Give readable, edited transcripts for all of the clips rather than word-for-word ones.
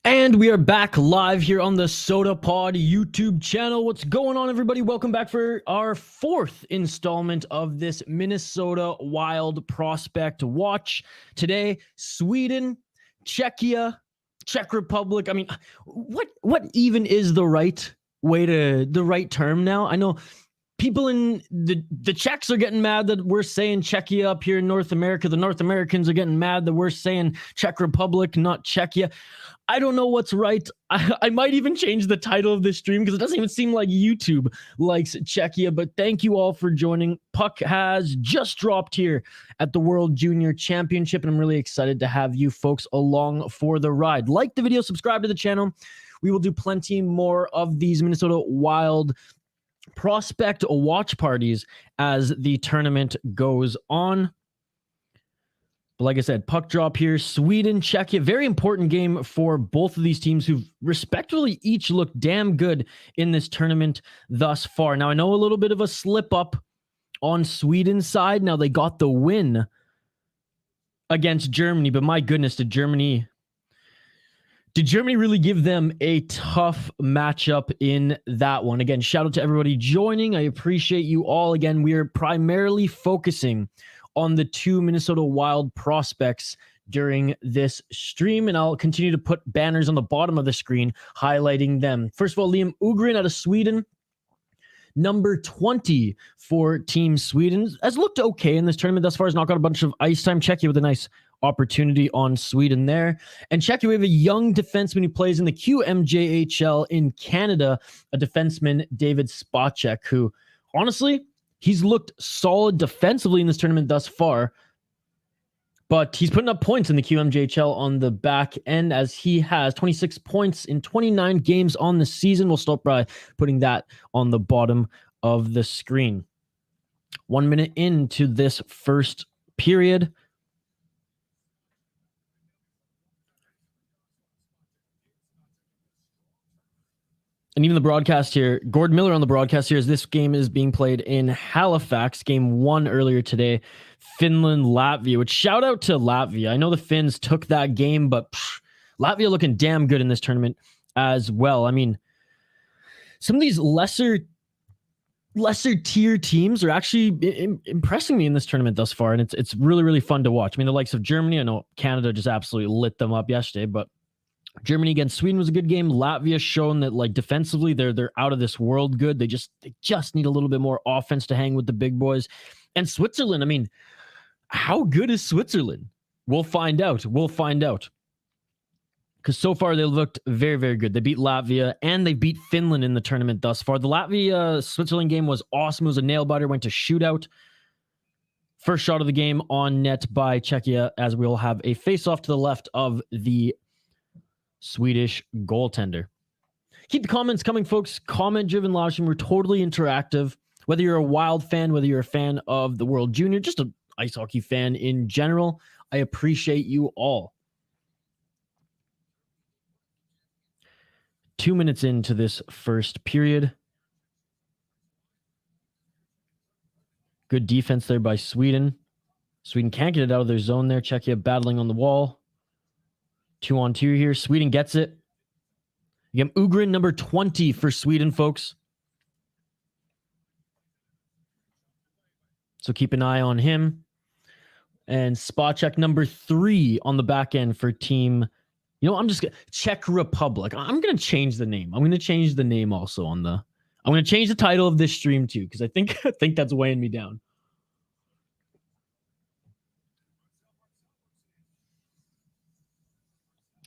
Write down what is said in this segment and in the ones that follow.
And we are back live here on the Soda Pod YouTube channel. What's going on, everybody? Welcome back for our fourth installment of this Minnesota Wild Prospect Watch. Today, Sweden, Czechia, Czech Republic. I mean, what even is the right term now? I know people in the Czechs are getting mad that we're saying Czechia up here in North America. The North Americans are getting mad that we're saying Czech Republic, not Czechia. I don't know what's right. I might even change the title of this stream because it doesn't even seem like YouTube likes Czechia. But thank you all for joining. Puck has just dropped here at the World Junior Championship, and I'm really excited to have you folks along for the ride. Like the video, subscribe to the channel. We will do plenty more of these Minnesota Wild prospect watch parties as the tournament goes on. Like I said, puck drop here, Sweden, Czechia. Very important game for both of these teams who've respectively each looked damn good in this tournament thus far. Now, I know a little bit of a slip up on Sweden's side. Now, they got the win against Germany, but my goodness, did Germany really give them a tough matchup in that one? Again, shout out to everybody joining. I appreciate you all. Again, we are primarily focusing on the two Minnesota Wild prospects during this stream, and I'll continue to put banners on the bottom of the screen highlighting them. First of all, Liam Öhgren out of Sweden, number 20 for Team Sweden, has looked okay in this tournament thus far. Has not got a bunch of ice time. Czechia with a nice opportunity on Sweden there. And Czechia, we have a young defenseman who plays in the QMJHL in Canada, a defenseman, David Špaček, who honestly, he's looked solid defensively in this tournament thus far, but he's putting up points in the QMJHL on the back end, as he has 26 points in 29 games on the season. We'll start by putting that on the bottom of the screen. 1 minute into this first period. And even the broadcast here, Gord Miller on the broadcast here, as this game is being played in Halifax. Game 1 earlier today, Finland, Latvia, which shout out to Latvia. I know the Finns took that game, but Latvia looking damn good in this tournament as well. I mean, some of these lesser tier teams are actually impressing me in this tournament thus far. And it's really, really fun to watch. I mean, the likes of Germany, I know Canada just absolutely lit them up yesterday, but Germany against Sweden was a good game. Latvia shown that, like, defensively they're out of this world good. They just need a little bit more offense to hang with the big boys. And Switzerland, I mean, how good is Switzerland? We'll find out. Because so far they looked very, very good. They beat Latvia and they beat Finland in the tournament thus far. The Latvia-Switzerland game was awesome. It was a nail-biter, went to shootout. First shot of the game on net by Czechia, as we'll have a face-off to the left of the Swedish goaltender. Keep the comments coming, folks. Comment-driven live stream. We're totally interactive. Whether you're a Wild fan, whether you're a fan of the World Junior, just an ice hockey fan in general, I appreciate you all. 2 minutes into this first period. Good defense there by Sweden. Sweden can't get it out of their zone there. Czechia battling on the wall. 2-on-2 here. Sweden gets it. Again, Öhgren, number 20 for Sweden, folks. So keep an eye on him. And Špaček, number 3 on the back end for Team. You know, I'm just going to Czech Republic. I'm going to change the name. I'm going to change the name also on the. I'm going to change the title of this stream too, because I think that's weighing me down.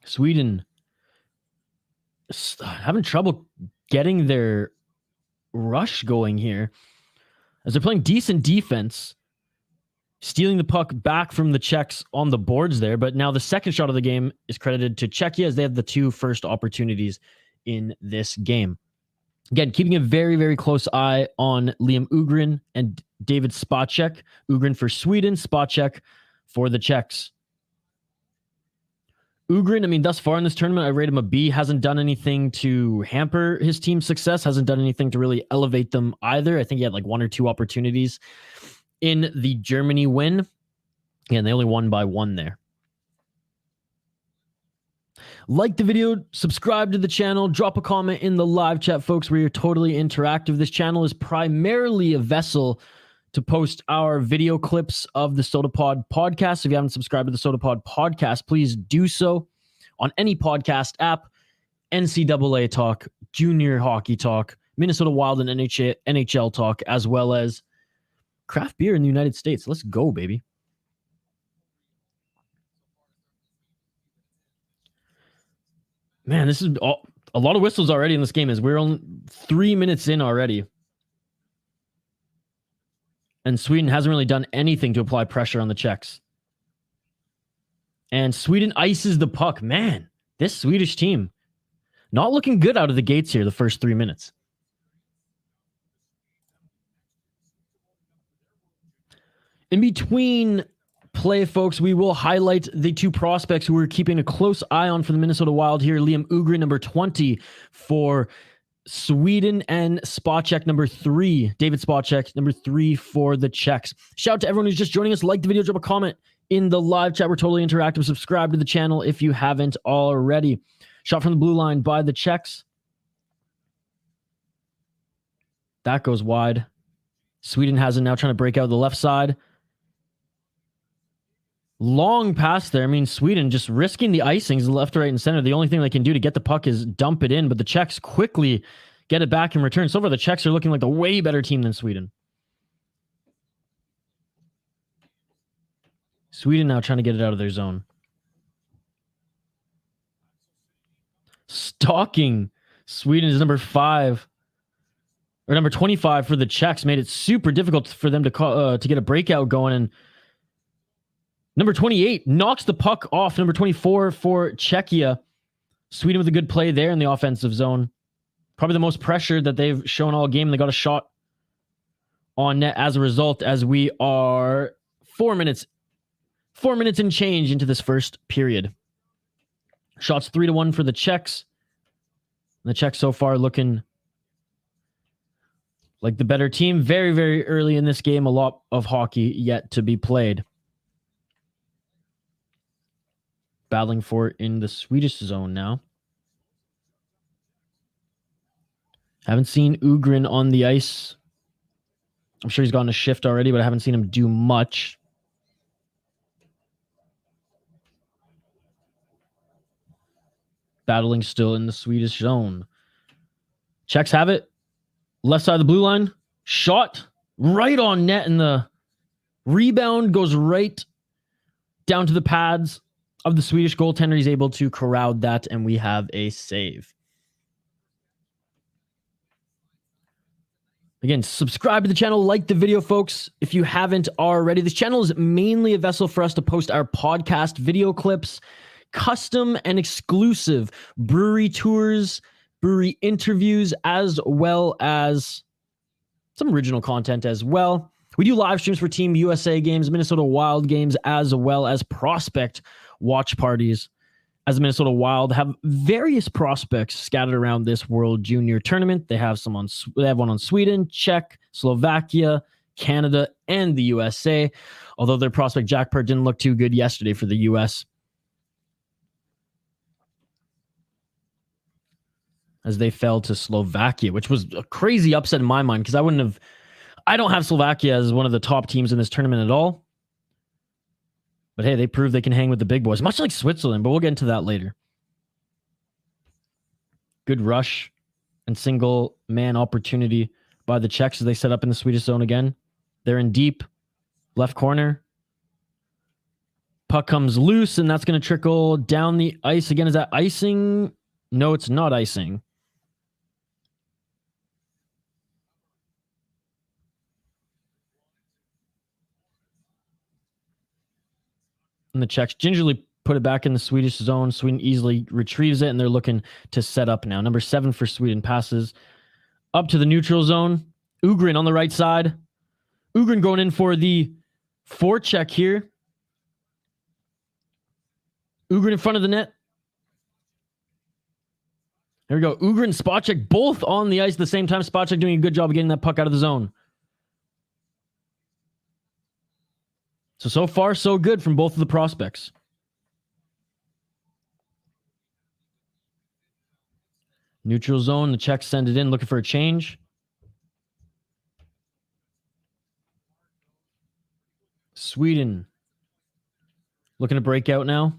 Sweden having trouble getting their rush going here, as they're playing decent defense. stealing the puck back from the Czechs on the boards there. But now the second shot of the game is credited to Czechia as they have the 2 first opportunities in this game. Again, keeping a very, very close eye on Liam OHGREN and David Špaček. OHGREN for Sweden, Špaček for the Czechs. OHGREN, I mean, thus far in this tournament, I rate him a B. Hasn't done anything to hamper his team's success. Hasn't done anything to really elevate them either. I think he had like 1 or 2 opportunities in the Germany win. And they only won by 1 there. Like the video, subscribe to the channel, drop a comment in the live chat, folks, where you're totally interactive. This channel is primarily a vessel to post our video clips of the SodaPod podcast. If you haven't subscribed to the SodaPod podcast, please do so on any podcast app. NCAA talk, junior hockey talk, Minnesota Wild and NHL talk, as well as craft beer in the United States. Let's go, baby. Man, this is a lot of whistles already in this game as we're only 3 minutes in already. And Sweden hasn't really done anything to apply pressure on the Czechs. And Sweden ices the puck. Man, this Swedish team not looking good out of the gates here the first 3 minutes. In between play, folks, we will highlight the 2 prospects who we're keeping a close eye on for the Minnesota Wild here. Liam OHGREN, number 20 for Sweden, and Špaček, number 3. David Špaček, number 3 for the Czechs. Shout out to everyone who's just joining us. Like the video, drop a comment in the live chat. We're totally interactive. Subscribe to the channel if you haven't already. Shot from the blue line by the Czechs. That goes wide. Sweden has it now, trying to break out the left side. Long pass there. I mean, Sweden just risking the icings left, right, and center. The only thing they can do to get the puck is dump it in, but the Czechs quickly get it back in return. So far, the Czechs are looking like a way better team than Sweden. Sweden now trying to get it out of their zone. Stalking Sweden is number 5. Or number 25 for the Czechs. Made it super difficult for them to get a breakout going, and number 28 knocks the puck off. Number 24 for Czechia. Sweden with a good play there in the offensive zone. Probably the most pressure that they've shown all game. They got a shot on net as a result, as we are 4 minutes and change into this first period. Shots 3-1 for the Czechs. The Czechs so far looking like the better team. Very, very early in this game. A lot of hockey yet to be played. Battling for it in the Swedish zone now. Haven't seen OHGREN on the ice. I'm sure he's gotten a shift already, but I haven't seen him do much. Battling still in the Swedish zone. Czechs have it. Left side of the blue line. Shot right on net, and the rebound goes right down to the pads of the Swedish goaltender. He's able to corral that, and we have a save. Again, subscribe to the channel, like the video, folks, if you haven't already. This channel is mainly a vessel for us to post our podcast video clips, custom and exclusive brewery tours, brewery interviews, as well as some original content as well. We do live streams for Team USA games, Minnesota Wild games, as well as prospect watch parties, as the Minnesota Wild have various prospects scattered around this World Junior Tournament. They have one on Sweden, Czech, Slovakia, Canada, and the USA. Although their prospect jackpot didn't look too good yesterday for the US, as they fell to Slovakia, which was a crazy upset in my mind, because I don't have Slovakia as one of the top teams in this tournament at all. But hey, they proved they can hang with the big boys, much like Switzerland, but we'll get into that later. Good rush and single man opportunity by the Czechs as they set up in the Swedish zone again. They're in deep left corner. Puck comes loose, and that's going to trickle down the ice again. Is that icing? No, it's not icing. And the Czechs gingerly put it back in the Swedish zone. Sweden easily retrieves it, and they're looking to set up now. Number 7 for Sweden passes up to the neutral zone. OHGREN on the right side. OHGREN going in for the forecheck here. OHGREN in front of the net. There we go. OHGREN and Špaček both on the ice at the same time. Špaček doing a good job of getting that puck out of the zone. So far, so good from both of the prospects. Neutral zone. The Czechs send it in, looking for a change. Sweden looking to break out now.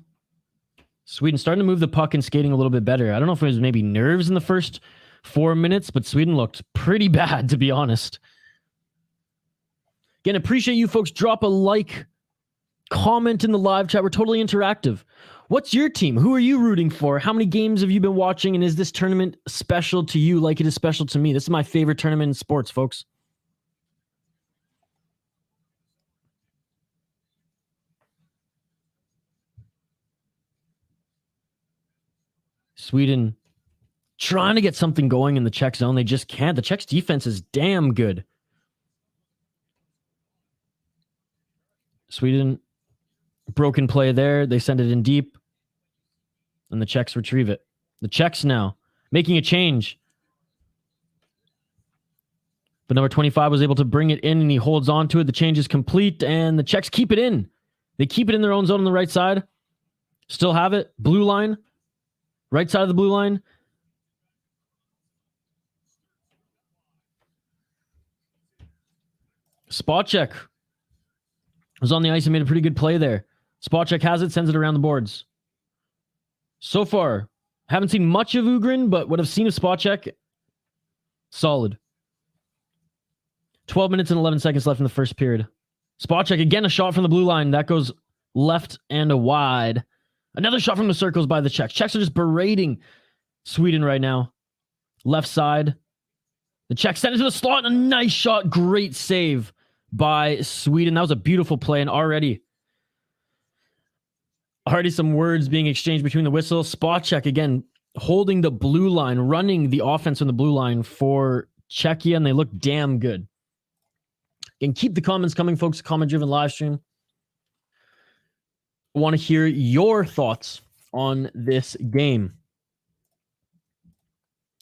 Sweden starting to move the puck and skating a little bit better. I don't know if it was maybe nerves in the first 4 minutes, but Sweden looked pretty bad, to be honest. Again, appreciate you folks. Drop a like, comment in the live chat. We're totally interactive. What's your team? Who are you rooting for? How many games have you been watching? And is this tournament special to you like it is special to me? This is my favorite tournament in sports, folks. Sweden trying to get something going in the Czech zone. They just can't. The Czechs defense is damn good. Sweden, broken play there. They send it in deep. And the Czechs retrieve it. The Czechs now making a change. But number 25 was able to bring it in, and he holds on to it. The change is complete, and the Czechs keep it in. They keep it in their own zone on the right side. Still have it. Blue line. Right side of the blue line. Špaček was on the ice and made a pretty good play there. Špaček has it, sends it around the boards. So far, haven't seen much of OHGREN, but what I've seen of Špaček, solid. 12 minutes and 11 seconds left in the first period. Špaček, again, a shot from the blue line. That goes left and a wide. Another shot from the circles by the Czechs. Czechs are just berating Sweden right now. Left side. The Czechs send it to the slot. A nice shot. Great save by Sweden. That was a beautiful play. And already some words being exchanged between the whistles. Špaček, again, holding the blue line, running the offense on the blue line for Czechia, and they look damn good. Again, keep the comments coming, folks. Comment-driven live stream. I want to hear your thoughts on this game.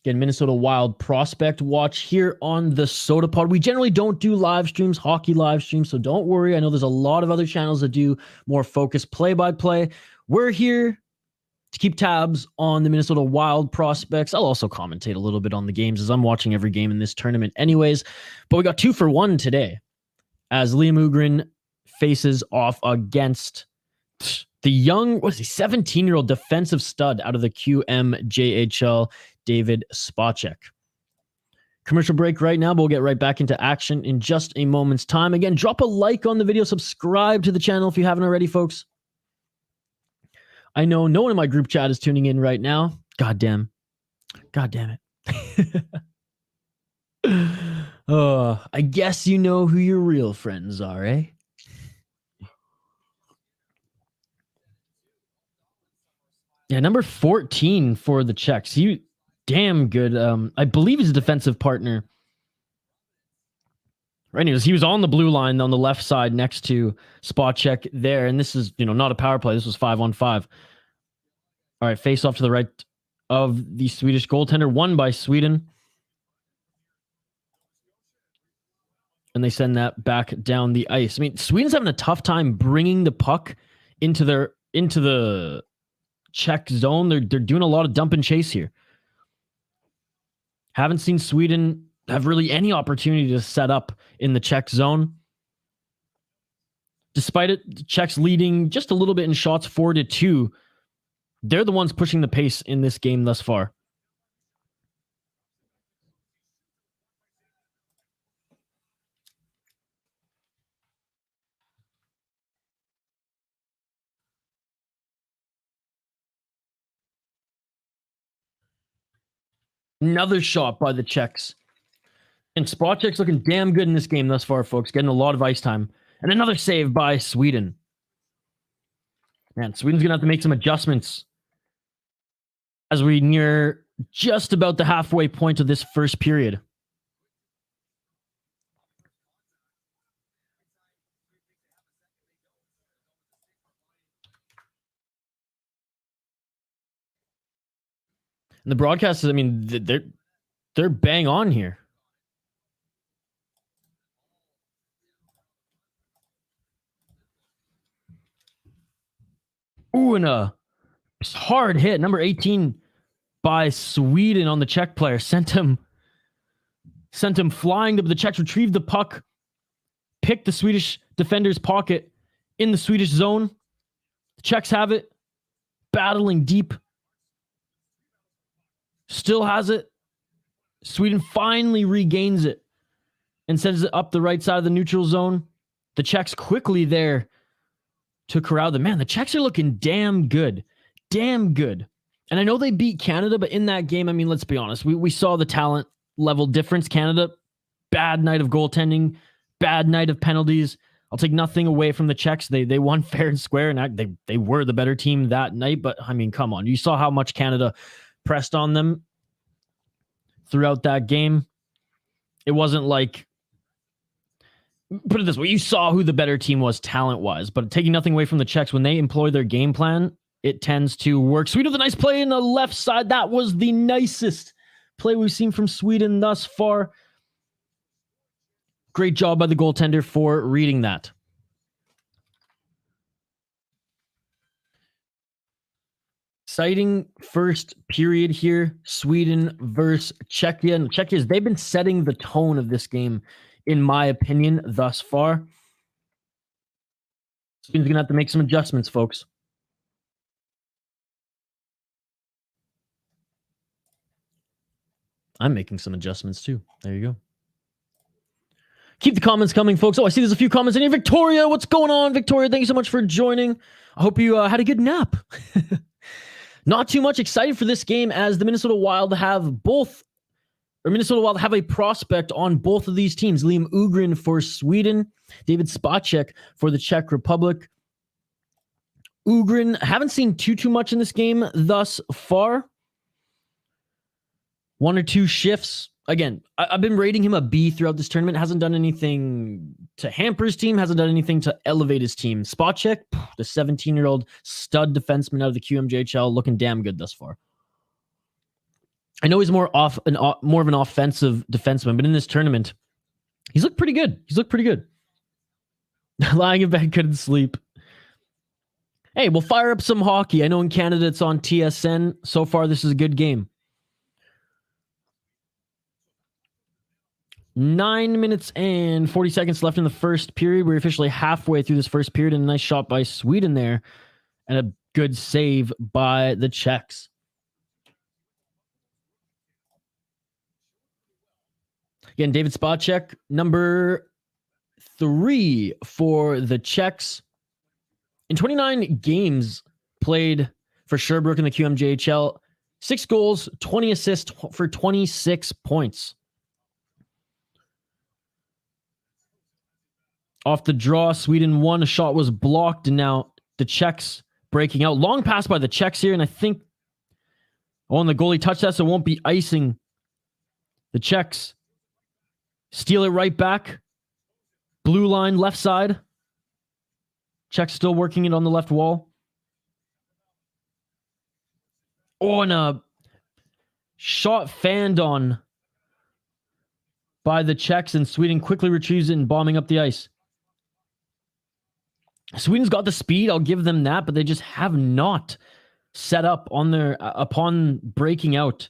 Again, Minnesota Wild prospect watch here on the Soda Pod. We generally don't do live streams, hockey live streams, so don't worry. I know there's a lot of other channels that do more focused play-by-play. We're here to keep tabs on the Minnesota Wild prospects. I'll also commentate a little bit on the games as I'm watching every game in this tournament anyways. But we got 2 for 1 today as Liam OHGREN faces off against the young, 17-year-old defensive stud out of the QMJHL, David Špaček. Commercial break right now, but we'll get right back into action in just a moment's time. Again, drop a like on the video, subscribe to the channel if you haven't already, folks. I know no one in my group chat is tuning in right now. God damn it. I guess you know who your real friends are, eh? Yeah, number 14 for the Czechs. He damn good. I believe he's a defensive partner. Right, he was on the blue line on the left side next to Špaček there, and this is not a power play. This was 5-on-5. All right, face off to the right of the Swedish goaltender, won by Sweden, and they send that back down the ice. I mean, Sweden's having a tough time bringing the puck into the Czech zone. They're doing a lot of dump and chase here. Haven't seen Sweden have really any opportunity to set up in the Czech zone. Despite it, the Czechs leading just a little bit in shots, 4-2. They're the ones pushing the pace in this game thus far. Another shot by the Czechs. And Špaček's looking damn good in this game thus far, folks. Getting a lot of ice time. And another save by Sweden. Man, Sweden's going to have to make some adjustments as we near just about the halfway point of this first period. And the broadcasters, I mean, they're bang on here. Ooh, and a hard hit, number 18 by Sweden on the Czech player. Sent him flying, but the Czechs retrieved the puck, picked the Swedish defender's pocket in the Swedish zone. The Czechs have it, battling deep. Still has it. Sweden finally regains it and sends it up the right side of the neutral zone. The Czechs quickly there to corral them. Man, the Czechs are looking damn good. Damn good. And I know they beat Canada, but in that game, I mean, let's be honest. We saw the talent level difference. Canada, bad night of goaltending, bad night of penalties. I'll take nothing away from the Czechs. They won fair and square, and they were the better team that night. But, I mean, come on. You saw how much Canada pressed on them throughout that game. It wasn't like, put it this way, you saw who the better team was talent-wise, but taking nothing away from the Czechs, when they employ their game plan, it tends to work. Sweden with a nice play in the left side. That was the nicest play we've seen from Sweden thus far. Great job by the goaltender for reading that. Exciting first period here. Sweden versus Czechia. And Czechia, they've been setting the tone of this game, in my opinion, thus far. Sweden's going to have to make some adjustments, folks. I'm making some adjustments too. There you go. Keep the comments coming, folks. Oh, I see there's a few comments in here. Victoria, what's going on, Victoria? Thank you so much for joining. I hope you had a good nap. Not too much excited for this game, as the Minnesota Wild have a prospect on both of these teams. Liam Ugren for Sweden, David Špaček for the Czech Republic. Ugren, haven't seen too much in this game thus far. One or two shifts. Again, I've been rating him a B throughout this tournament. Hasn't done anything to hamper his team. Hasn't done anything to elevate his team. Špaček, the 17-year-old stud defenseman out of the QMJHL, looking damn good thus far. I know he's more of an offensive defenseman, but in this tournament, he's looked pretty good. Lying in bed, couldn't sleep. Hey, we'll fire up some hockey. I know in Canada it's on TSN. So far, this is a good game. 9 minutes and 40 seconds left in the first period. We're officially halfway through this first period, and a nice shot by Sweden there, and a good save by the Czechs. Again, David Špaček, number 3 for the Czechs. In 29 games played for Sherbrooke in the QMJHL, 6 goals, 20 assists for 26 points. Off the draw, Sweden won. A shot was blocked, and now the Czechs breaking out. Long pass by the Czechs here, and I think and the goalie touched that, so it won't be icing. The Czechs steal it right back. Blue line, left side. Czechs still working it on the left wall. And a shot fanned on by the Czechs, and Sweden quickly retrieves it and bombing up the ice. Sweden's got the speed, I'll give them that, but they just have not set up on their upon breaking out.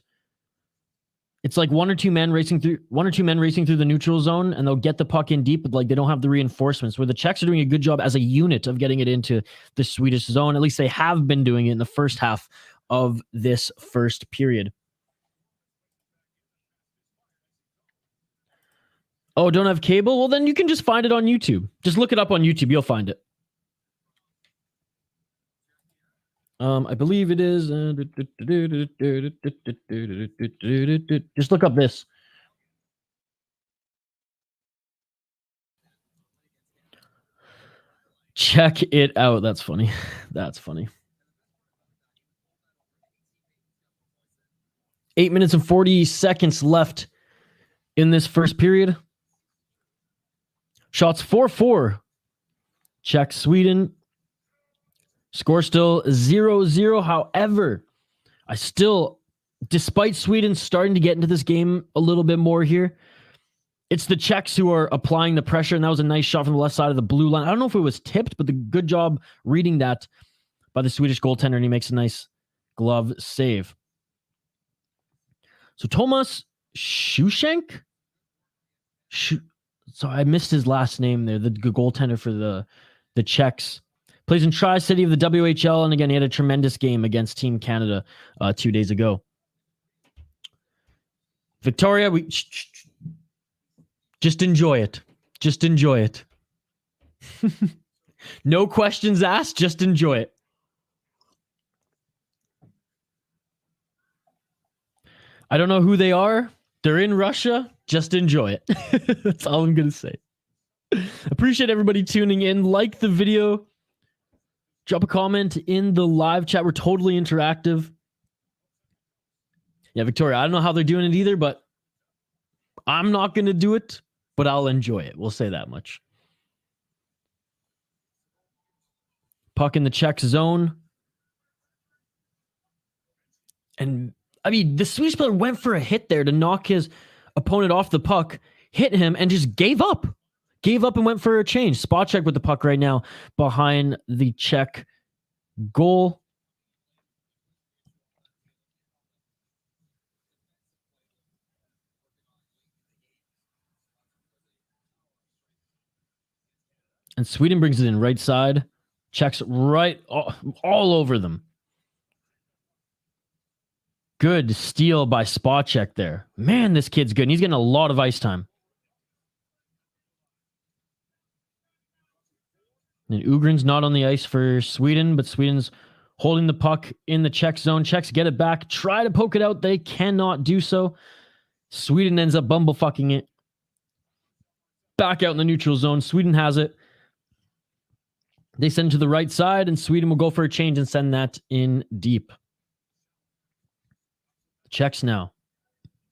It's like one or two men racing through the neutral zone, and they'll get the puck in deep, but like they don't have the reinforcements. Where the Czechs are doing a good job as a unit of getting it into the Swedish zone. At least they have been doing it in the first half of this first period. Oh, don't have cable? Well, then you can just find it on YouTube. Just look it up on YouTube. You'll find it. I believe it is. Just look up this. Check it out. That's funny. That's funny. 8 minutes and 40 seconds left in this first period. Shots 4-4. Czech, Sweden. Score still 0-0. However, I still, despite Sweden starting to get into this game a little bit more here, it's the Czechs who are applying the pressure, and that was a nice shot from the left side of the blue line. I don't know if it was tipped, but the good job reading that by the Swedish goaltender, and he makes a nice glove save. So Tomas Šušenk? So I missed his last name there, the goaltender for the Czechs. Plays in Tri-City of the WHL, and again, he had a tremendous game against Team Canada 2 days ago. Victoria, just enjoy it. Just enjoy it. No questions asked, just enjoy it. I don't know who they are. They're in Russia. Just enjoy it. That's all I'm going to say. Appreciate everybody tuning in. Like the video. Drop a comment in the live chat. We're totally interactive. Yeah, Victoria, I don't know how they're doing it either, but I'm not going to do it, but I'll enjoy it. We'll say that much. Puck in the Czech zone. And, I mean, the Swedish player went for a hit there to knock his opponent off the puck, hit him, and just gave up. Gave up and went for a change. Špaček with the puck right now behind the Czech goal. And Sweden brings it in right side. Czechs right all over them. Good steal by Špaček there. Man, this kid's good. And he's getting a lot of ice time. And OHGREN's not on the ice for Sweden, but Sweden's holding the puck in the Czech zone. Czechs get it back. Try to poke it out. They cannot do so. Sweden ends up bumblefucking it. Back out in the neutral zone. Sweden has it. They send to the right side, and Sweden will go for a change and send that in deep. Czechs now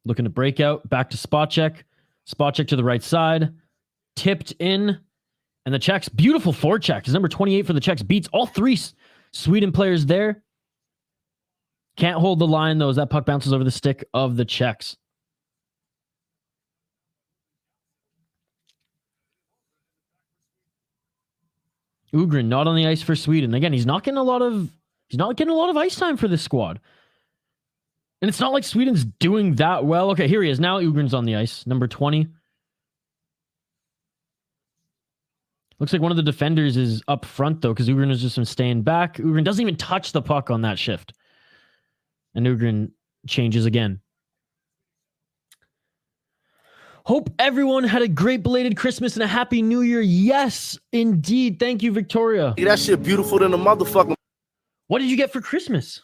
looking to break out. Back to Špaček. Špaček to the right side. Tipped in. And the Czechs, beautiful forecheck. His number 28 for the Czechs beats all three Sweden players there. Can't hold the line, though, as that puck bounces over the stick of the Czechs. OHGREN not on the ice for Sweden. Again, he's not getting a lot of ice time for this squad. And it's not like Sweden's doing that well. Okay, here he is. Now OHGREN's on the ice. Number 20. Looks like one of the defenders is up front, though, because OHGREN is just staying back. OHGREN doesn't even touch the puck on that shift. And OHGREN changes again. Hope everyone had a great belated Christmas and a happy New Year. Yes, indeed. Thank you, Victoria. That shit beautiful than a motherfucker. What did you get for Christmas?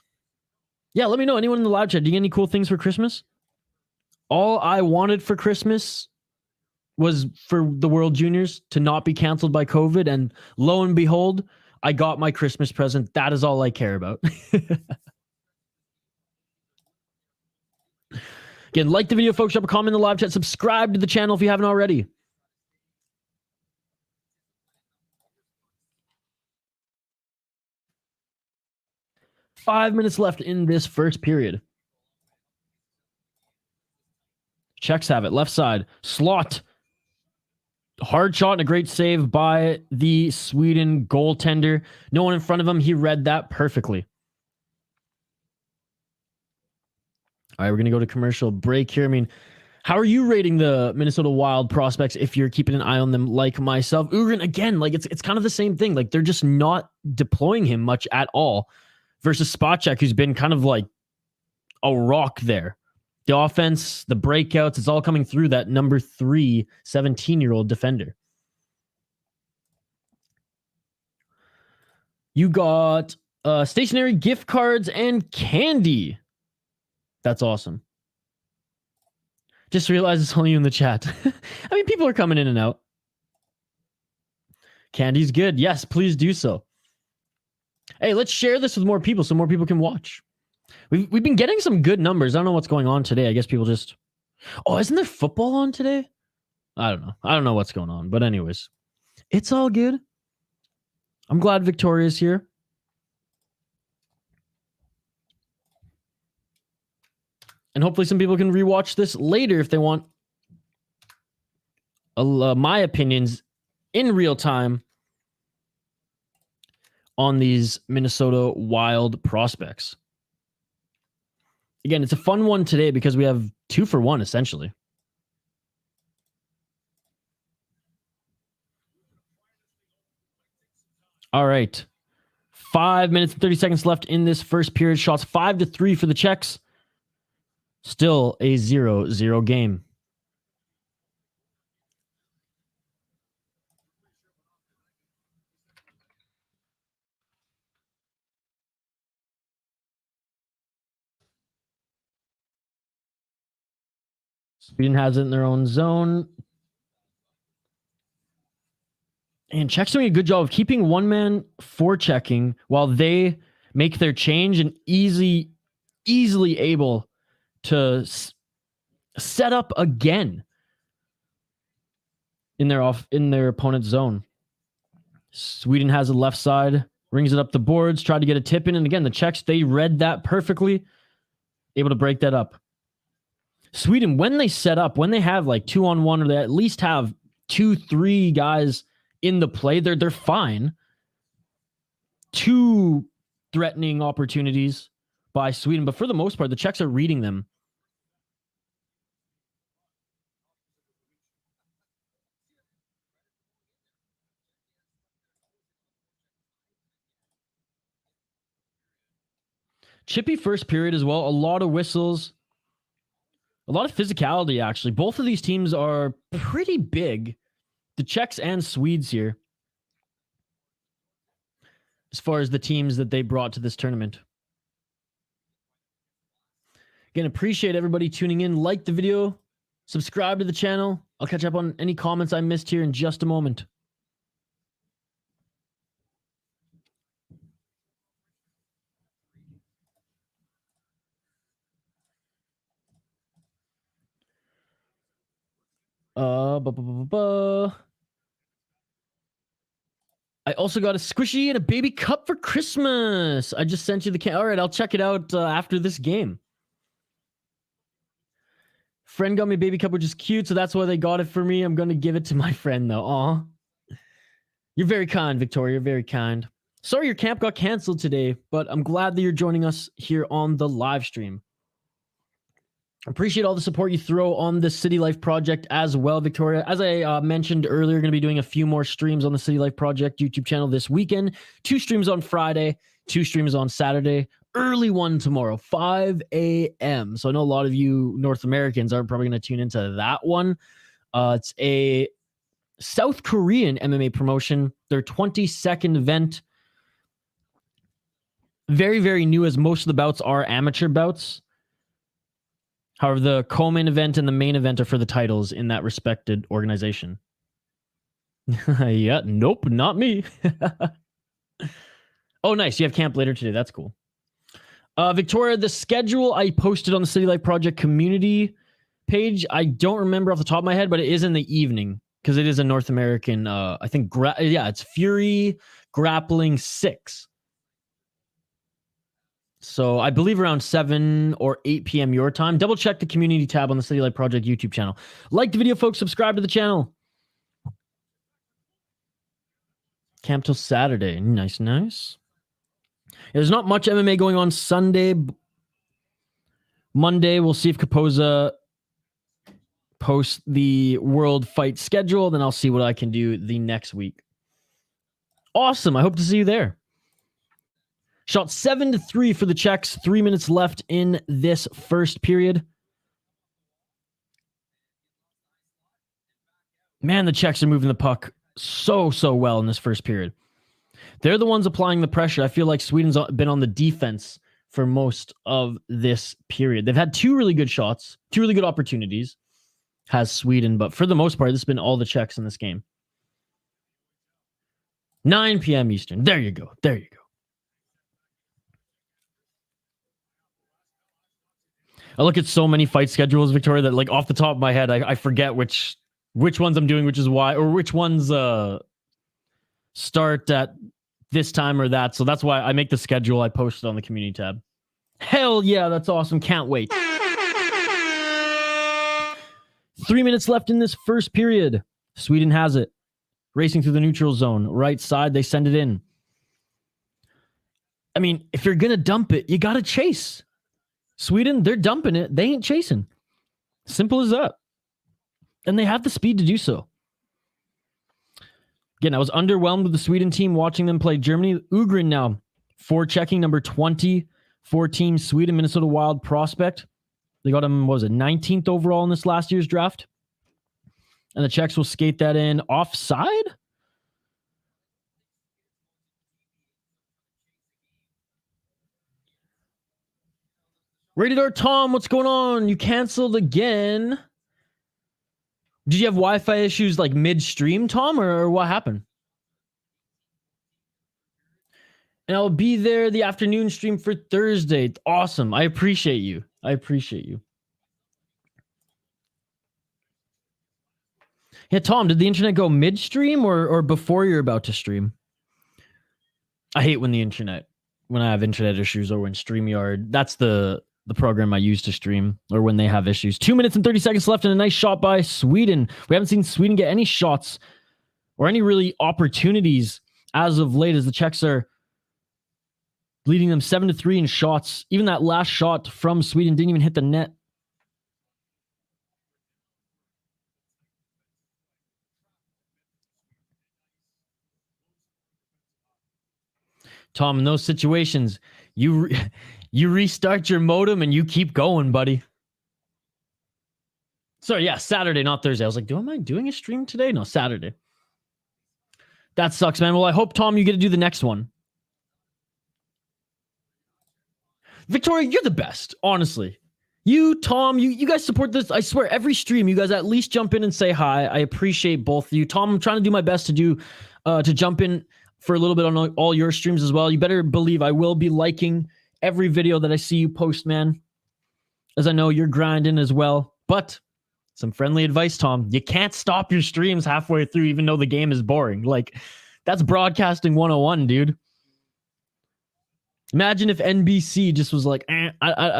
Yeah, let me know. Anyone in the live chat, do you get any cool things for Christmas? All I wanted for Christmas was for the World Juniors to not be canceled by COVID. And lo and behold, I got my Christmas present. That is all I care about. Again, like the video, folks. Drop a comment in the live chat. Subscribe to the channel if you haven't already. Five minutes left in this first period. Czechs have it. Left side. Slot. Hard shot and a great save by the Sweden goaltender. No one in front of him. He read that perfectly. All right, we're going to go to commercial break here. I mean, how are you rating the Minnesota Wild prospects if you're keeping an eye on them like myself? OHGREN, again, like it's kind of the same thing. Like they're just not deploying him much at all versus Špaček, who's been kind of like a rock there. The offense, the breakouts, it's all coming through that number 3, 17-year-old defender. You got stationary gift cards and candy. That's awesome. Just realized it's only you in the chat. I mean, people are coming in and out. Candy's good. Yes, please do so. Hey, let's share this with more people so more people can watch. We've been getting some good numbers. I don't know what's going on today. I guess people just... Oh, isn't there football on today? I don't know. I don't know what's going on. But anyways, it's all good. I'm glad Victoria's here. And hopefully some people can rewatch this later if they want my opinions in real time on these Minnesota Wild prospects. Again, it's a fun one today because we have 2 for 1 essentially. All right. 5 minutes and 30 seconds left in this first period. Shots 5-3 for the Czechs. Still a 0-0 game. Sweden has it in their own zone. And Czech's doing a good job of keeping one man forechecking while they make their change and easily able to set up again in their opponent's zone. Sweden has the left side, brings it up the boards, tried to get a tip in, and again the Czechs, they read that perfectly, able to break that up. Sweden, when they set up, when they have like 2-on-1 or they at least have 2-3 guys in the play, they're fine. 2 threatening opportunities by Sweden, but for the most part, the Czechs are reading them. Chippy first period as well. A lot of whistles. A lot of physicality, actually. Both of these teams are pretty big. The Czechs and Swedes here. As far as the teams that they brought to this tournament. Again, appreciate everybody tuning in. Like the video. Subscribe to the channel. I'll catch up on any comments I missed here in just a moment. I also got a squishy and a baby cup for Christmas. I just sent you the all right, I'll check it out after this game. Friend got me a baby cup, which is cute, so that's why they got it for me. I'm going to give it to my friend, though. Aw. You're very kind, Victoria. You're very kind. Sorry your camp got canceled today, but I'm glad that you're joining us here on the live stream. Appreciate all the support you throw on the City Life Project as well, Victoria. As I mentioned earlier, going to be doing a few more streams on the City Life Project YouTube channel this weekend. 2 streams on Friday, 2 streams on Saturday. Early one tomorrow, 5 a.m. So I know a lot of you North Americans are probably going to tune into that one. It's a South Korean MMA promotion. Their 22nd event. Very, very new, as most of the bouts are amateur bouts. However, the co-main event and the main event are for the titles in that respected organization. Yeah, nope, not me. Oh, nice. You have camp later today. That's cool. Victoria, the schedule I posted on the City Life Project community page, I don't remember off the top of my head, but it is in the evening because it is a North American, I think, it's Fury Grappling 6. So I believe around 7 or 8 p.m. your time. Double check the community tab on the City Life Project YouTube channel. Like the video, folks. Subscribe to the channel. Camp till Saturday. Nice, nice. There's not much MMA going on Sunday. Monday, we'll see if Kapoza posts the world fight schedule. Then I'll see what I can do the next week. Awesome. I hope to see you there. Shot 7-3 for the Czechs. 3 minutes left in this first period. Man, the Czechs are moving the puck so well in this first period. They're the ones applying the pressure. I feel like Sweden's been on the defense for most of this period. They've had 2 really good shots, 2 really good opportunities, has Sweden, but for the most part, this has been all the Czechs in this game. 9 p.m. Eastern. There you go. There you go. I look at so many fight schedules, Victoria, that like off the top of my head, I forget which ones I'm doing, which is why, or which ones start at this time or that. So that's why I make the schedule. I post it on the community tab. Hell yeah, that's awesome. Can't wait. 3 minutes left in this first period. Sweden has it. Racing through the neutral zone. Right side, they send it in. I mean, if you're going to dump it, you got to chase. Sweden, they're dumping it. They ain't chasing. Simple as that. And they have the speed to do so. Again, I was underwhelmed with the Sweden team watching them play Germany. OHGREN now forechecking number 20 for Team Sweden, Minnesota Wild prospect. They got him, what was it, 19th overall in this last year's draft. And the Czechs will skate that in offside? Rated R Tom, what's going on? You canceled again. Did you have Wi-Fi issues like midstream, Tom, or what happened? And I'll be there the afternoon stream for Thursday. Awesome. I appreciate you. I appreciate you. Yeah, Tom, did the internet go midstream or before you're about to stream? I hate when I have internet issues or when StreamYard, that's the program I use to stream, or when they have issues. 2 minutes and 30 seconds left and a nice shot by Sweden. We haven't seen Sweden get any shots or any really opportunities as of late, as the Czechs are leading them 7-3 in shots. Even that last shot from Sweden didn't even hit the net. Tom, in those situations, you restart your modem and you keep going, buddy. Sorry, yeah, Saturday, not Thursday. I was like, am I doing a stream today? No, Saturday. That sucks, man. Well, I hope, Tom, you get to do the next one. Victoria, you're the best, honestly. You, Tom, you guys support this. I swear, every stream, you guys at least jump in and say hi. I appreciate both of you. Tom, I'm trying to do my best to jump in for a little bit on all your streams as well. You better believe I will be liking every video that I see you post, man, as I know you're grinding as well. But some friendly advice, Tom. You can't stop your streams halfway through, even though the game is boring. Like, that's broadcasting 101, dude. Imagine if NBC just was like,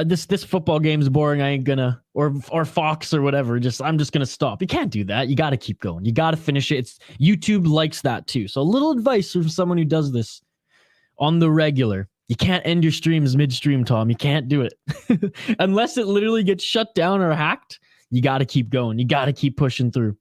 this football game is boring. I ain't gonna, or Fox or whatever. I'm just gonna stop. You can't do that. You got to keep going. You got to finish it. YouTube likes that too. So a little advice from someone who does this on the regular. You can't end your streams midstream, Tom. You can't do it unless it literally gets shut down or hacked. You got to keep going. You got to keep pushing through.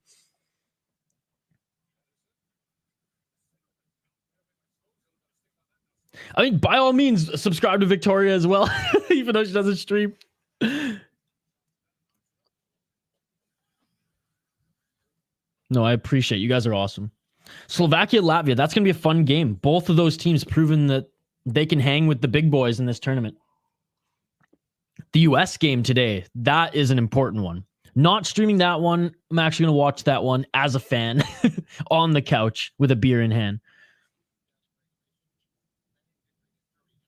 I mean, by all means, subscribe to Victoria as well, even though she doesn't stream. No, I appreciate it. You guys are awesome. Slovakia, Latvia, that's going to be a fun game. Both of those teams proven that they can hang with the big boys in this tournament. The US game today, that is an important one. Not streaming that one. I'm actually going to watch that one as a fan on the couch with a beer in hand.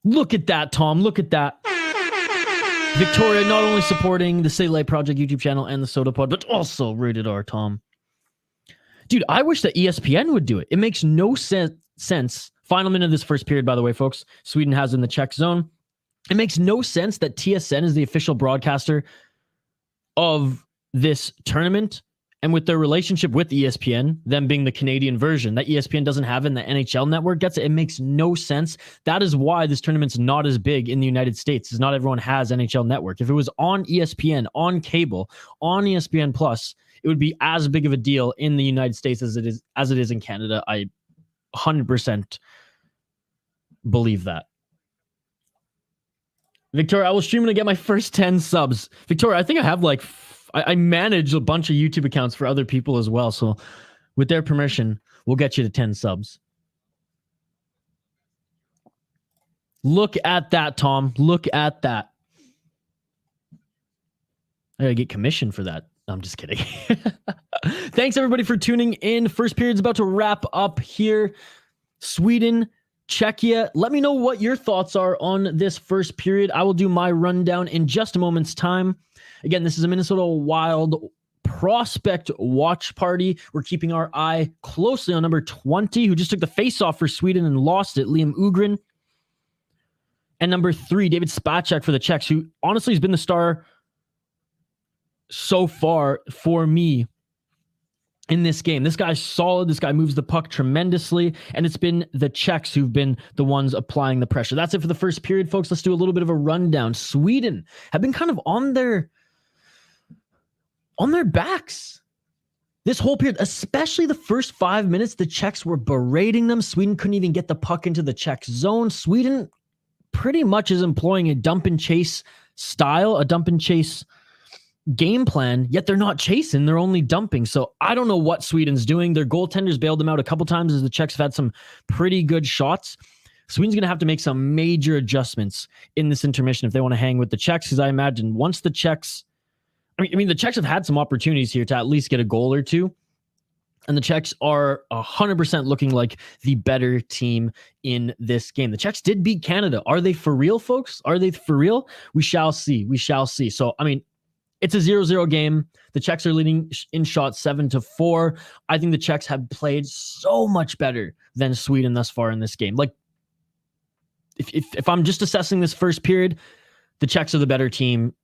Look at that, Tom. Look at that. Victoria not only supporting the City Light Project YouTube channel and the Soda Pod, but also Rated R, Tom. Dude, I wish that ESPN would do it. It makes no sense. Final minute of this first period, by the way, folks. Sweden has in the Czech zone. It makes no sense that TSN is the official broadcaster of this tournament, and with their relationship with ESPN, them being the Canadian version, that ESPN doesn't have and the NHL network gets it. It makes no sense. That is why this tournament's not as big in the United States, because not everyone has NHL network. If it was on ESPN, on cable, on ESPN Plus, it would be as big of a deal in the United States as it is in Canada. I 100% believe that. Victoria, I will stream and get my first 10 subs. Victoria, I think I have like I manage a bunch of YouTube accounts for other people as well. So with their permission, we'll get you to 10 subs. Look at that, Tom. Look at that. I gotta get commission for that. No, I'm just kidding. Thanks everybody for tuning in. First period's about to wrap up here. Sweden, Czechia. Let me know what your thoughts are on this first period. I will do my rundown in just a moment's time. Again, this is a Minnesota Wild prospect watch party. We're keeping our eye closely on number 20, who just took the face-off for Sweden and lost it, Liam Ugren. And number 3, David Špaček for the Czechs, who honestly has been the star so far for me in this game. This guy's solid. This guy moves the puck tremendously, and it's been the Czechs who've been the ones applying the pressure. That's it for the first period, folks. Let's do a little bit of a rundown. Sweden have been kind of on their backs this whole period, especially the first 5 minutes. The Czechs were berating them. Sweden couldn't even get the puck into the Czech zone. Sweden pretty much is employing a dump and chase style, a dump and chase game plan, yet they're not chasing, they're only dumping. So I don't know what Sweden's doing. Their goaltenders bailed them out a couple times as the Czechs have had some pretty good shots. Sweden's going to have to make some major adjustments in this intermission if they want to hang with the Czechs, because I imagine once the Czechs, I mean, the Czechs have had some opportunities here to at least get a goal or two, and the Czechs are 100% looking like the better team in this game. The Czechs did beat Canada. Are they for real, folks? Are they for real? We shall see. We shall see. So, I mean, it's a 0-0 game. The Czechs are leading in shots 7-4. I think the Czechs have played so much better than Sweden thus far in this game. Like, if I'm just assessing this first period, the Czechs are the better team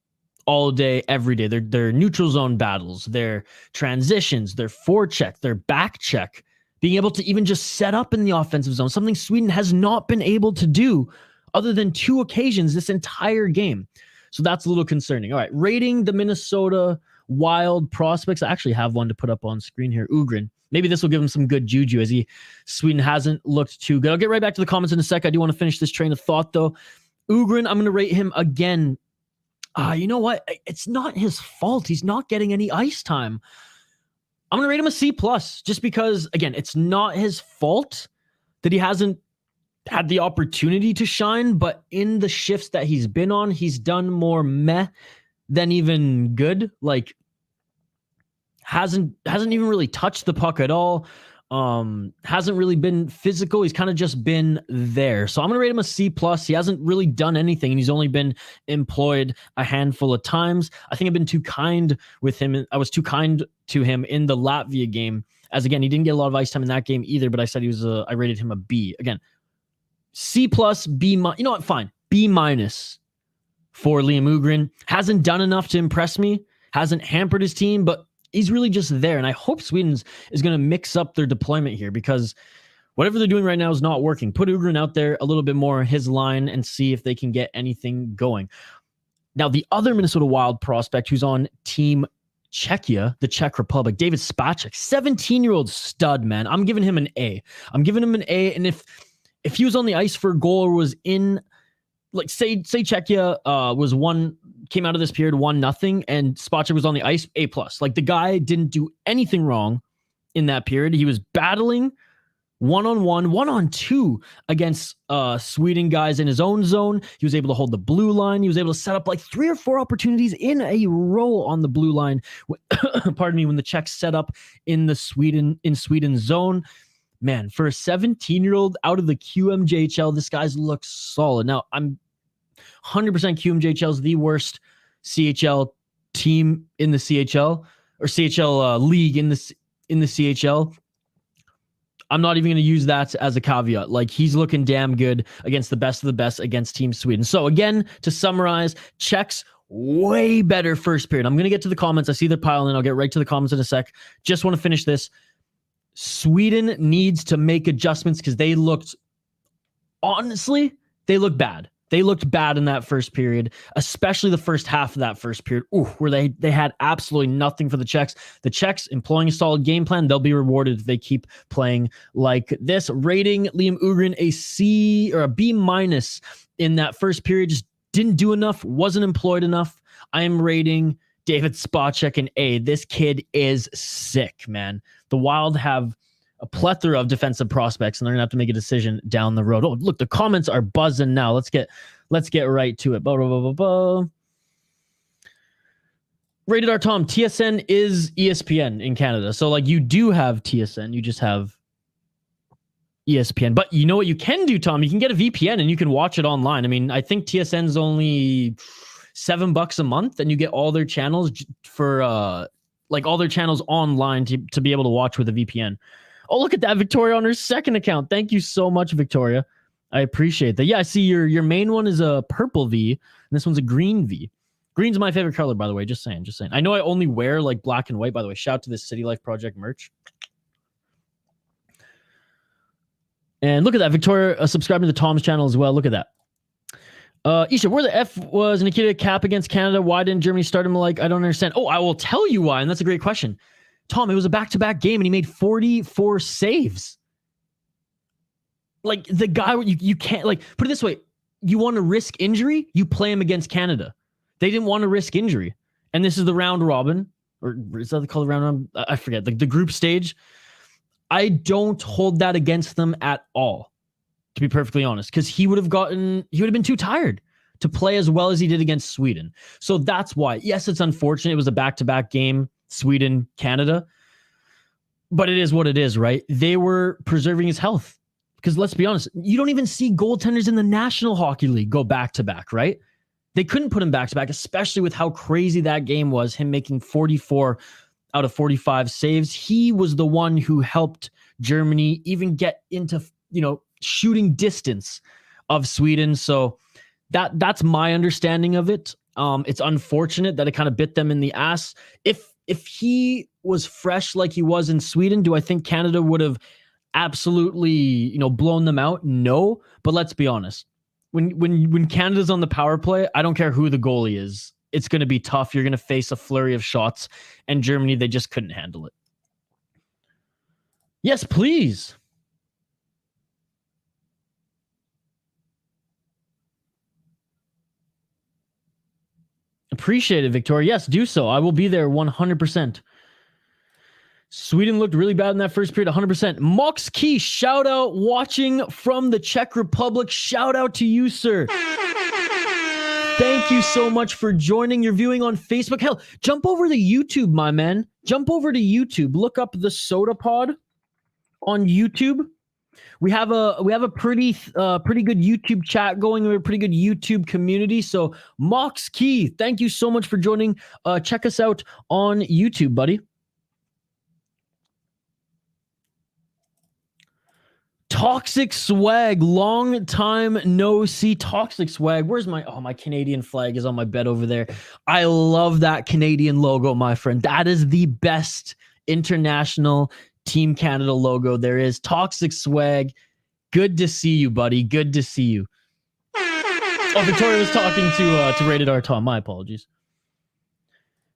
all day, every day. Their neutral zone battles, their transitions, their forecheck, their back check, being able to even just set up in the offensive zone, something Sweden has not been able to do other than 2 occasions this entire game. So that's a little concerning. All right, rating the Minnesota Wild prospects. I actually have one to put up on screen here. Ugren. Maybe this will give him some good juju, as Sweden hasn't looked too good. I'll get right back to the comments in a sec. I do want to finish this train of thought, though. Ugren, I'm going to rate him again. You know what? It's not his fault. He's not getting any ice time. I'm going to rate him a C+, just because, again, it's not his fault that he hasn't had the opportunity to shine, but in the shifts that he's been on, he's done more meh than even good. Like, hasn't even really touched the puck at all. Hasn't really been physical. He's kind of just been there. So I'm gonna rate him a C+. He hasn't really done anything, and he's only been employed a handful of times. I think I've been too kind with him. I was too kind to him in the Latvia game, as again, he didn't get a lot of ice time in that game either, but I said I rated him a B. Again, C+, B-, you know what, fine. B- for Liam Ugren. Hasn't done enough to impress me. Hasn't hampered his team, but he's really just there. And I hope Sweden's is going to mix up their deployment here, because whatever they're doing right now is not working. Put Ugren out there a little bit more his line and see if they can get anything going. Now, the other Minnesota Wild prospect who's on Team Czechia, the Czech Republic, David Špaček, 17-year-old stud, man. I'm giving him an A. I'm giving him an A. And if he was on the ice for a goal or was in, like, say Czechia came out of this period 1-0 and Špaček was on the ice, A+. Like, the guy didn't do anything wrong in that period. He was battling 1-on-1, 1-on-2 against Sweden guys in his own zone. He was able to hold the blue line. He was able to set up like 3 or 4 opportunities in a row on the blue line. Pardon me, when the Czechs set up in Sweden's zone. Man, for a 17-year-old out of the QMJHL, this guy's looks solid. Now, I'm 100% QMJHL is the worst CHL team in the CHL, or CHL league in the CHL. I'm not even going to use that as a caveat. Like, he's looking damn good against the best of the best against Team Sweden. So again, to summarize, Czechs way better first period. I'm going to get to the comments. I see they're piling in. I'll get right to the comments in a sec. Just want to finish this. Sweden needs to make adjustments because they looked bad. They looked bad in that first period, especially the first half of that first period, where they had absolutely nothing for the Czechs. The Czechs employing a solid game plan, they'll be rewarded if they keep playing like this. Rating Liam Ugren a C or a B- in that first period. Just didn't do enough, wasn't employed enough. I am rating David Špaček an A. This kid is sick, man. The Wild have a plethora of defensive prospects, and they're gonna have to make a decision down the road. Oh, look, the comments are buzzing now. Let's get right to it. Rated R Tom, TSN is ESPN in Canada. So, like, you do have TSN, you just have ESPN. But you know what you can do, Tom? You can get a VPN and you can watch it online. I mean, I think TSN's only $7 a month, and you get all their channels for like all their channels online to be able to watch with a VPN. Oh, look at that, Victoria on her second account. Thank you so much, Victoria. I appreciate that. Yeah, I see your main one is a purple V, and this one's a green V. Green's my favorite color, by the way. Just saying. I know I only wear like black and white, by the way. Shout out to this City Life Project merch. And look at that, Victoria subscribing to the Tom's channel as well. Look at that. Isha, where the F was Nikita Cap against Canada? Why didn't Germany start him? Like, I don't understand. Oh, I will tell you why, and that's a great question. Tom, it was a back-to-back game, and he made 44 saves. Like, the guy, you can't, like, put it this way. You want to risk injury? You play him against Canada. They didn't want to risk injury. And this is the round robin, or is that called the round robin? I forget, the group stage. I don't hold that against them at all, to be perfectly honest, because he would have been too tired to play as well as he did against Sweden. So that's why. Yes, it's unfortunate. It was a back-to-back game, Sweden, Canada. But it is what it is, right? They were preserving his health. Because let's be honest, you don't even see goaltenders in the National Hockey League go back-to-back, right? They couldn't put him back-to-back, especially with how crazy that game was, him making 44 out of 45 saves. He was the one who helped Germany even get into, shooting distance of Sweden. So that's my understanding of it. It's unfortunate that it kind of bit them in the ass. If he was fresh like he was in Sweden, do I think Canada would have absolutely, blown them out? No, but let's be honest. When Canada's on the power play, I don't care who the goalie is. It's going to be tough. You're going to face a flurry of shots, and Germany, they just couldn't handle it. Yes, please. Appreciate it, Victoria. Yes, do so. I will be there 100%. Sweden looked really bad in that first period, 100%. Mox Key, shout out, watching from the Czech Republic. Shout out to you, sir. Thank you so much for joining. You're viewing on Facebook. Hell, jump over to YouTube, my man. Jump over to YouTube. Look up the Soda Pod on YouTube. We have a pretty good YouTube chat going. We have a pretty good YouTube community. So Mox Key, thank you so much for joining. Check us out on YouTube, buddy. Toxic Swag, long time no see. Toxic Swag, where's my Canadian flag is on my bed over there. I love that Canadian logo, my friend. That is the best international Team Canada logo there is. Toxic Swag, good to see you, buddy. Good to see you. Oh, Victoria was talking to Rated R Tom. My apologies.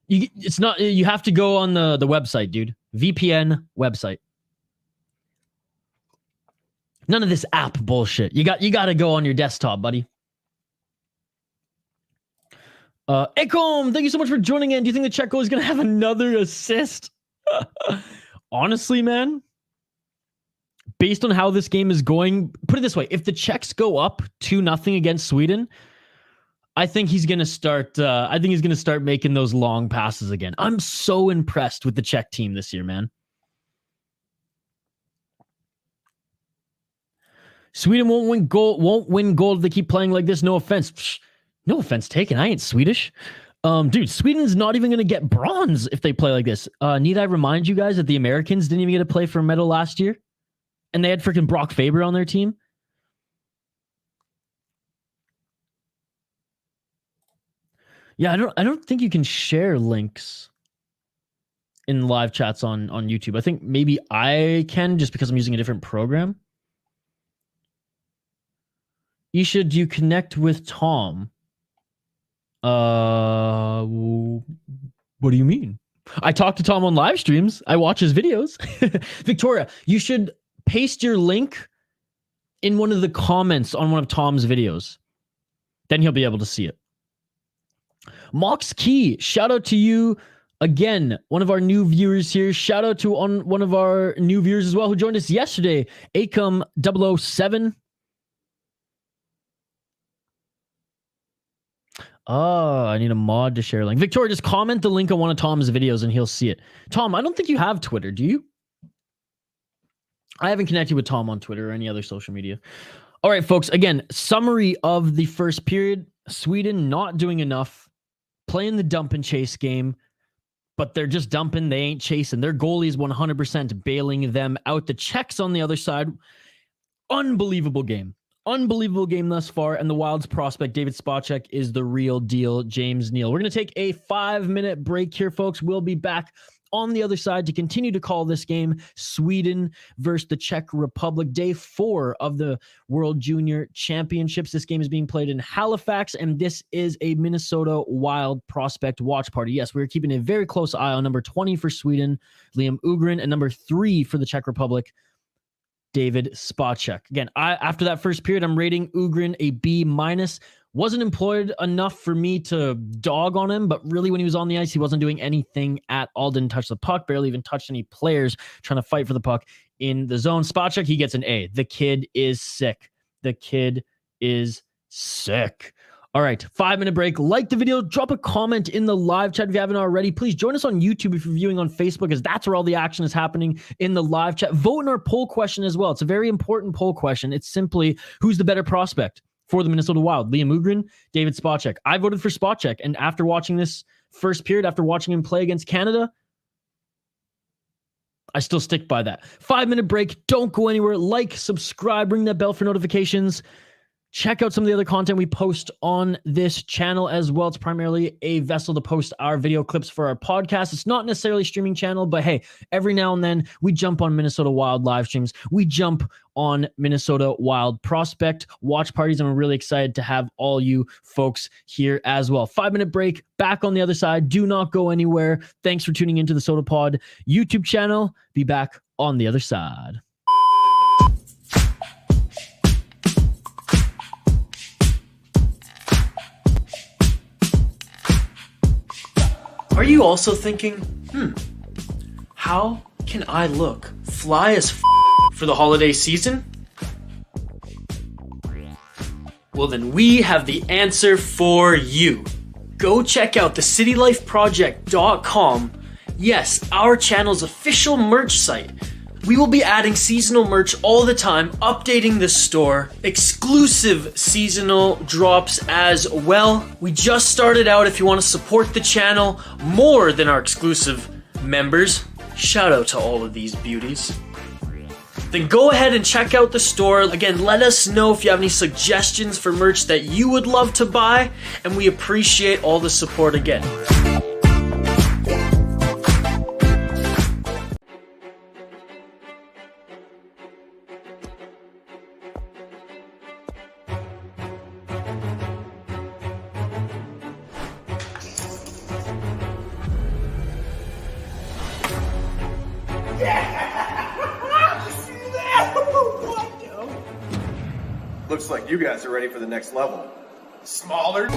You have to go on the website, dude. VPN website. None of this app bullshit. You got to go on your desktop, buddy. Ekom, thank you so much for joining in. Do you think the Czech goal is going to have another assist? Honestly, man, based on how this game is going, put it this way: if the Czechs go up 2-0 against Sweden, I think he's going to start. I think he's going to start making those long passes again. I'm so impressed with the Czech team this year, man. Sweden won't win gold if they keep playing like this. No offense. Psh, no offense taken. I ain't Swedish. Dude, Sweden's not even going to get bronze if they play like this. Need I remind you guys that the Americans didn't even get to play for a medal last year? And they had freaking Brock Faber on their team? Yeah, I don't think you can share links in live chats on YouTube. I think maybe I can just because I'm using a different program. Isha, do you connect with Tom? What do you mean? I talk to Tom on live streams. I watch his videos. Victoria, you should paste your link in one of the comments on one of Tom's videos. Then he'll be able to see it. Mox Key, shout out to you again. One of our new viewers here. Shout out to one of our new viewers as well who joined us yesterday. Acom 007. Oh, I need a mod to share a link. Victoria, just comment the link on one of Tom's videos and he'll see it. Tom, I don't think you have Twitter, do you? I haven't connected with Tom on Twitter or any other social media. All right, folks. Again, summary of the first period. Sweden not doing enough, playing the dump and chase game, but they're just dumping. They ain't chasing. Their goalie is 100% bailing them out. The Czechs on the other side, unbelievable game. Unbelievable game thus far. And the Wild's prospect, David Špaček, is the real deal, James Neal. We're going to take a 5-minute break here, folks. We'll be back on the other side to continue to call this game Sweden versus the Czech Republic. Day 4 of the World Junior Championships. This game is being played in Halifax, and this is a Minnesota Wild prospect watch party. Yes, we're keeping a very close eye on number 20 for Sweden, Liam Öhgren, and number 3 for the Czech Republic, David Špaček. Again, after that first period, I'm rating Öhgren a B-. Wasn't employed enough for me to dog on him, but really when he was on the ice, he wasn't doing anything at all. Didn't touch the puck, barely even touched any players trying to fight for the puck in the zone. Špaček, he gets an A. The kid is sick. The kid is sick. All right, 5-minute break. Like the video, drop a comment in the live chat if you haven't already. Please join us on YouTube if you're viewing on Facebook, as that's where all the action is happening in the live chat. Vote in our poll question as well. It's a very important poll question. It's simply, who's the better prospect for the Minnesota Wild? Liam Öhgren, David Špaček. I voted for Špaček, and after watching this first period, after watching him play against Canada, I still stick by that. 5-minute break. Don't go anywhere. Like, subscribe, ring that bell for notifications. Check out some of the other content we post on this channel as well. It's primarily a vessel to post our video clips for our podcast. It's not necessarily a streaming channel, but hey, every now and then we jump on Minnesota Wild live streams. We jump on Minnesota Wild prospect watch parties, and we're really excited to have all you folks here as well. 5-minute break, back on the other side. Do not go anywhere. Thanks for tuning into the Soda Pod YouTube channel. Be back on the other side. Are you also thinking, how can I look fly as for the holiday season? Well, then we have the answer for you. Go check out the CityLifeProject.com. Yes, our channel's official merch site. We will be adding seasonal merch all the time, updating the store, exclusive seasonal drops as well. We just started out. If you want to support the channel more than our exclusive members, shout out to all of these beauties. Then go ahead and check out the store. Again, let us know if you have any suggestions for merch that you would love to buy, and we appreciate all the support again. Looks like you guys are ready for the next level. Smaller.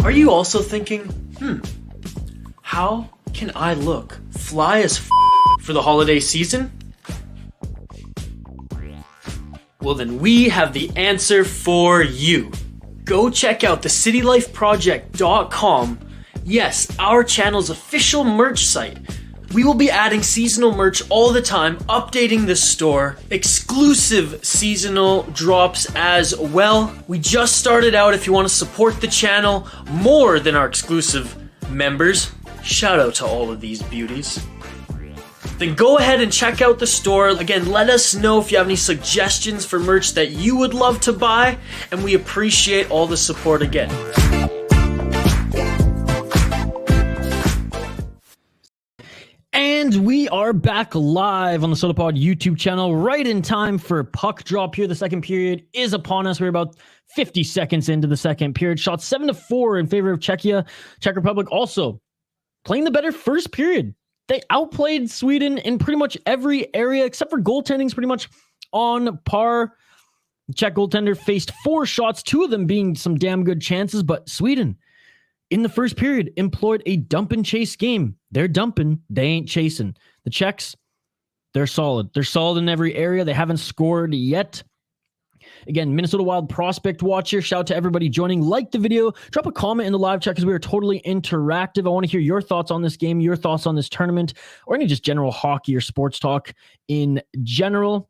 Are you also thinking, how can I look fly as for the holiday season? Well, then we have the answer for you. Go check out thecitylifeproject.com. Yes, our channel's official merch site. We will be adding seasonal merch all the time, updating the store, exclusive seasonal drops as well. We just started out. If you want to support the channel more than our exclusive members, shout out to all of these beauties. Then go ahead and check out the store. Again, let us know if you have any suggestions for merch that you would love to buy, and we appreciate all the support again. And we are back live on the SodaPod YouTube channel, right in time for puck drop here. The second period is upon us. We're about 50 seconds into the second period. Shot 7-4 in favor of Czechia. Czech Republic also playing the better first period. They outplayed Sweden in pretty much every area, except for goaltending's pretty much on par. The Czech goaltender faced 4 shots, 2 of them being some damn good chances, but Sweden in the first period employed a dump and chase game. They're dumping, they ain't chasing. The Czechs, they're solid. They're solid in every area. They haven't scored yet. Again, Minnesota Wild Prospect Watch here. Shout out to everybody joining. Like the video. Drop a comment in the live chat because we are totally interactive. I want to hear your thoughts on this game, your thoughts on this tournament, or any just general hockey or sports talk in general.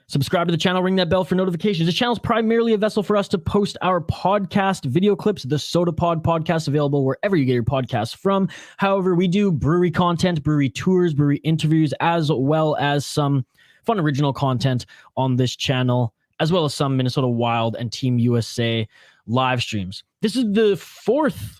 Subscribe to the channel, ring that bell for notifications. This channel is primarily a vessel for us to post our podcast video clips, the SodaPod podcast, available wherever you get your podcasts from. However, we do brewery content, brewery tours, brewery interviews, as well as some fun original content on this channel, as well as some Minnesota Wild and Team USA live streams. This is the fourth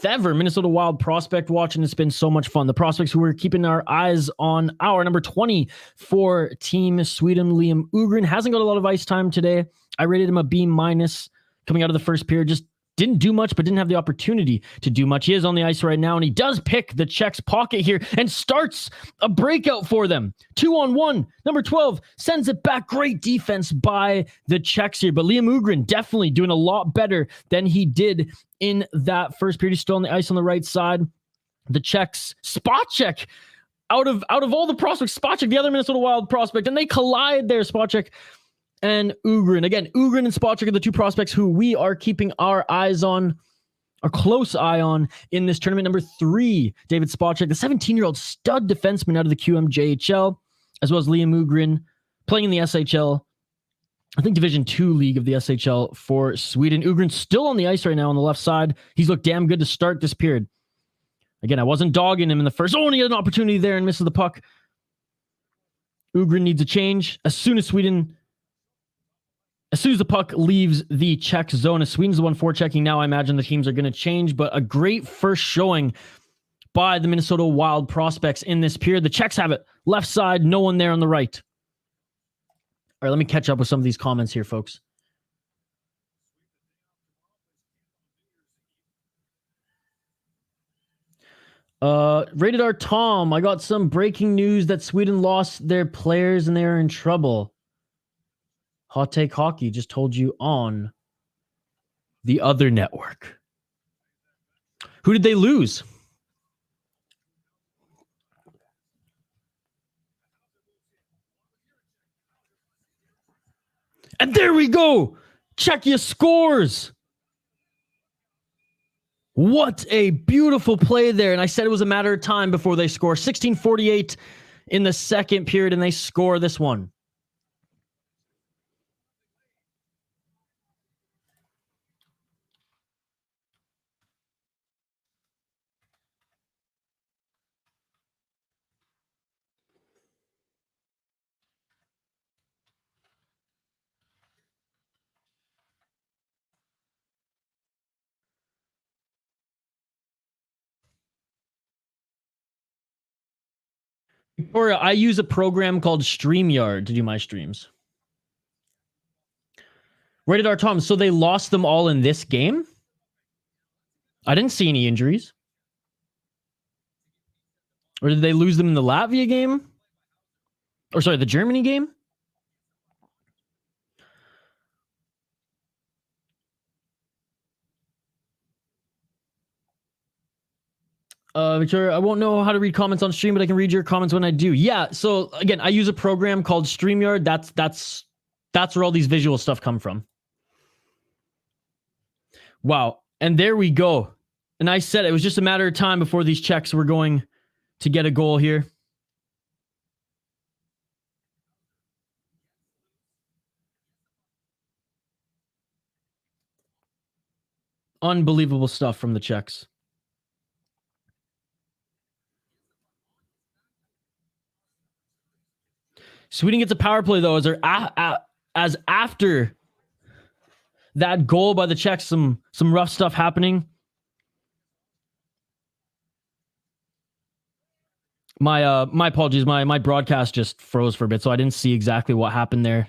ever Minnesota Wild Prospect Watch, and it's been so much fun. The prospects who we're keeping our eyes on, our number 20 for Team Sweden, Liam Öhgren, hasn't got a lot of ice time today. I rated him a B- coming out of the first period. Just didn't do much, but didn't have the opportunity to do much. He is on the ice right now, and he does pick the Czechs' pocket here and starts a breakout for them. 2-on-1. Number 12 sends it back. Great defense by the Czechs here, but Liam Öhgren definitely doing a lot better than he did in that first period. He's still on the ice on the right side. The Czechs, Špaček, out of all the prospects, Špaček, the other Minnesota Wild prospect, and they collide there, Špaček and Öhgren. Again, Öhgren and Špaček are the two prospects who we are keeping our eyes on, a close eye on in this tournament. Number 3, David Špaček, the 17-year-old stud defenseman out of the QMJHL, as well as Liam Öhgren, playing in the SHL, I think Division 2 league of the SHL for Sweden. Öhgren's still on the ice right now on the left side. He's looked damn good to start this period. Again, I wasn't dogging him in the first. Oh, and he had an opportunity there and misses the puck. Öhgren needs a change. As soon as the puck leaves the Czech zone, as Sweden's the one forechecking now, I imagine the teams are going to change, but a great first showing by the Minnesota Wild prospects in this period. The Czechs have it left side, no one there on the right. All right, let me catch up with some of these comments here, folks. Rated R Tom, I got some breaking news that Sweden lost their players and they are in trouble. Hot Take Hockey just told you on the other network. Who did they lose? And there we go. Czechia scores. What a beautiful play there. And I said it was a matter of time before they score. 16:48 in the second period, and they score this one. Victoria, I use a program called StreamYard to do my streams. Rated R Tom, so they lost them all in this game? I didn't see any injuries. Or did they lose them in the Latvia game? Or sorry, the Germany game? Victoria, I won't know how to read comments on stream, but I can read your comments when I do. Yeah, so again, I use a program called StreamYard. That's where all these visual stuff come from. Wow. And there we go. And I said it was just a matter of time before these Czechs were going to get a goal here. Unbelievable stuff from the Czechs. Sweden gets a power play, though, as after that goal by the Czechs, some rough stuff happening. My apologies, my broadcast just froze for a bit, so I didn't see exactly what happened there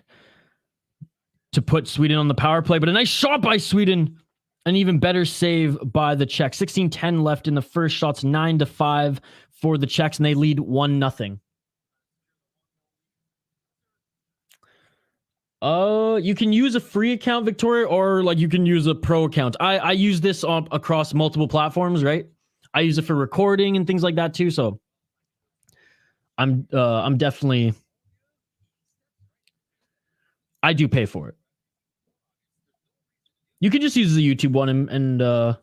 to put Sweden on the power play, but a nice shot by Sweden. An even better save by the Czechs. 16-10 left in the first. Shots 9-5 for the Czechs, and they lead 1-0. You can use a free account, Victoria, or like you can use a pro account. I use this across multiple platforms, right? I use it for recording and things like that too. So I'm definitely, I do pay for it. You can just use the YouTube one and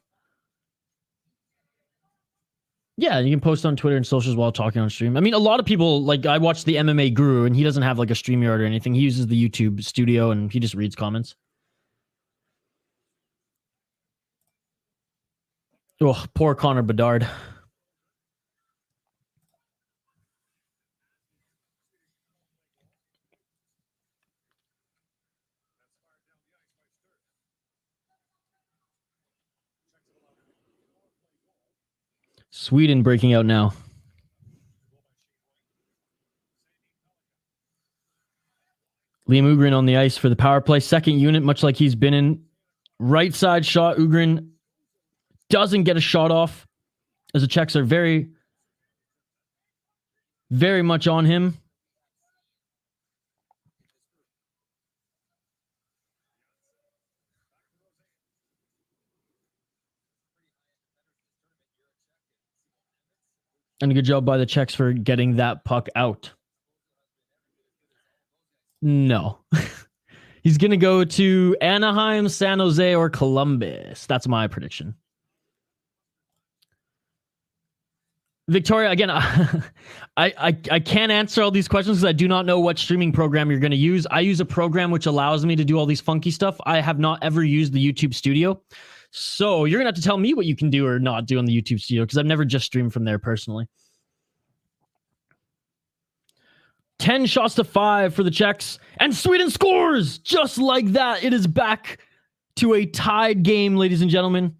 yeah, you can post on Twitter and socials while talking on stream. I mean, a lot of people, like, I watch the MMA Guru, and he doesn't have, like, a StreamYard or anything. He uses the YouTube studio, and he just reads comments. Oh, poor Connor Bedard. Sweden breaking out now. Liam Ugren on the ice for the power play. Second unit, much like he's been in. Right side shot. Ugren doesn't get a shot off, as the Czechs are very, very much on him. And a good job by the Czechs for getting that puck out. No. He's going to go to Anaheim, San Jose, or Columbus. That's my prediction. Victoria, again, I can't answer all these questions because I do not know what streaming program you're going to use. I use a program which allows me to do all these funky stuff. I have not ever used the YouTube studio. So you're going to have to tell me what you can do or not do on the YouTube studio because I've never just streamed from there personally. 10 shots to 5 for the Czechs. And Sweden scores! Just like that. It is back to a tied game, ladies and gentlemen.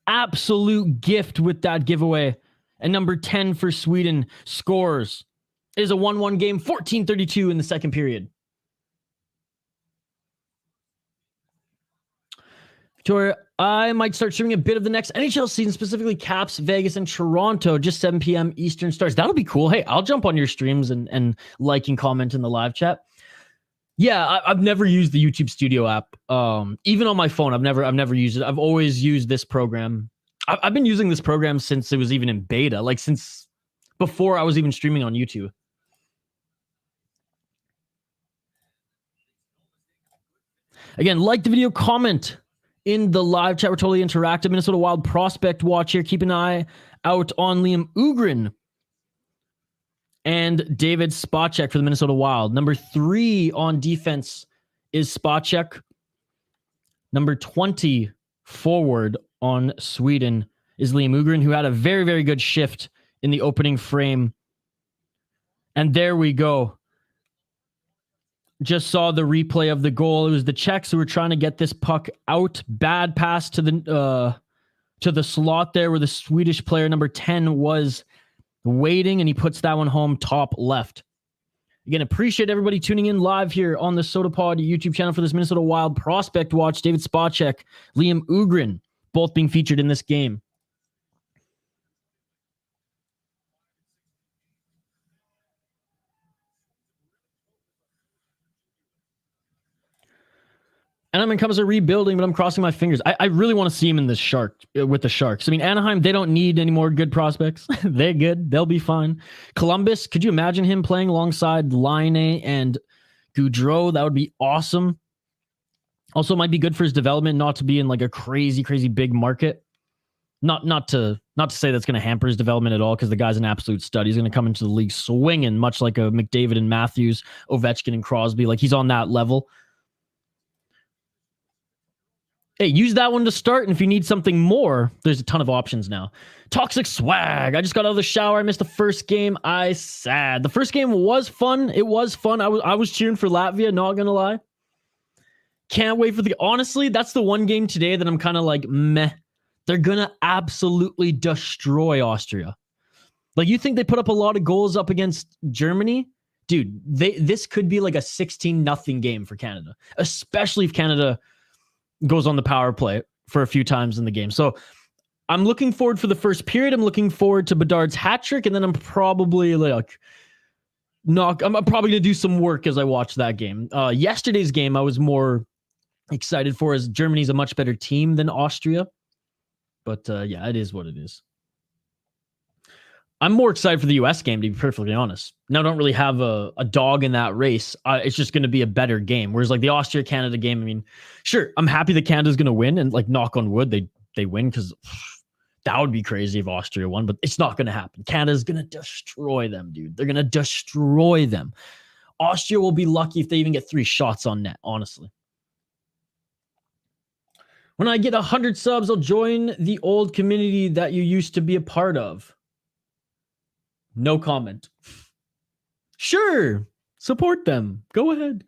Absolute gift with that giveaway. And number 10 for Sweden scores. It is a 1-1 game, 14-32 in the second period. Victoria, I might start streaming a bit of the next NHL season, specifically Caps, Vegas, and Toronto, just 7 p.m. Eastern starts. That'll be cool. Hey, I'll jump on your streams and like and comment in the live chat. Yeah, I've never used the YouTube Studio app. Even on my phone, I've never used it. I've always used this program. I've been using this program since it was even in beta, like since before I was even streaming on YouTube. Again, like the video, comment in the live chat. We're totally interactive. Minnesota Wild prospect watch here. Keep an eye out on Liam Ugren and David Špaček for the Minnesota Wild. Number 3 on defense is Špaček. Number 20 forward on Sweden is Liam Ugren, who had a very, very good shift in the opening frame. And there we go. Just saw the replay of the goal. It was the Czechs who were trying to get this puck out. Bad pass to the slot there where the Swedish player number 10 was waiting, and he puts that one home top left. Again, appreciate everybody tuning in live here on the SodaPod YouTube channel for this Minnesota Wild prospect watch. David Špaček, Liam Ugren, both being featured in this game. And I'm in comes a rebuilding, but I'm crossing my fingers. I really want to see him in this with the Sharks. I mean, Anaheim, they don't need any more good prospects. They're good. They'll be fine. Columbus, could you imagine him playing alongside Line and Gaudreau? That would be awesome. Also, might be good for his development not to be in like a crazy, crazy big market. Not to say that's going to hamper his development at all, because the guy's an absolute stud. He's going to come into the league swinging, much like a McDavid and Matthews, Ovechkin and Crosby. Like, he's on that level. Hey, use that one to start, and if you need something more, there's a ton of options now. Toxic Swag. I just got out of the shower. I missed the first game. Sad. The first game was fun. It was fun. I was cheering for Latvia, not gonna lie. Can't wait for honestly, that's the one game today that I'm kind of like, meh. They're gonna absolutely destroy Austria. Like, you think they put up a lot of goals up against Germany? Dude, this could be like a 16-0 game for Canada, especially if Canada goes on the power play for a few times in the game. So I'm looking forward for the first period. I'm looking forward to Bedard's hat trick, and then I'm probably like, I'm probably gonna do some work as I watch that game. Yesterday's game I was more excited for, as Germany's a much better team than Austria. But yeah, it is what it is. I'm more excited for the US game, to be perfectly honest. Now, I don't really have a dog in that race. It's just going to be a better game. Whereas like the Austria-Canada game, I mean, sure, I'm happy that Canada's going to win, and like, knock on wood, they win, because that would be crazy if Austria won, but it's not going to happen. Canada's going to destroy them, dude. They're going to destroy them. Austria will be lucky if they even get 3 shots on net, honestly. When I get 100 subs, I'll join the old community that you used to be a part of. No comment. Sure, support them. Go ahead.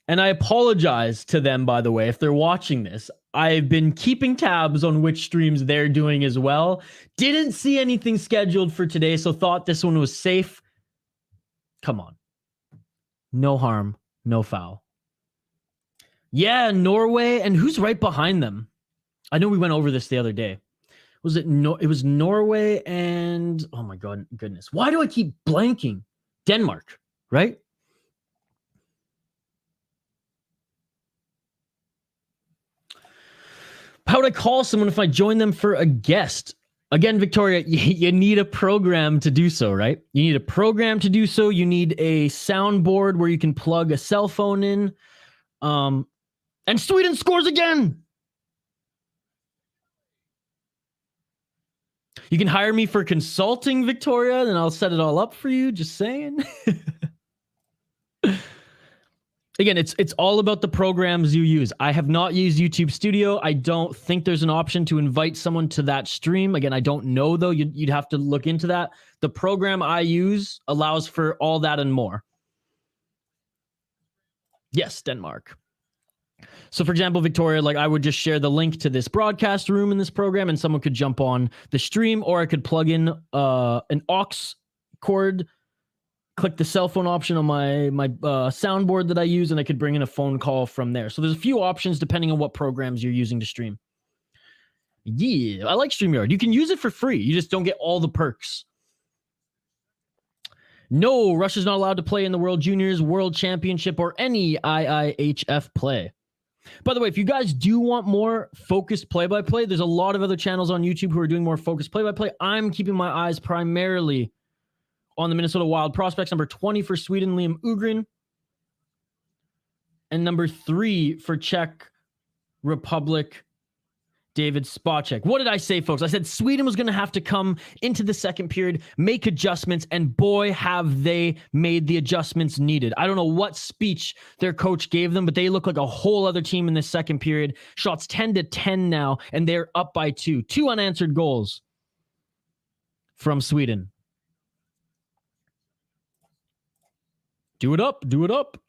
And I apologize to them, by the way, if they're watching this. I've been keeping tabs on which streams they're doing as well. Didn't see anything scheduled for today, so thought this one was safe. Come on. No harm, no foul. Yeah, Norway. And who's right behind them? I know we went over this the other day. It was Norway and, oh my goodness. Why do I keep blanking? Denmark, right? How would I call someone if I join them for a guest? Again, Victoria, you need a program to do so, right? You need a program to do so. You need a soundboard where you can plug a cell phone in. And Sweden scores again. You can hire me for consulting, Victoria, and I'll set it all up for you. Just saying. Again, it's all about the programs you use. I have not used YouTube Studio. I don't think there's an option to invite someone to that stream. Again, I don't know, though. You'd have to look into that. The program I use allows for all that and more. Yes, Denmark. So, for example, Victoria, like, I would just share the link to this broadcast room in this program, and someone could jump on the stream, or I could plug in an aux cord, click the cell phone option on my soundboard that I use, and I could bring in a phone call from there. So there's a few options depending on what programs you're using to stream. Yeah, I like StreamYard. You can use it for free. You just don't get all the perks. No, Russia's not allowed to play in the World Juniors, World Championship, or any IIHF play. By the way, if you guys do want more focused play-by-play, there's a lot of other channels on YouTube who are doing more focused play-by-play. I'm keeping my eyes primarily on the Minnesota Wild prospects. Number 20 for Sweden, Liam Ugrin. And number 3 for Czech Republic, David Špaček. What did I say, folks? I said Sweden was going to have to come into the second period, make adjustments, and boy, have they made the adjustments needed. I don't know what speech their coach gave them, but they look like a whole other team in this second period. Shots 10-10 now, and they're up by 2. 2 unanswered goals from Sweden. Do it up. Do it up.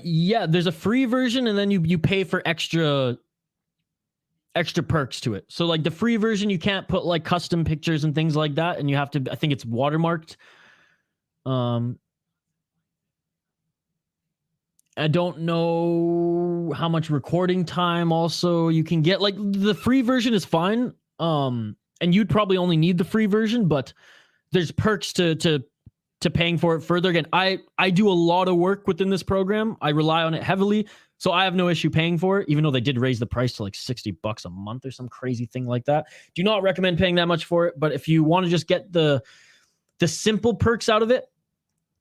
Yeah, there's a free version, and then you pay for extra perks to it. So like the free version, you can't put like custom pictures and things like that, and you have to, I think it's watermarked. I don't know how much recording time also you can get. Like the free version is fine. And you'd probably only need the free version, but there's perks to to paying for it further. Again, I do a lot of work within this program. I rely on it heavily, so I have no issue paying for it, even though they did raise the price to like $60 a month or some crazy thing like that. Do not recommend paying that much for it, but if you want to just get the simple perks out of it,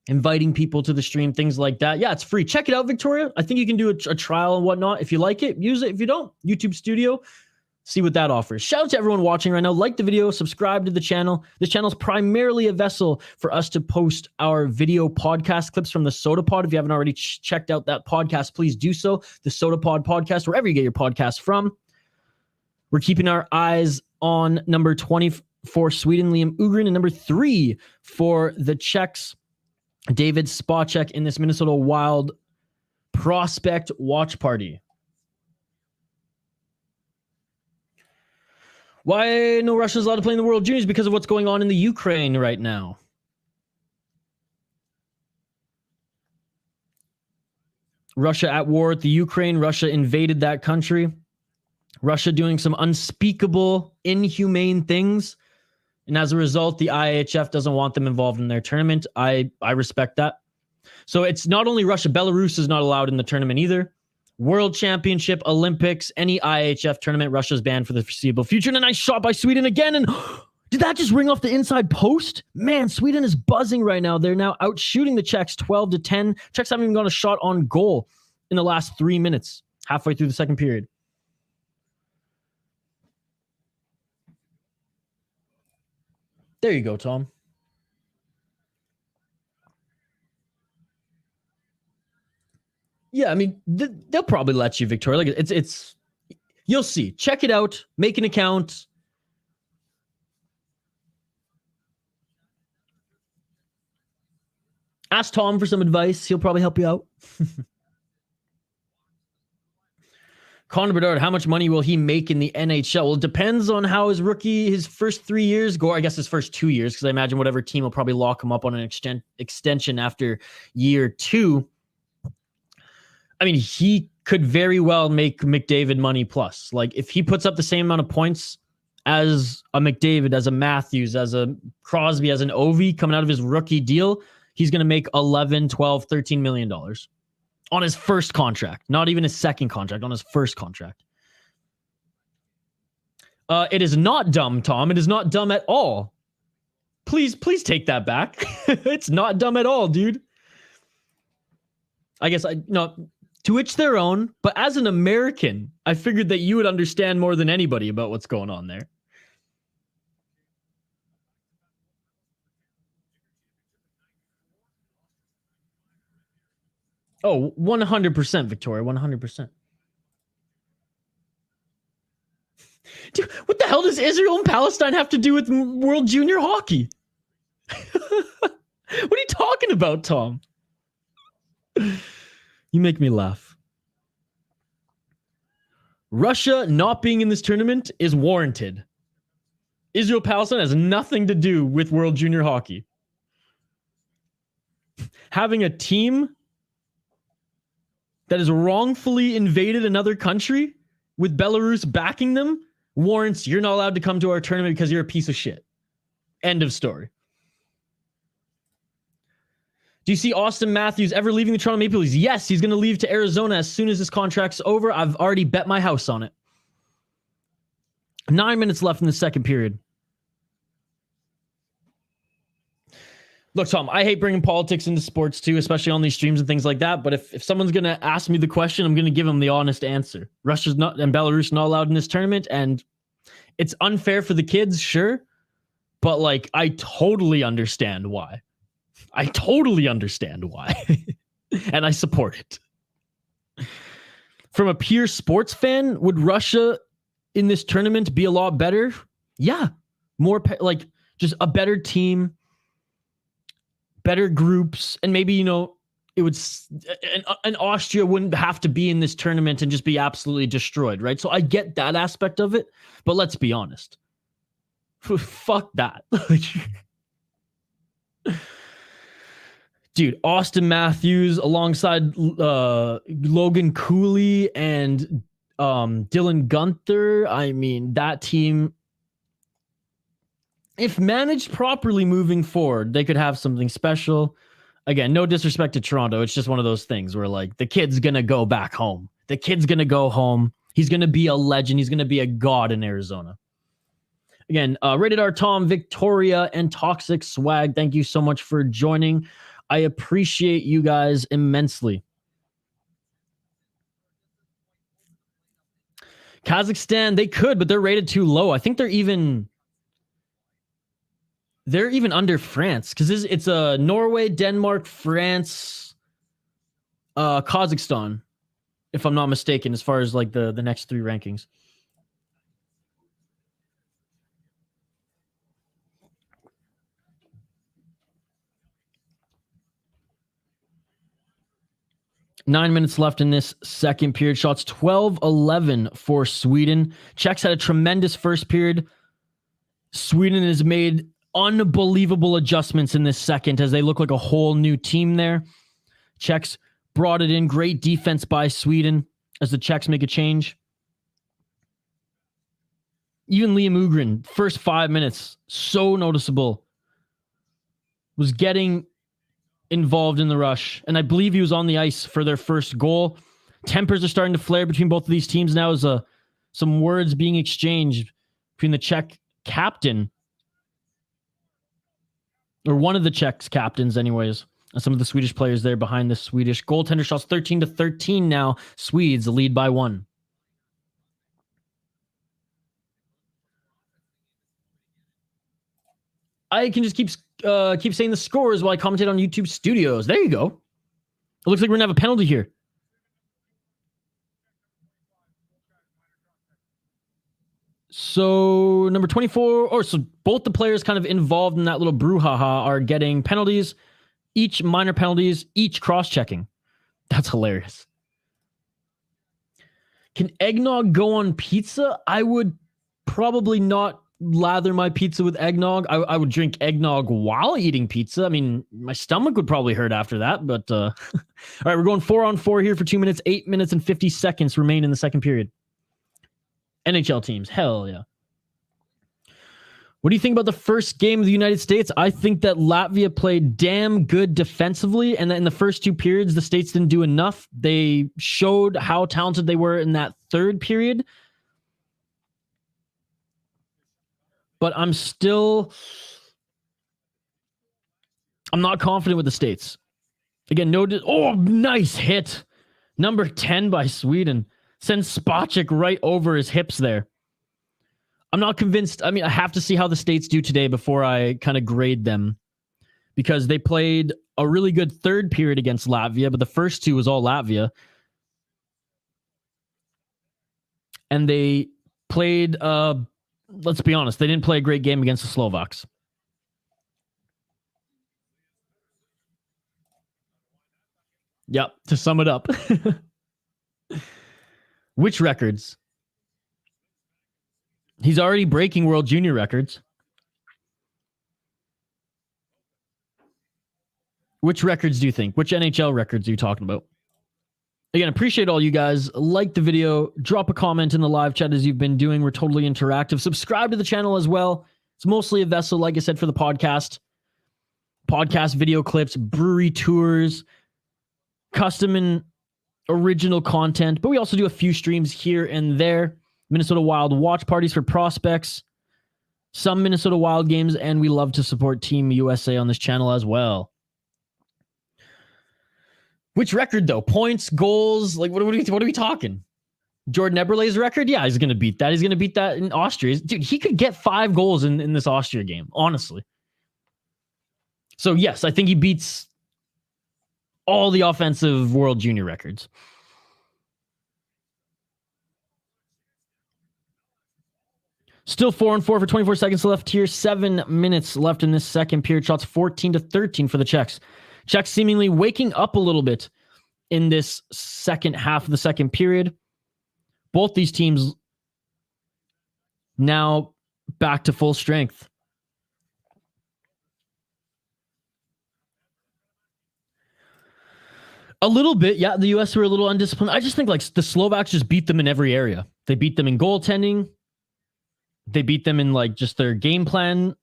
inviting people to the stream, things like that, yeah, it's free. Check it out, Victoria. I think you can do a trial and whatnot. If you like it, use it. If you don't, YouTube Studio, see what that offers. Shout out to everyone watching right now. Like the video, subscribe to the channel. This channel is primarily a vessel for us to post our video podcast clips from the Soda Pod. If you haven't already checked out that podcast, please do so. The Soda Pod podcast, wherever you get your podcasts from. We're keeping our eyes on number 20 for Sweden, Liam Ugren, and number 3 for the Czechs, David Špaček, in this Minnesota Wild prospect watch party. Why no Russians allowed to play in the World Juniors? Because of what's going on in the Ukraine right now. Russia at war with the Ukraine. Russia invaded that country. Russia doing some unspeakable, inhumane things. And as a result, the IIHF doesn't want them involved in their tournament. I respect that. So it's not only Russia, Belarus is not allowed in the tournament either. World Championship, Olympics, any IIHF tournament, Russia's banned for the foreseeable future. And a nice shot by Sweden again. And did that just ring off the inside post? Man, Sweden is buzzing right now. They're now out shooting the Czechs 12-10. Czechs haven't even got a shot on goal in the last 3 minutes, halfway through the second period. There you go, Tom. Yeah, I mean, they'll probably let you, Victoria. Like it's you'll see. Check it out. Make an account. Ask Tom for some advice. He'll probably help you out. Connor Bedard, how much money will he make in the NHL? Well, it depends on how his first 3 years go. I guess his first 2 years, because I imagine whatever team will probably lock him up on an extension after year 2. I mean, he could very well make McDavid money plus. Like, if he puts up the same amount of points as a McDavid, as a Matthews, as a Crosby, as an Ovi coming out of his rookie deal, he's going to make $11, $12, $13 million on his first contract. Not even his second contract, on his first contract. It is not dumb, Tom. It is not dumb at all. Please take that back. It's not dumb at all, dude. I guess to each their own, but as an American, I figured that you would understand more than anybody about what's going on there. Oh, 100%, Victoria, 100%. Dude, what the hell does Israel and Palestine have to do with World Junior Hockey? What are you talking about, Tom? You make me laugh. Russia not being in this tournament is warranted. Israel-Palestine has nothing to do with World Junior Hockey. Having a team that has wrongfully invaded another country with Belarus backing them warrants you're not allowed to come to our tournament because you're a piece of shit. End of story. Do you see Austin Matthews ever leaving the Toronto Maple Leafs? Yes, he's going to leave to Arizona as soon as his contract's over. I've already bet my house on it. 9 minutes left in the second period. Look, Tom, I hate bringing politics into sports too, especially on these streams and things like that. But if someone's going to ask me the question, I'm going to give them the honest answer. Russia's not and Belarus not allowed in this tournament. And it's unfair for the kids, sure. But like, I totally understand why. I totally understand why. And I support it. From a pure sports fan, would Russia in this tournament be a lot better? Yeah. More like just a better team, better groups, and maybe, it would, and Austria wouldn't have to be in this tournament and just be absolutely destroyed, right? So I get that aspect of it, but let's be honest. Fuck that. Dude, Austin Matthews alongside Logan Cooley and Dylan Gunther. I mean, that team, if managed properly moving forward, they could have something special. Again, no disrespect to Toronto. It's just one of those things where like the kid's going to go back home. The kid's going to go home. He's going to be a legend. He's going to be a god in Arizona. Again, Rated R Tom, Victoria, and Toxic Swag, thank you so much for joining. I appreciate you guys immensely. Kazakhstan, they could, but they're rated too low. I think they're even under France because it's a Norway, Denmark, France, Kazakhstan, if I'm not mistaken, as far as like the next 3 rankings. Nine minutes left in this second period. Shots 12-11 for Sweden. Czechs had a tremendous first period. Sweden has made unbelievable adjustments in this second as they look like a whole new team there. Czechs brought it in. Great defense by Sweden as the Czechs make a change. Even Liam Ugren, first 5 minutes, so noticeable. Was getting involved in the rush, and I believe he was on the ice for their first goal. Tempers are starting to flare between both of these teams now as some words being exchanged between the Czech captain, or one of the Czech's captains anyways, and some of the Swedish players there behind the Swedish goaltender. Shots 13-13 now. Swedes lead by 1. I can just keep saying the scores while I commentate on YouTube Studios. There you go. It looks like we're going to have a penalty here. So, number 24, so both the players kind of involved in that little brouhaha are getting penalties, each minor penalties, each cross-checking. That's hilarious. Can eggnog go on pizza? I would probably not lather my pizza with eggnog. I would drink eggnog while eating pizza. I mean, my stomach would probably hurt after that, but all right, we're going 4-on-4 here for 2 minutes. 8 minutes and 50 seconds remain in the second period. NHL teams, hell yeah. What do you think about the first game of the United States? I think that Latvia played damn good defensively, and that in the first 2 periods, the States didn't do enough. They showed how talented they were in that third period. But I'm not confident with the States. Again, nice hit. Number 10 by Sweden. Sends Špaček right over his hips there. I'm not convinced. I mean, I have to see how the States do today before I kind of grade them. Because they played a really good third period against Latvia, but the first 2 was all Latvia. And they played... let's be honest, they didn't play a great game against the Slovaks. Yep, to sum it up. Which records? He's already breaking World Junior records. Which records do you think? Which NHL records are you talking about? Again, appreciate all you guys. Like the video. Drop a comment in the live chat as you've been doing. We're totally interactive. Subscribe to the channel as well. It's mostly a vessel, like I said, for the podcast. Podcast video clips, brewery tours, custom and original content. But we also do a few streams here and there. Minnesota Wild watch parties for prospects. Some Minnesota Wild games. And we love to support Team USA on this channel as well. Which record, though? Points, goals? Like, what are we talking? Jordan Eberle's record? Yeah, he's going to beat that. He's going to beat that in Austria. Dude, he could get 5 goals in this Austria game, honestly. So, yes, I think he beats all the offensive World Junior records. Still 4-on-4 for 24 seconds left here. 7 minutes left in this second period. Shots 14-13 for the Czechs. Czechs seemingly waking up a little bit in this second half of the second period. Both these teams now back to full strength. A little bit, yeah. The U.S. were a little undisciplined. I just think like the Slovaks just beat them in every area. They beat them in goaltending. They beat them in like just their game plan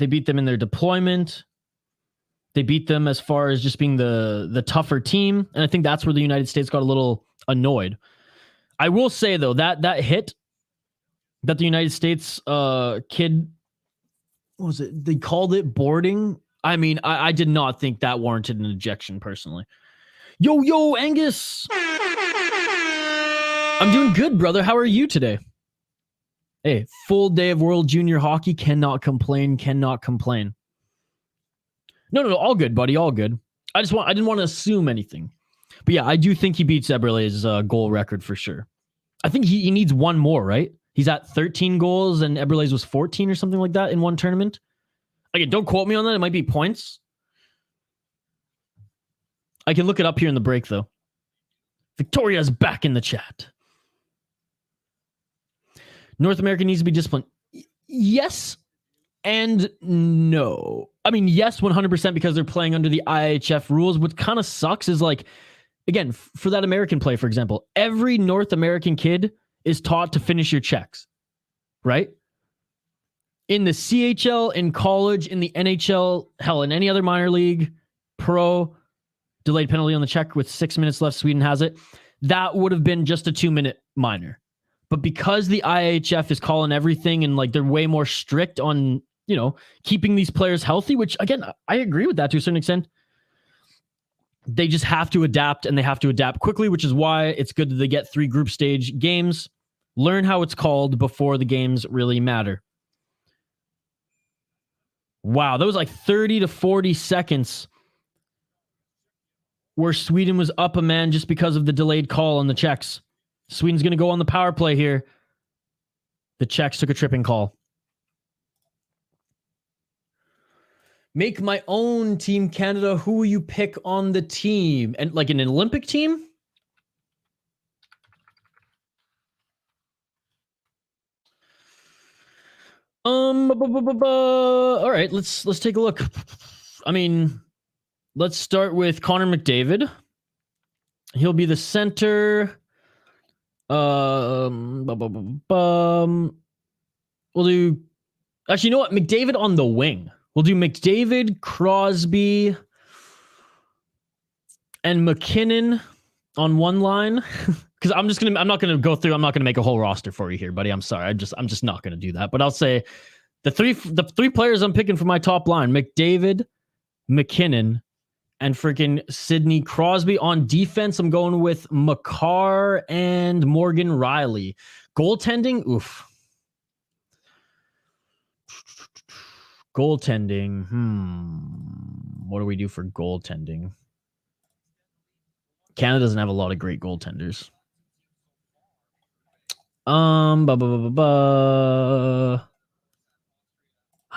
They beat them in their deployment. They beat them as far as just being the tougher team. And I think that's where the United States got a little annoyed. I will say, though, that hit that the United States kid, what was it? They called it boarding. I mean, I did not think that warranted an ejection, personally. Yo, Angus! I'm doing good, brother. How are you today? Hey, full day of World Junior Hockey. Cannot complain. No, all good, buddy. All good. I didn't want to assume anything. But yeah, I do think he beats Eberle's goal record for sure. I think he needs one more, right? He's at 13 goals and Eberle's was 14 or something like that in one tournament. Again, don't quote me on that. It might be points. I can look it up here in the break, though. Victoria's back in the chat. North America needs to be disciplined. Yes and no. I mean, yes, 100% because they're playing under the IIHF rules. What kind of sucks is, like, again, for that American play, for example, every North American kid is taught to finish your checks, right? In the CHL, in college, in the NHL, hell, in any other minor league, pro, delayed penalty on the check with 6 minutes left, Sweden has it. That would have been just a 2-minute minor. But because the IIHF is calling everything and, like, they're way more strict on, you know, keeping these players healthy, which, again, I agree with that to a certain extent. They just have to adapt, and they have to adapt quickly, which is why it's good that they get 3 group stage games, learn how it's called before the games really matter. Wow, that was like 30 to 40 seconds where Sweden was up a man just because of the delayed call on the Czechs. Sweden's going to go on the power play here. The Czechs took a tripping call. Make my own Team Canada. Who will you pick on the team? And like an Olympic team? All right, let's take a look. I mean, let's start with Connor McDavid. He'll be the center. We'll do, actually, you know what? McDavid on the wing. We'll do McDavid, Crosby, and McKinnon on one line. Because I'm not gonna go through. I'm not gonna make a whole roster for you here, buddy. I'm sorry. I'm just not gonna do that. But I'll say the three players I'm picking for my top line: McDavid, McKinnon, and freaking Sidney Crosby. On defense, I'm going with Makar and Morgan Riley. Goaltending, oof. Goaltending, what do we do for goaltending? Canada doesn't have a lot of great goaltenders. I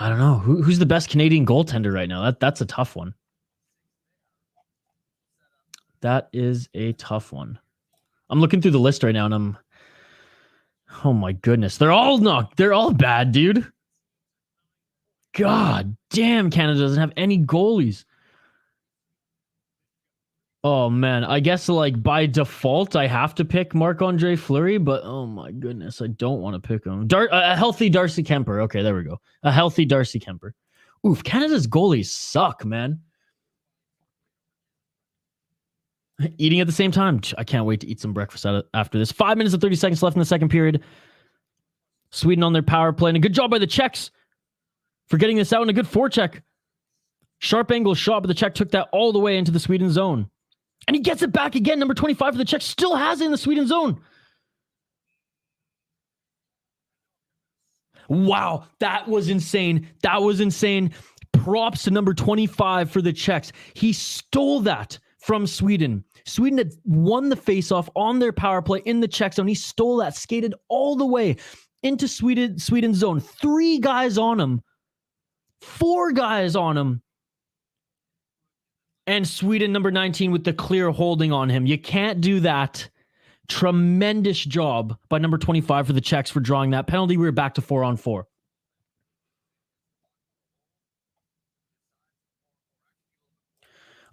don't know. Who's the best Canadian goaltender right now? That's a tough one. That is a tough one. I'm looking through the list right now, and oh my goodness, they're all bad, dude. God damn, Canada doesn't have any goalies. Oh man, I guess like by default I have to pick Marc-Andre Fleury, but oh my goodness, I don't want to pick him. A healthy Darcy Kemper. Okay, there we go. A healthy Darcy Kemper. Oof, Canada's goalies suck, man. Eating at the same time. I can't wait to eat some breakfast after this. 5 minutes and 30 seconds left in the second period. Sweden on their power play, and a good job by the Czechs for getting this out, in a good forecheck. Sharp angle shot, but the Czech took that all the way into the Sweden zone. And he gets it back again. Number 25 for the Czech still has it in the Sweden zone. Wow, that was insane. That was insane. Props to number 25 for the Czechs. He stole that from Sweden. Sweden had won the faceoff on their power play in the Czech zone. He stole that, skated all the way into Sweden zone. 3 guys on him. 4 guys on him. And Sweden, number 19, with the clear holding on him. You can't do that. Tremendous job by number 25 for the Czechs for drawing that penalty. We were back to 4-on-4.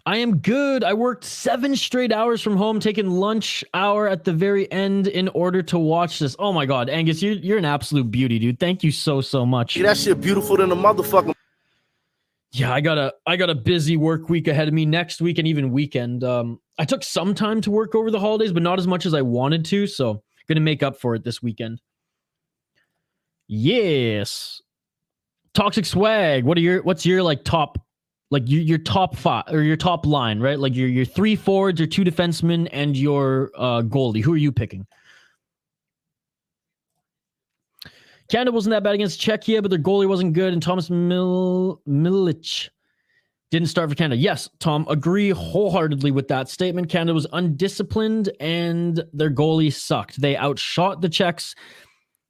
I am good. I worked 7 straight hours from home, taking lunch hour at the very end in order to watch this. Oh my God, Angus, you're an absolute beauty, dude. Thank you so much. Yeah, that shit beautiful than a motherfucker. Yeah, I got a busy work week ahead of me next week and even weekend. I took some time to work over the holidays, but not as much as I wanted to, so gonna make up for it this weekend. Yes. Toxic Swag. What's your like top, like your top five or your top line, right? Like your 3 forwards, your 2 defensemen, and your goalie. Who are you picking? Canada wasn't that bad against Czechia, but their goalie wasn't good, and Thomas Milic didn't start for Canada. Yes, Tom, agree wholeheartedly with that statement. Canada was undisciplined, and their goalie sucked. They outshot the Czechs.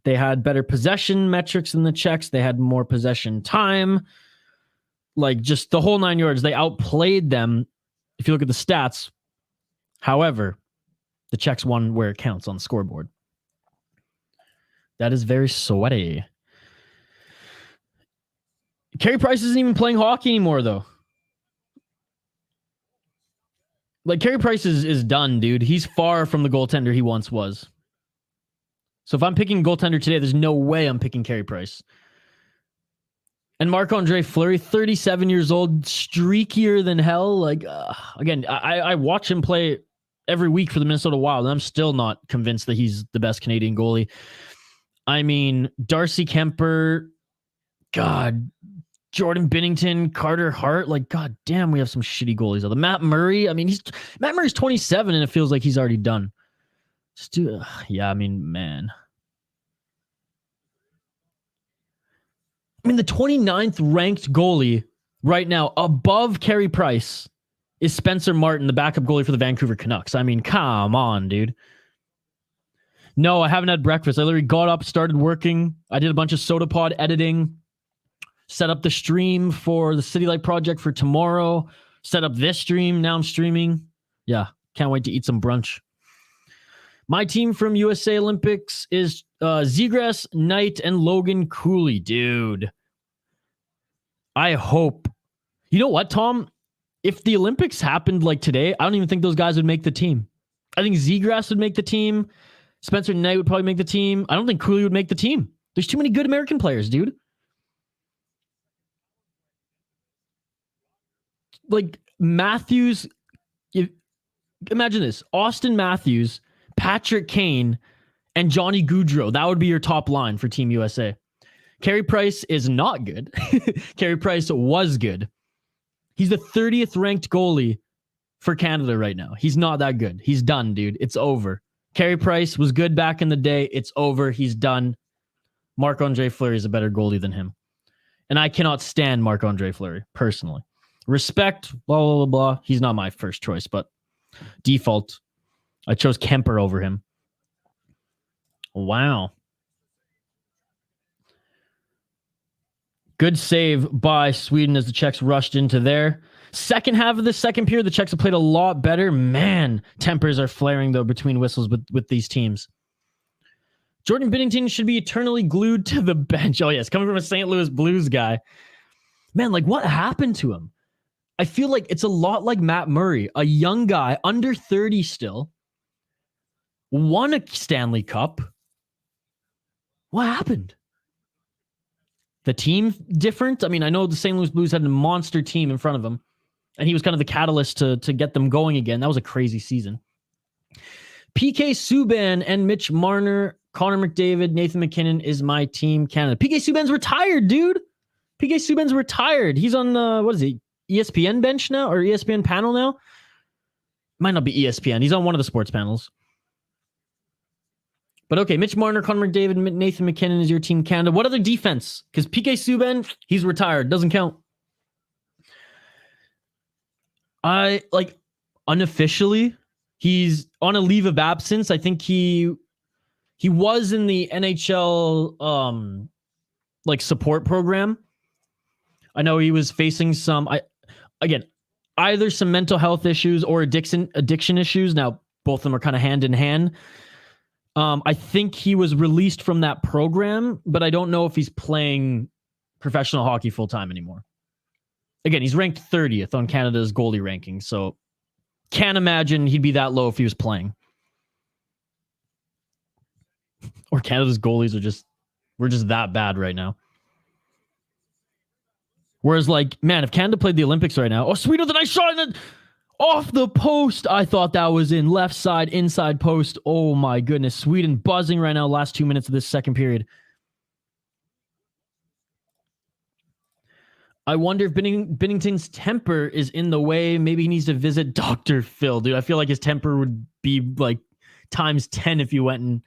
They had better possession metrics than the Czechs. They had more possession time. Like, just the whole 9 yards. They outplayed them, if you look at the stats. However, the Czechs won where it counts on the scoreboard. That is very sweaty. Carey Price isn't even playing hockey anymore, though. Like, Carey Price is done, dude. He's far from the goaltender he once was. So if I'm picking goaltender today, there's no way I'm picking Carey Price. And Marc-Andre Fleury, 37 years old, streakier than hell. Like, again, I watch him play every week for the Minnesota Wild, and I'm still not convinced that he's the best Canadian goalie. I mean, Darcy Kemper, God, Jordan Binnington, Carter Hart, like, God damn, we have some shitty goalies. The Matt Murray, I mean, Matt Murray's 27, and it feels like he's already done. Yeah, I mean, man. I mean, the 29th ranked goalie right now above Carey Price is Spencer Martin, the backup goalie for the Vancouver Canucks. I mean, come on, dude. No, I haven't had breakfast. I literally got up, started working. I did a bunch of SodaPod editing, set up the stream for the City Light project for tomorrow, set up this stream. Now I'm streaming. Yeah, can't wait to eat some brunch. My team from USA Olympics is Zegras, Knight, and Logan Cooley. Dude, I hope. You know what, Tom? If the Olympics happened like today, I don't even think those guys would make the team. I think Zegras would make the team. Spencer Knight would probably make the team. I don't think Cooley would make the team. There's too many good American players, dude. Like, Matthews, imagine this. Austin Matthews, Patrick Kane, and Johnny Gaudreau. That would be your top line for Team USA. Carey Price is not good. Carey Price was good. He's the 30th ranked goalie for Canada right now. He's not that good. He's done, dude. It's over. Carey Price was good back in the day. It's over. He's done. Marc-Andre Fleury is a better goalie than him. And I cannot stand Marc-Andre Fleury, personally. Respect, blah, blah, blah, blah. He's not my first choice, but default, I chose Kemper over him. Wow. Good save by Sweden as the Czechs rushed into there. Second half of the second period, the Czechs have played a lot better. Man, tempers are flaring, though, between whistles with these teams. Jordan Binnington should be eternally glued to the bench. Oh, yes, coming from a St. Louis Blues guy. Man, like, what happened to him? I feel like it's a lot like Matt Murray, a young guy, under 30 still, won a Stanley Cup. What happened? The team different? I mean, I know the St. Louis Blues had a monster team in front of them, and he was kind of the catalyst to get them going again. That was a crazy season. PK Subban and Mitch Marner, Connor McDavid, Nathan McKinnon is my team Canada. PK Subban's retired, dude. PK Subban's retired. He's on, what is he, ESPN bench now? Or ESPN panel now? Might not be ESPN. He's on one of the sports panels. But okay, Mitch Marner, Connor McDavid, Nathan McKinnon is your team Canada. What other defense? Because PK Subban, he's retired. Doesn't count. Unofficially, he's on a leave of absence. I think he was in the NHL support program. I know he was facing some either some mental health issues or addiction issues. Now, both of them are kind of hand in hand. I think he was released from that program, but I don't know if he's playing professional hockey full time anymore. Again, he's ranked 30th on Canada's goalie ranking, so can't imagine he'd be that low if he was playing. Or Canada's goalies we're just that bad right now. Whereas, like, man, if Canada played the Olympics right now, oh, Sweden with a nice shot and off the post. I thought that was in left side, inside post. Oh my goodness. Sweden buzzing right now, last 2 minutes of this second period. I wonder if Binnington's temper is in the way. Maybe he needs to visit Dr. Phil, dude. I feel like his temper would be like times 10 if you went and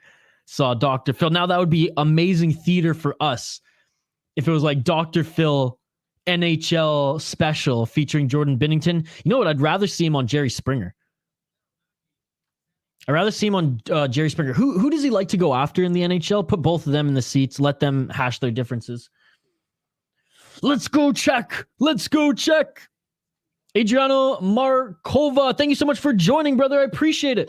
saw Dr. Phil. Now that would be amazing theater for us if it was like Dr. Phil NHL special featuring Jordan Binnington. You know what? I'd rather see him on Jerry Springer. I'd rather see him on Jerry Springer. Who does he like to go after in the NHL? Put both of them in the seats. Let them hash their differences. Let's go Czech. Let's go Czech. Adriano Markova, thank you so much for joining, brother. I appreciate it.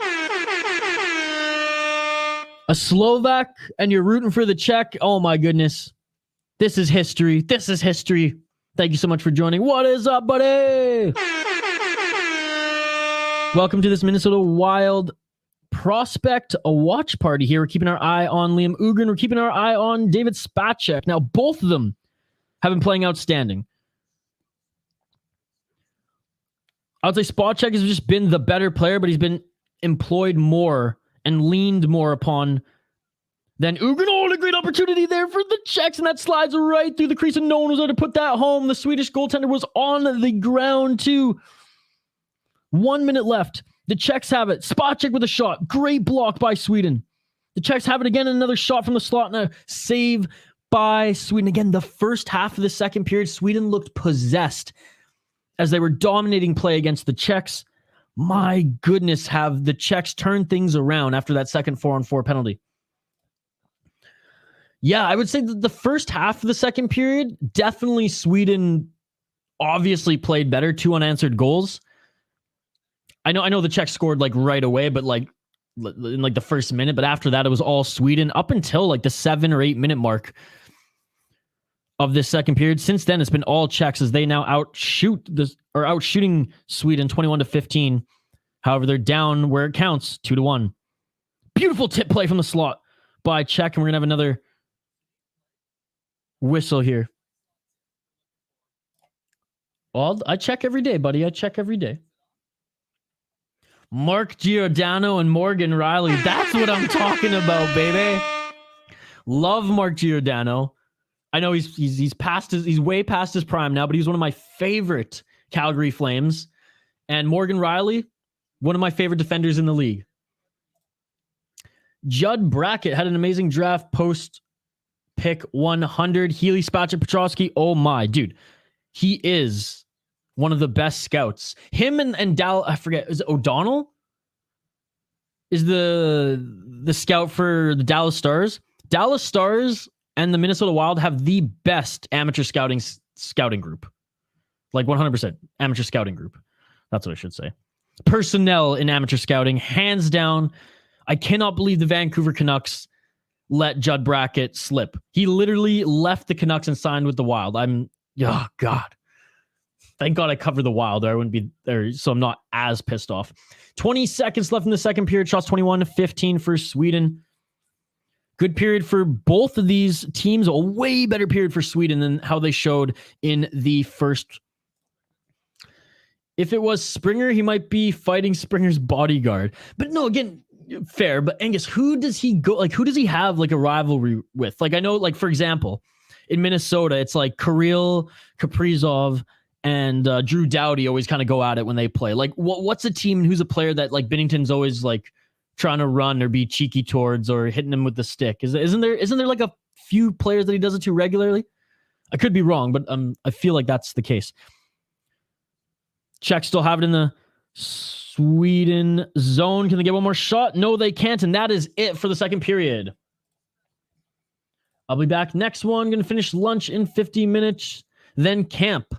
A Slovak and you're rooting for the Czech. Oh my goodness. This is history. This is history. Thank you so much for joining. What is up, buddy? Welcome to this Minnesota Wild prospect, a watch party here. We're keeping our eye on Liam Ugren. We're keeping our eye on David Špaček. Now, both of them have been playing outstanding. I would say Špaček has just been the better player, but he's been employed more and leaned more upon than Ugren. Oh, a great opportunity there for the Czechs, and that slides right through the crease, and no one was able to put that home. The Swedish goaltender was on the ground, too. 1 minute left. The Czechs have it. Špaček with a shot. Great block by Sweden. The Czechs have it again. Another shot from the slot, and a save by Sweden. Again, the first half of the second period, Sweden looked possessed as they were dominating play against the Czechs. My goodness, have the Czechs turned things around after that second 4-on-4 penalty. Yeah, I would say that the first half of the second period, definitely Sweden obviously played better. 2 unanswered goals. I know the Czechs scored like right away, but like in like the first minute, but after that it was all Sweden up until like the 7 or 8 minute mark of this second period. Since then, it's been all Czechs as they now outshooting Sweden 21-15. However, they're down where it counts, 2-1. Beautiful tip play from the slot by Czech, and we're gonna have another whistle here. Well, I check every day, buddy. I check every day. Mark Giordano and Morgan Riley. That's what I'm talking about, baby. Love Mark Giordano. I know he's way past his prime now, but he's one of my favorite Calgary Flames. And Morgan Riley, one of my favorite defenders in the league. Judd Brackett had an amazing draft post pick 100. Healy, Špaček, Petrosky. Oh my, dude. He is one of the best scouts. Him and I forget, is it O'Donnell? Is the scout for the Dallas Stars? Dallas Stars and the Minnesota Wild have the best amateur scouting group. Like 100% amateur scouting group. That's what I should say. Personnel in amateur scouting, hands down. I cannot believe the Vancouver Canucks let Judd Brackett slip. He literally left the Canucks and signed with the Wild. Oh God. Thank God I covered the Wild, or I wouldn't be there, so I'm not as pissed off. 20 seconds left in the second period. Shots 21-15 for Sweden. Good period for both of these teams. A way better period for Sweden than how they showed in the first. If it was Springer, he might be fighting Springer's bodyguard. But no, again, fair. But Angus, who does he go? Like, who does he have like a rivalry with? Like, I know, like, for example, in Minnesota, it's like Kirill Kaprizov and Drew Doughty always kind of go at it when they play. Like, what's a team who's a player that like Binnington's always like trying to run or be cheeky towards or hitting him with the stick? Isn't there like a few players that he does it to regularly? I could be wrong, but I feel like that's the case. Czech still have it in the Sweden zone. Can they get one more shot? No, they can't, and that is it for the second period. I'll be back next one. Going to finish lunch in 50 minutes, then camp.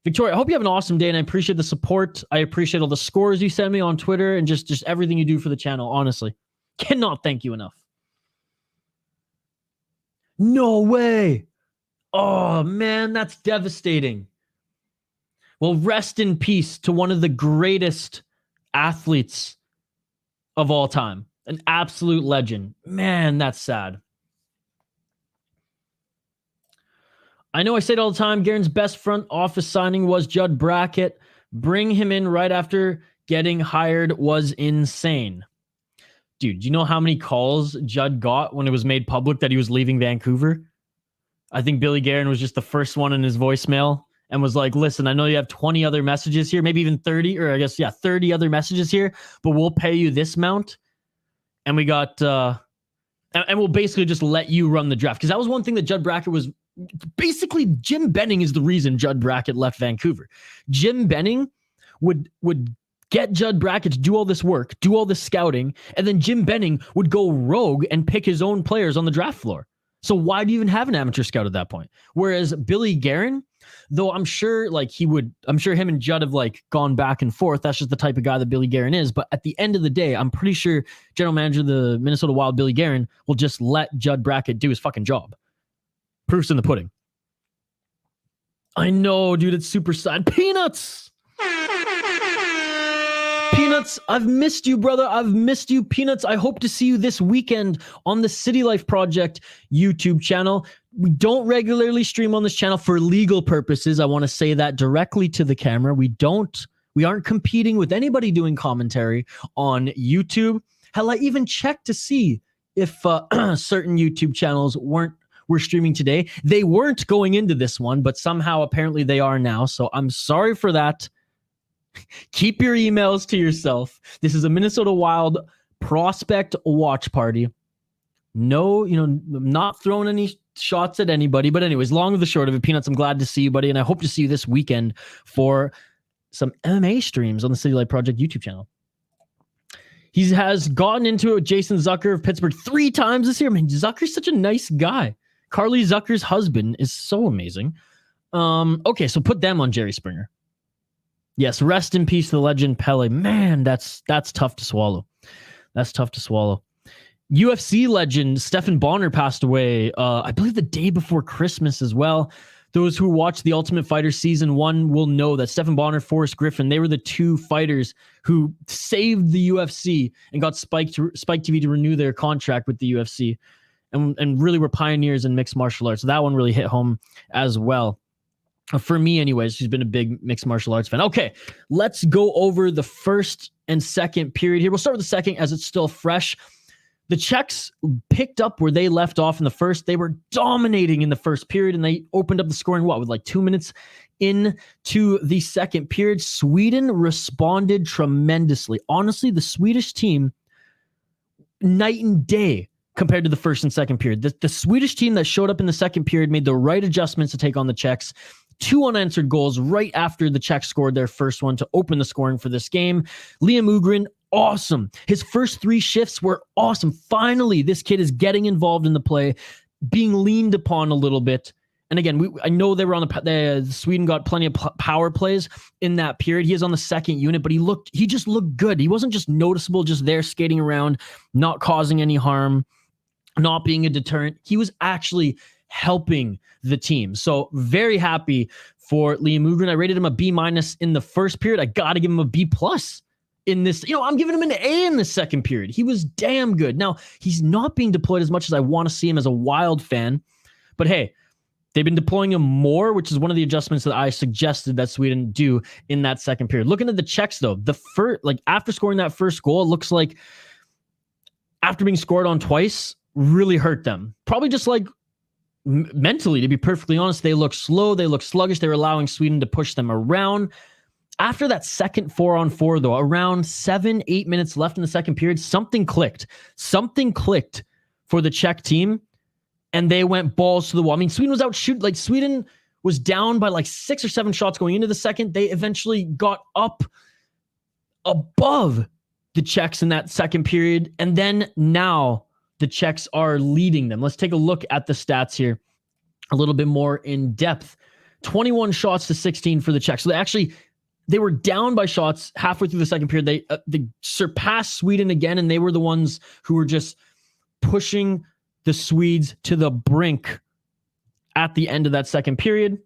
Victoria, I hope you have an awesome day, and I appreciate the support. I appreciate all the scores you send me on Twitter and just everything you do for the channel, honestly. Cannot thank you enough. No way. Oh, man, that's devastating. Well, rest in peace to one of the greatest athletes of all time. An absolute legend. Man, that's sad. I know I say it all the time. Guerin's best front office signing was Judd Brackett. Bring him in right after getting hired was insane. Dude, do you know how many calls Judd got when it was made public that he was leaving Vancouver? I think Billy Guerin was just the first one in his voicemail and was like, listen, I know you have 20 other messages here, maybe even 30, or I guess, 30 other messages here, but we'll pay you this amount. And we got, and we'll basically just let you run the draft. Because that was one thing that Judd Brackett was, basically Jim Benning is the reason Judd Brackett left Vancouver. Jim Benning would get Judd Brackett to do all this work, do all this scouting, and then Jim Benning would go rogue and pick his own players on the draft floor. So why do you even have an amateur scout at that point? Whereas Billy Guerin, though I'm sure him and Judd have like gone back and forth. That's just the type of guy that Billy Guerin is. But at the end of the day, I'm pretty sure general manager of the Minnesota Wild, Billy Guerin, will just let Judd Brackett do his fucking job. Proof's in the pudding. I know, dude, it's super sad. Peanuts! Peanuts, I've missed you, brother. I've missed you, Peanuts. I hope to see you this weekend on the City Life Project YouTube channel. We don't regularly stream on this channel for legal purposes. I want to say that directly to the camera. We aren't competing with anybody doing commentary on YouTube. Hell, I even checked to see if certain YouTube channels were streaming today. They weren't going into this one, but somehow apparently they are now. So I'm sorry for that. Keep your emails to yourself. This is a Minnesota Wild prospect watch party. No, I'm not throwing any shots at anybody. But anyways, long of the short of it, Peanuts, I'm glad to see you, buddy. And I hope to see you this weekend for some MMA streams on the City Light Project YouTube channel. He has gotten into it with Jason Zucker of Pittsburgh 3 times this year. Man, Zucker's such a nice guy. Carly Zucker's husband is so amazing. Okay, so put them on Jerry Springer. Yes, rest in peace to the legend Pele. Man, that's tough to swallow. That's tough to swallow. UFC legend Stephan Bonner passed away, I believe the day before Christmas as well. Those who watched The Ultimate Fighter Season 1 will know that Stephan Bonner, Forrest Griffin, they were the 2 fighters who saved the UFC and got Spike TV to renew their contract with the UFC and really were pioneers in mixed martial arts. So that one really hit home as well. For me, anyways, she's been a big mixed martial arts fan. Okay, let's go over the first and second period here. We'll start with the second as it's still fresh. The Czechs picked up where they left off in the first. They were dominating in the first period, and they opened up the scoring, with like 2 minutes into the second period. Sweden responded tremendously. Honestly, the Swedish team, night and day compared to the first and second period. The Swedish team that showed up in the second period made the right adjustments to take on the Czechs. 2 unanswered goals right after the Czechs scored their first one to open the scoring for this game. Liam OHGREN, awesome. His first 3 shifts were awesome. Finally, this kid is getting involved in the play, being leaned upon a little bit. And again, I know they were on Sweden got plenty of power plays in that period. He is on the second unit, but he just looked good. He wasn't just noticeable, just there skating around, not causing any harm, not being a deterrent. He was actually helping the team. So very happy for Liam OHGREN. I rated him a B- in the first period. I got to give him a B+ in this. I'm giving him an A in the second period. He was damn good. Now, he's not being deployed as much as I want to see him as a Wild fan, but hey, they've been deploying him more, which is one of the adjustments that I suggested that Sweden do in that second period. Looking at the Czechs, though, after scoring that first goal, it looks like after being scored on twice, really hurt them. Probably just like mentally, to be perfectly honest, they look slow, they look sluggish. They're allowing Sweden to push them around. After that second 4-on-4, though, around 7-8 minutes left in the second period, something clicked. Something clicked for the Czech team, and they went balls to the wall. I mean, Sweden was out shoot. Like, Sweden was down by like 6 or 7 shots going into the second. They eventually got up above the Czechs in that second period, and then now the Czechs are leading them. Let's take a look at the stats here a little bit more in depth. 21 shots to 16 for the Czechs. So they were down by shots halfway through the second period. They surpassed Sweden again, and they were the ones who were just pushing the Swedes to the brink at the end of that second period.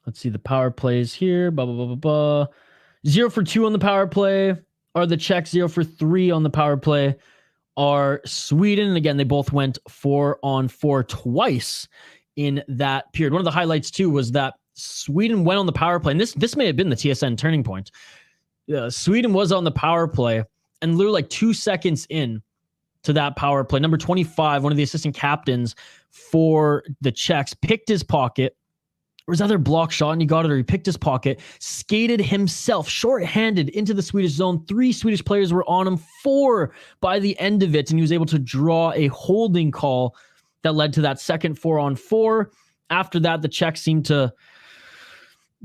Let's see the power plays here. 0 for 2 on the power play. Are the Czechs 0 for 3 on the power play? are Sweden. And again, they both went 4-on-4 twice in that period. One of the highlights too was that Sweden went on the power play, and this may have been the TSN turning point. Sweden was on the power play, and literally like 2 seconds in to that power play, number 25, one of the assistant captains for the Czechs, picked his pocket. There was either a block shot and he got it, or he picked his pocket, skated himself short-handed into the Swedish zone. 3 Swedish players were on him, 4 by the end of it, and he was able to draw a holding call that led to that second 4-on-4. After that, the Czechs seemed to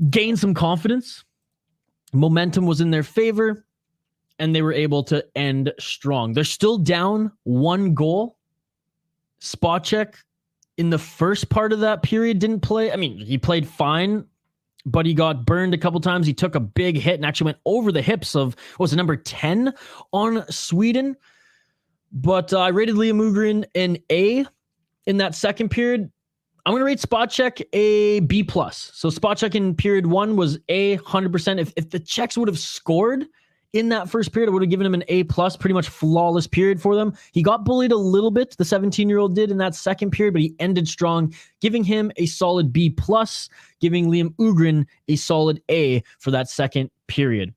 gain some confidence. Momentum was in their favor, and they were able to end strong. They're still down 1 goal. Špaček in the first part of that period didn't play. I mean, he played fine, but he got burned a couple times. He took a big hit and actually went over the hips of, what was it, number 10 on Sweden. But I rated Liam Ugren an A in that second period. I'm going to rate Špaček a B+. So Špaček in period 1 was A, 100%. If the Czechs would have scored in that first period, I would have given him an A+, pretty much flawless period for them. He got bullied a little bit, the 17-year-old did, in that second period, but he ended strong, giving him a solid B+, giving Liam Ugren a solid A for that second period.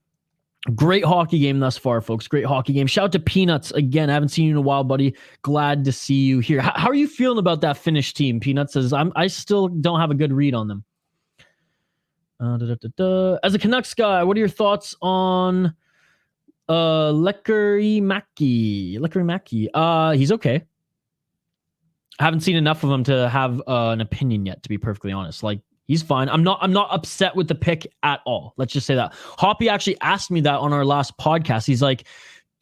Great hockey game thus far, folks. Great hockey game. Shout out to Peanuts again. I haven't seen you in a while, buddy. Glad to see you here. How are you feeling about that Finnish team, Peanuts? As I still don't have a good read on them. As a Canucks guy, what are your thoughts on Lekkerimaki? He's okay. I haven't seen enough of him to have an opinion yet, to be perfectly honest. Like, he's fine. I'm not upset with the pick at all. Let's just say that. Hoppy actually asked me that on our last podcast. He's like,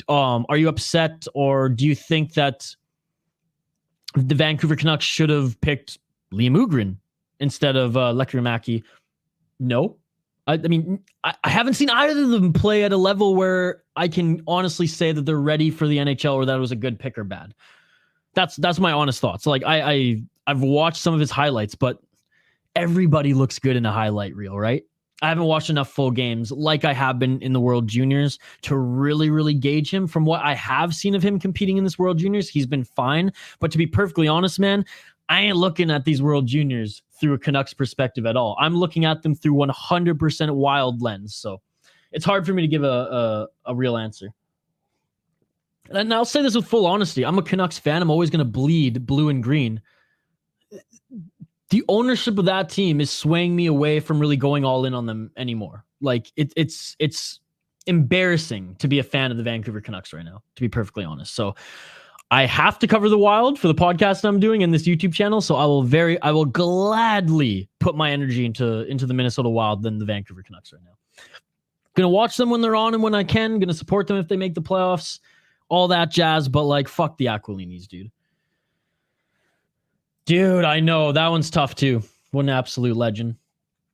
are you upset, or do you think that the Vancouver Canucks should have picked Liam Ugren instead of Lekkerimaki? No. I mean, I haven't seen either of them play at a level where I can honestly say that they're ready for the NHL, or that it was a good pick or bad. That's my honest thoughts. Like, I've watched some of his highlights, but everybody looks good in a highlight reel, right? I haven't watched enough full games like I have been in the World Juniors to really, really gauge him. From what I have seen of him competing in this World Juniors, he's been fine. But to be perfectly honest, man, I ain't looking at these World Juniors through a Canucks perspective at all. I'm looking at them through 100% Wild lens. So it's hard for me to give a real answer. And I'll say this with full honesty. I'm a Canucks fan. I'm always going to bleed blue and green. The ownership of that team is swaying me away from really going all in on them anymore. Like, it's embarrassing to be a fan of the Vancouver Canucks right now, to be perfectly honest. So I have to cover the Wild for the podcast I'm doing in this YouTube channel. So I will gladly put my energy into the Minnesota Wild than the Vancouver Canucks right now. Gonna watch them when they're on and when I can. Gonna support them if they make the playoffs, all that jazz. But like, fuck the Aquilinis, dude. Dude, I know. That one's tough, too. What an absolute legend.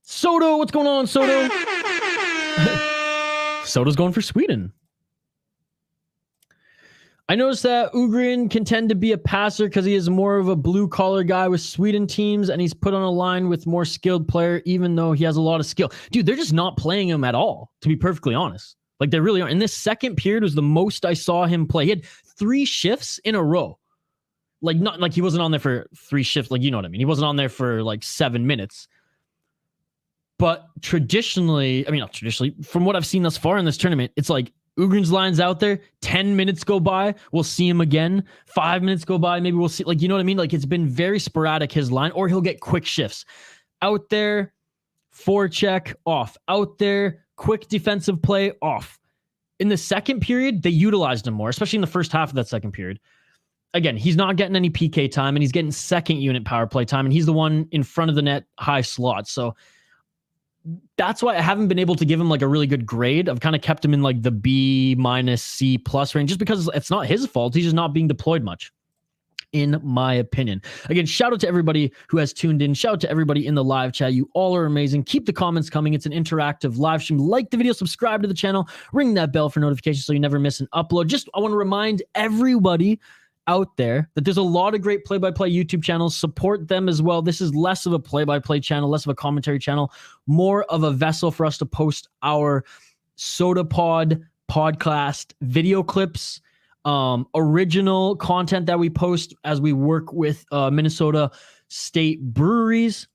Soto, what's going on, Soto? Soto's going for Sweden. I noticed that Ugren can tend to be a passer because he is more of a blue-collar guy with Sweden teams, and he's put on a line with more skilled player, even though he has a lot of skill. Dude, they're just not playing him at all, to be perfectly honest. Like, they really aren't. In this second period was the most I saw him play. He had 3 shifts in a row. Like, not like he wasn't on there for 3 shifts, like, you know what I mean? He wasn't on there for like 7 minutes. But traditionally, from what I've seen thus far in this tournament, it's like Ugren's line's out there, 10 minutes go by, we'll see him again. 5 minutes go by, maybe we'll see, like, you know what I mean? Like, it's been very sporadic, his line, or he'll get quick shifts. Out there, forecheck, off. Out there, quick defensive play, off. In the second period, they utilized him more, especially in the first half of that second period. Again, he's not getting any PK time, and he's getting second unit power play time, and he's the one in front of the net, high slot. So that's why I haven't been able to give him like a really good grade. I've kind of kept him in like the B- C+ range, just because it's not his fault. He's just not being deployed much, in my opinion. Again, shout out to everybody who has tuned in. Shout out to everybody in the live chat. You all are amazing. Keep the comments coming. It's an interactive live stream. Like the video, subscribe to the channel, ring that bell for notifications so you never miss an upload. Just, I want to remind everybody out there that there's a lot of great play-by-play YouTube channels. Support them as well. This is less of a play-by-play channel, less of a commentary channel, more of a vessel for us to post our Soda Pod podcast video clips, original content that we post as we work with Minnesota State breweries.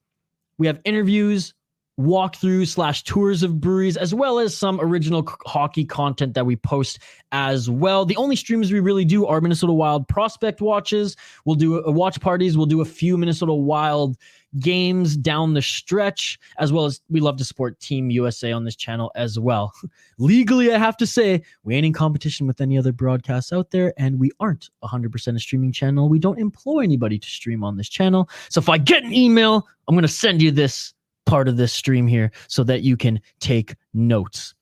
We have interviews, walkthroughs / tours of breweries, as well as some original hockey content that we post as well. The only streams we really do are Minnesota Wild prospect watches. We'll do watch parties. We'll do a few Minnesota Wild games down the stretch, as well as we love to support Team USA on this channel as well. Legally, I have to say, we ain't in competition with any other broadcasts out there, and we aren't 100% a streaming channel. We don't employ anybody to stream on this channel. So if I get an email, I'm going to send you this part of this stream here so that you can take notes.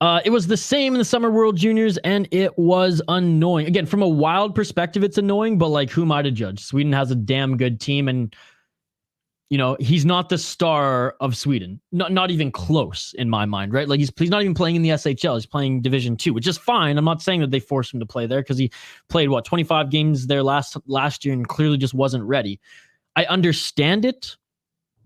It was the same in the Summer World Juniors, and it was annoying. Again, from a Wild perspective, it's annoying, but like, who am I to judge? Sweden has a damn good team, and you know, he's not the star of Sweden. Not even close in my mind, right? Like, he's not even playing in the SHL. He's playing Division 2, which is fine. I'm not saying that they forced him to play there, because he played 25 games there last year and clearly just wasn't ready. I understand it.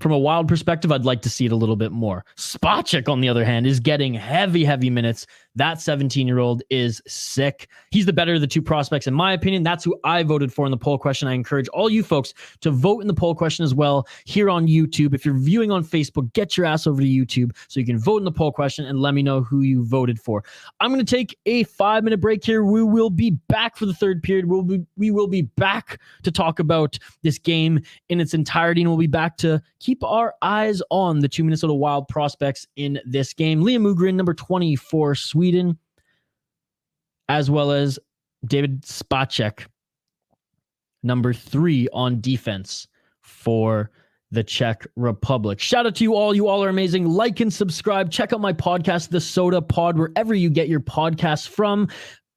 From a Wild perspective, I'd like to see it a little bit more. Špaček, on the other hand, is getting heavy minutes. That 17-year-old is sick. He's the better of the two prospects, in my opinion. That's who I voted for in the poll question. I encourage all you folks to vote in the poll question as well here on YouTube. If you're viewing on Facebook, get your ass over to YouTube so you can vote in the poll question and let me know who you voted for. I'm going to take a 5-minute break here. We will be back for the third period. We will be back to talk about this game in its entirety, and we'll be back to keep our eyes on the two Minnesota Wild prospects in this game. Liam OHGREN, number 24, Sweden, as well as David Špaček, number 3 on defense for the Czech Republic. Shout out to you all. You all are amazing. Like and subscribe. Check out my podcast, The Soda Pod, wherever you get your podcasts from.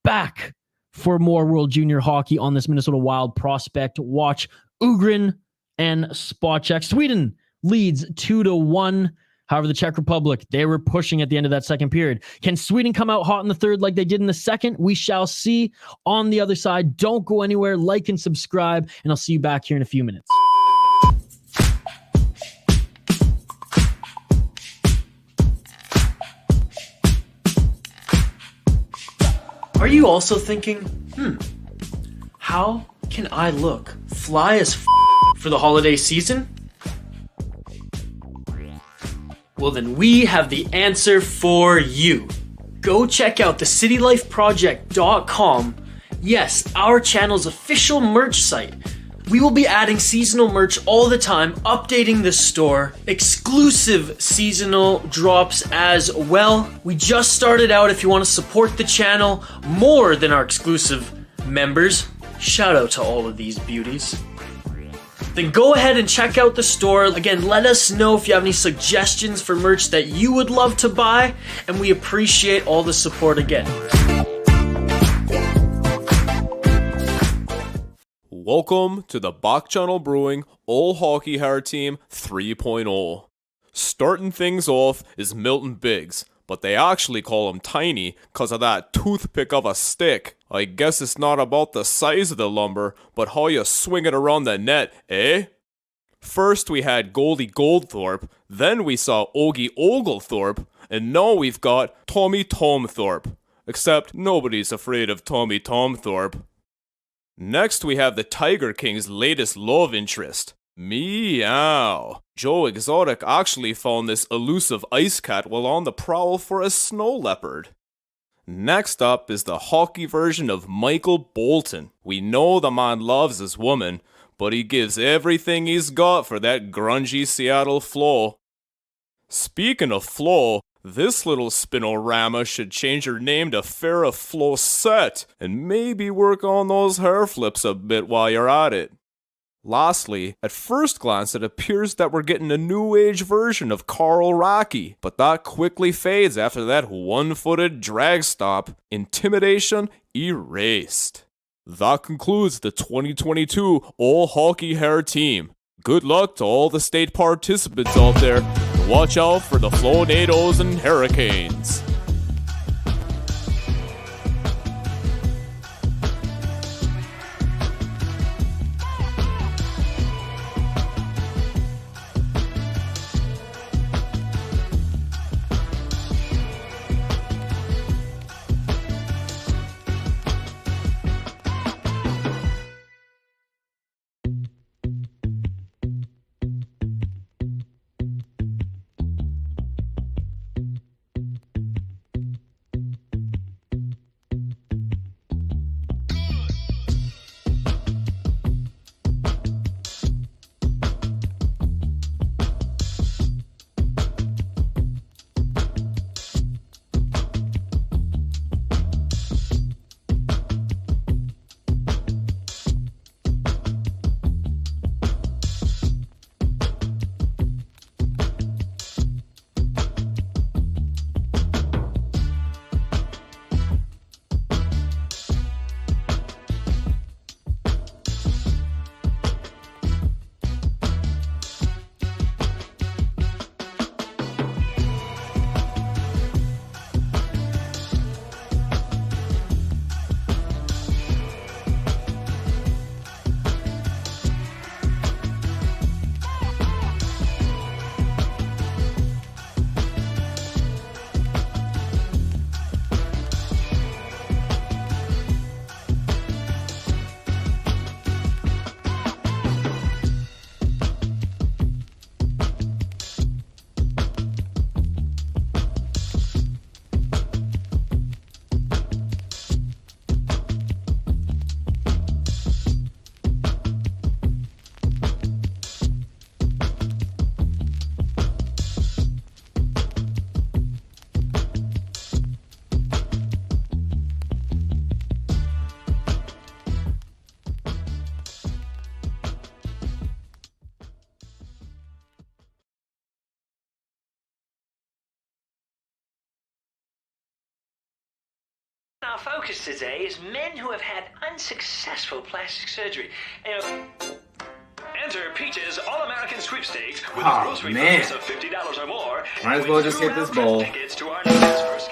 Back for more World Junior Hockey on this Minnesota Wild prospect watch. OHGREN and Špaček. Sweden leads 2-1. However, the Czech Republic, they were pushing at the end of that second period. Can Sweden come out hot in the third like they did in the second? We shall see on the other side. Don't go anywhere. Like and subscribe, and I'll see you back here in a few minutes. Are you also thinking, how can I look fly as for the holiday season? Well, then we have the answer for you. Go check out thecitylifeproject.com. Yes, our channel's official merch site. We will be adding seasonal merch all the time, updating the store, exclusive seasonal drops as well. We just started out. If you want to support the channel more than our exclusive members, shout out to all of these beauties. Then go ahead and check out the store. Again, let us know if you have any suggestions for merch that you would love to buy, and we appreciate all the support again. Welcome to the Bach Channel Brewing All Hockey Hard Team 3.0. Starting things off is Milton Biggs, but they actually call him Tiny because of that toothpick of a stick. I guess it's not about the size of the lumber, but how you swing it around the net, eh? First we had Goldie Goldthorpe, then we saw Ogie Oglethorpe, and now we've got Tommy Tomthorpe. Except nobody's afraid of Tommy Tomthorpe. Next we have the Tiger King's latest love interest, Meow. Joe Exotic actually found this elusive ice cat while on the prowl for a snow leopard. Next up is the hockey version of Michael Bolton. We know the man loves his woman, but he gives everything he's got for that grungy Seattle flow. Speaking of flow, this little spinorama should change her name to Farrah Flowset and maybe work on those hair flips a bit while you're at it. Lastly, at first glance it appears that we're getting a new age version of Carl Racky, but that quickly fades after that one-footed drag stop. Intimidation erased. That concludes the 2022 All Hockey Hair Team. Good luck to all the state participants out there, and watch out for the Flownados and Hurricanes. Our focus today is men who have had unsuccessful plastic surgery. Enter Peach's All-American Sweepstakes with Oh, a grocery man. purchase of $50 or more. Might as well just hit this bowl. Tickets to our nation's first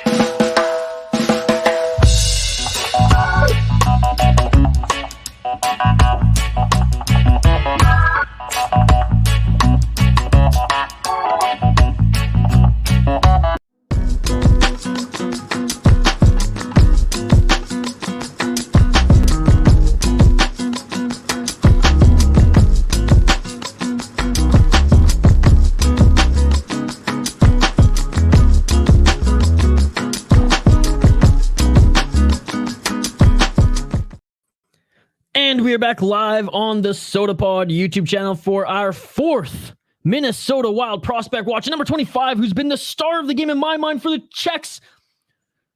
And we are back live on the SodaPod YouTube channel for our 4th Minnesota Wild Prospect Watch. Number 25, who's been the star of the game in my mind for the Czechs.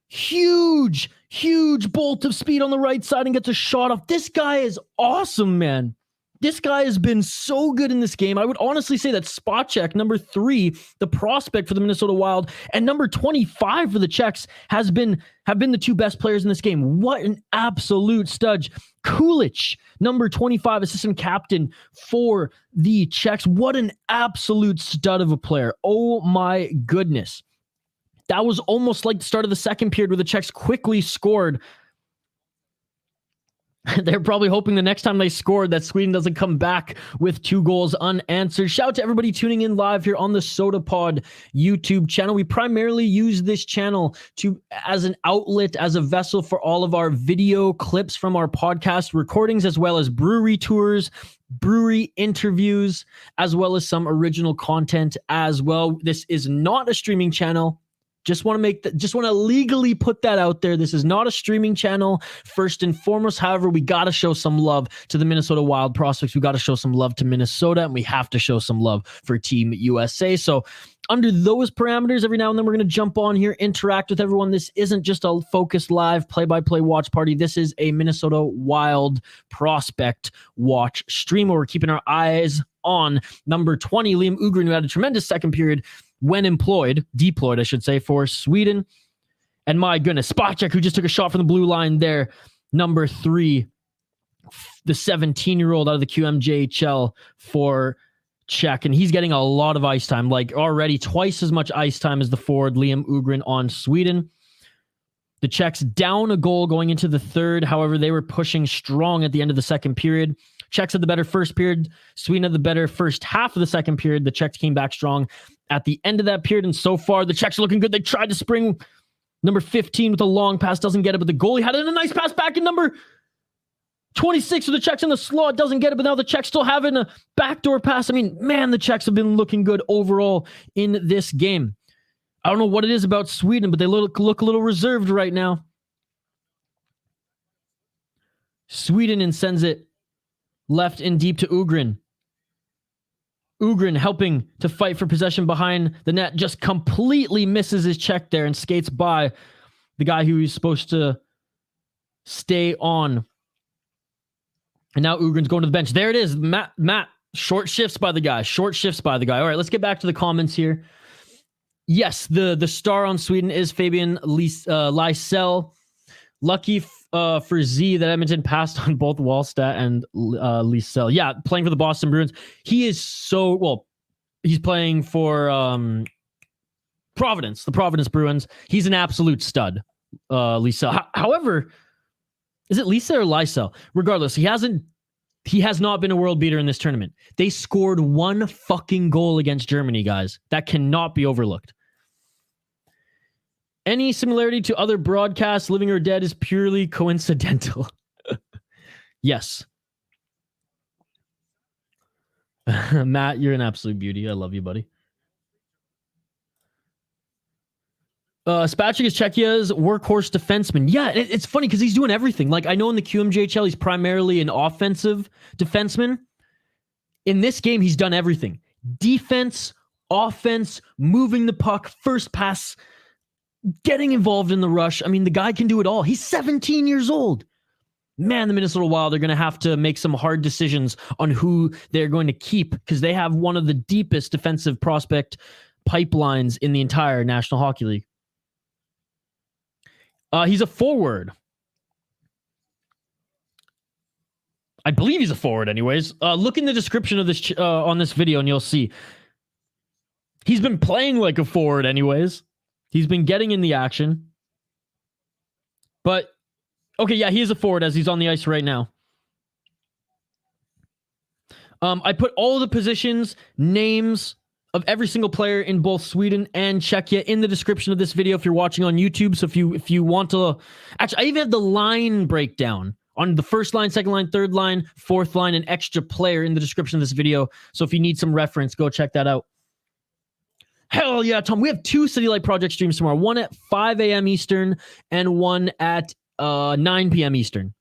Huge bolt of speed on the right side and gets a shot off. This guy is awesome, man. This guy has been so good in this game. I would honestly say that Špaček, number 3, the prospect for the Minnesota Wild, and number 25 for the Czechs have been the 2 best players in this game. What an absolute stud. Kulich, number 25, assistant captain for the Czechs. What an absolute stud of a player. Oh my goodness. That was almost like the start of the second period where the Czechs quickly scored. They're probably hoping the next time they scored that Sweden doesn't come back with 2 goals unanswered. Shout out to everybody tuning in live here on the SodaPod YouTube channel. We primarily use this channel as an outlet, as a vessel for all of our video clips from our podcast recordings, as well as brewery tours, brewery interviews, as well as some original content as well. This is not a streaming channel. Just want to legally put that out there. This is not a streaming channel, first and foremost. However, we got to show some love to the Minnesota Wild prospects. We got to show some love to Minnesota, and we have to show some love for Team USA. So under those parameters, every now and then we're going to jump on here, interact with everyone. This isn't just a focused live play-by-play watch party. This is a Minnesota Wild prospect watch stream where we're keeping our eyes on number 20, Liam Öhgren, who had a tremendous second period when deployed, I should say, for Sweden. And my goodness, Špaček, who just took a shot from the blue line there. Number 3, the 17-year-old out of the QMJHL for Czech. And he's getting a lot of ice time, like already twice as much ice time as the forward Liam Öhgren on Sweden. The Czechs down a goal going into the third. However, they were pushing strong at the end of the second period. Czechs had the better first period. Sweden had the better first half of the second period. The Czechs came back strong at the end of that period, and so far the Czechs are looking good. They tried to spring number 15 with a long pass, doesn't get it, but the goalie had it in a nice pass back in number 26 for the Czechs in the slot, doesn't get it, but now the Czechs still have it in a backdoor pass. I mean, man, the Czechs have been looking good overall in this game. I don't know what it is about Sweden, but they look a little reserved right now. Sweden and sends it left and deep to Öhgren. Öhgren helping to fight for possession behind the net, just completely misses his check there and skates by the guy who he's supposed to stay on. And now Öhgren's going to the bench. There it is. Matt, short shifts by the guy. All right, let's get back to the comments here. Yes, the star on Sweden is Fabian LYSELL. Lucky for Z that Edmonton passed on both Wallstedt and LYSELL. Yeah, playing for the Boston Bruins. He is he's playing for Providence, the Providence Bruins. He's an absolute stud, LYSELL. However, is it Lisa or LYSELL? Regardless, he has not been a world beater in this tournament. They scored 1 fucking goal against Germany, guys. That cannot be overlooked. Any similarity to other broadcasts, living or dead, is purely coincidental. Yes. Matt, you're an absolute beauty. I love you, buddy. Špaček is Czechia's workhorse defenseman. Yeah, it's funny because he's doing everything. Like, I know in the QMJHL, he's primarily an offensive defenseman. In this game, he's done everything. Defense, offense, moving the puck, first pass, getting involved in the rush. I mean, the guy can do it all. He's 17 years old. Man, the Minnesota Wild are going to have to make some hard decisions on who they're going to keep because they have one of the deepest defensive prospect pipelines in the entire National Hockey League. He's a forward. I believe he's a forward anyways. Look in the description of this on this video and you'll see. He's been playing like a forward anyways. He's been getting in the action. But, okay, yeah, he is a forward as he's on the ice right now. I put all the positions, names of every single player in both Sweden and Czechia in the description of this video if you're watching on YouTube. So if you want to... Actually, I even have the line breakdown on the first line, second line, third line, fourth line, and extra player in the description of this video. So if you need some reference, go check that out. Hell yeah, Tom. We have 2 City Light Project streams tomorrow. One at 5 a.m. Eastern and one at 9 p.m. Eastern.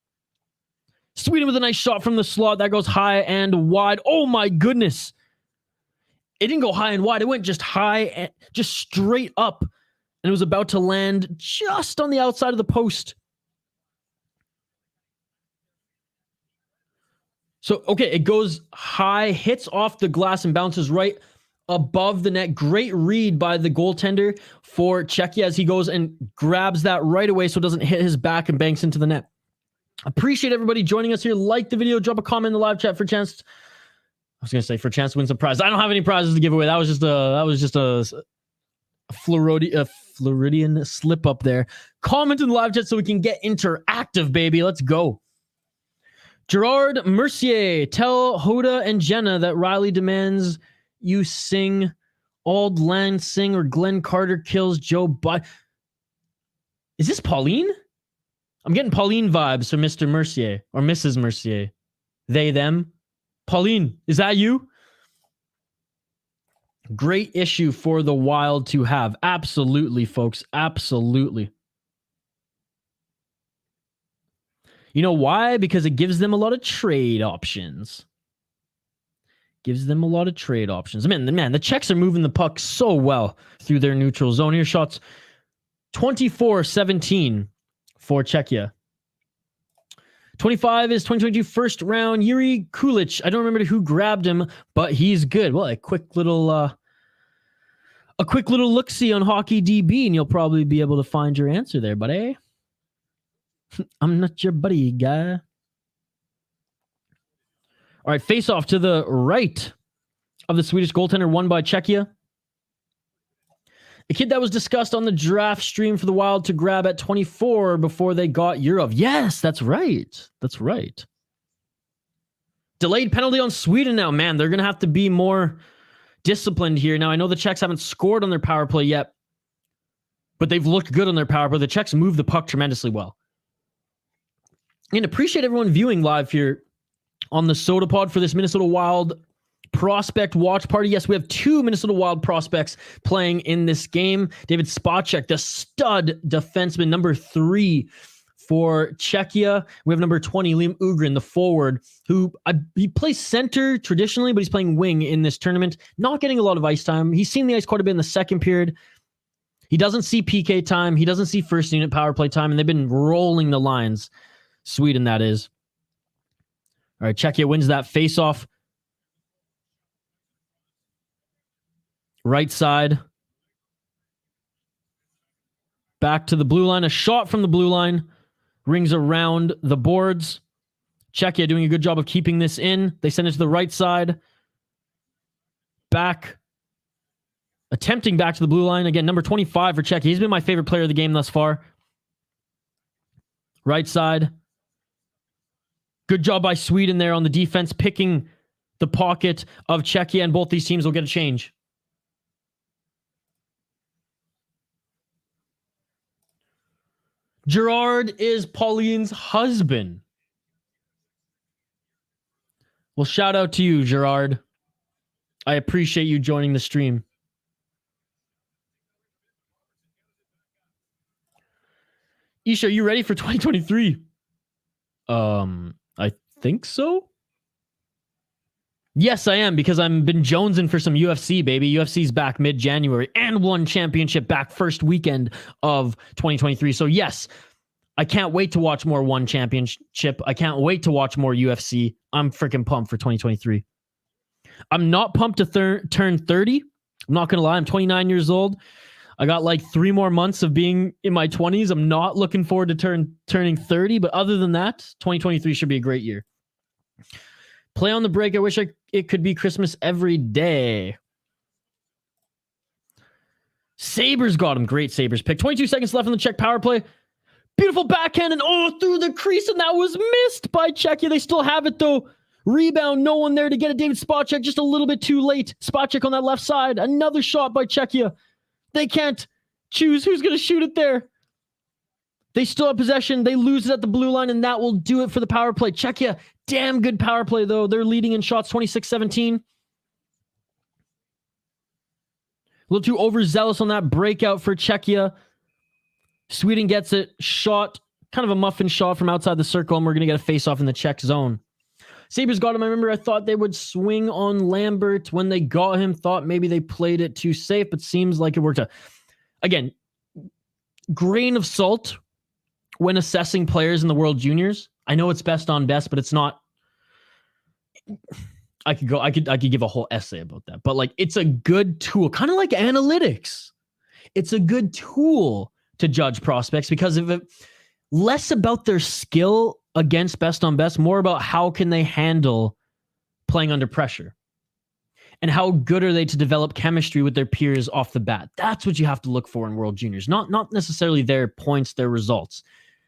Sweden with a nice shot from the slot. That goes high and wide. Oh my goodness. It didn't go high and wide. It went just high and just straight up. And it was about to land just on the outside of the post. So, okay, it goes high, hits off the glass and bounces right above the net. Great read by the goaltender for Czechia as he goes and grabs that right away so it doesn't hit his back and banks into the net. Appreciate everybody joining us here. Like the video, drop a comment in the live chat for a chance. I was gonna say for a chance to win some prizes. I don't have any prizes to give away. That was just a Floridian slip up there. Comment in the live chat so we can get interactive, baby. Let's go. Gerard Mercier, tell Hoda and Jenna that Riley demands you sing Auld Lang Syne or Glenn Carter kills Joe Biden. Is this Pauline? I'm getting Pauline vibes from Mr. Mercier or Mrs. Mercier. They, them. Pauline, is that you? Great issue for the Wild to have. Absolutely, folks. Absolutely. You know why? Because it gives them a lot of trade options. Gives them a lot of trade options. Man, the Czechs are moving the puck so well through their neutral zone. Here, shots 24-17 for Czechia. 25 is 2022 first round. Yuri Kulich. I don't remember who grabbed him, but he's good. Well, a quick little look-see on Hockey DB, and you'll probably be able to find your answer there, buddy. I'm not your buddy, guy. All right, face off to the right of the Swedish goaltender, won by Czechia. A kid that was discussed on the draft stream for the Wild to grab at 24 before they got Yurov. Yes, that's right. That's right. Delayed penalty on Sweden now. Man, they're going to have to be more disciplined here. Now, I know the Czechs haven't scored on their power play yet, but they've looked good on their power play. The Czechs move the puck tremendously well. And appreciate everyone viewing live here on the Soda Pod for this Minnesota Wild prospect watch party. Yes, we have 2 Minnesota Wild prospects playing in this game. David Špaček, the stud defenseman, number 3 for Czechia. We have number 20, Liam Ugren, the forward, who he plays center traditionally, but he's playing wing in this tournament. Not getting a lot of ice time. He's seen the ice quite a bit in the second period. He doesn't see PK time. He doesn't see first unit power play time, and they've been rolling the lines. Sweden, that is. All right, Czechia wins that face-off. Right side. Back to the blue line. A shot from the blue line. Rings around the boards. Czechia doing a good job of keeping this in. They send it to the right side. Back. Attempting back to the blue line. Again, number 25 for Czechia. He's been my favorite player of the game thus far. Right side. Good job by Sweden there on the defense, picking the pocket of Czechia, and both these teams will get a change. Gerard is Pauline's husband. Well, shout out to you, Gerard. I appreciate you joining the stream. Isha, are you ready for 2023? I think so. Yes, I am, because I've been jonesing for some UFC, baby. UFC's back mid-January and won championship back first weekend of 2023. So yes, I can't wait to watch more One Championship. I can't wait to watch more UFC. I'm freaking pumped for 2023. I'm not pumped to turn 30. I'm not going to lie. I'm 29 years old. I got like 3 more months of being in my 20s. I'm not looking forward to turning 30, but other than that, 2023 should be a great year. Play on the break. I wish it could be Christmas every day. Sabres got him. Great Sabres pick. 22 seconds left in the Czech power play. Beautiful backhand and through the crease, and that was missed by Czechia. They still have it though. Rebound, no one there to get it. David Špaček just a little bit too late. Špaček on that left side. Another shot by Czechia. They can't choose who's going to shoot it there. They still have possession. They lose it at the blue line, and that will do it for the power play. Czechia, damn good power play though. They're leading in shots 26-17. A little too overzealous on that breakout for Czechia. Sweden gets it. Shot. Kind of a muffin shot from outside the circle, and we're going to get a face-off in the Czech zone. Sabres got him. I remember I thought they would swing on Lambert when they got him. Thought maybe they played it too safe, but seems like it worked out. Again, grain of salt when assessing players in the World Juniors. I know it's best on best, but it's not. I could give a whole essay about that, but like it's a good tool, kind of like analytics. It's a good tool to judge prospects because of it, less about their skill against best on best, more about how can they handle playing under pressure and how good are they to develop chemistry with their peers off the bat. That's what you have to look for in World Juniors, not necessarily their points, their results.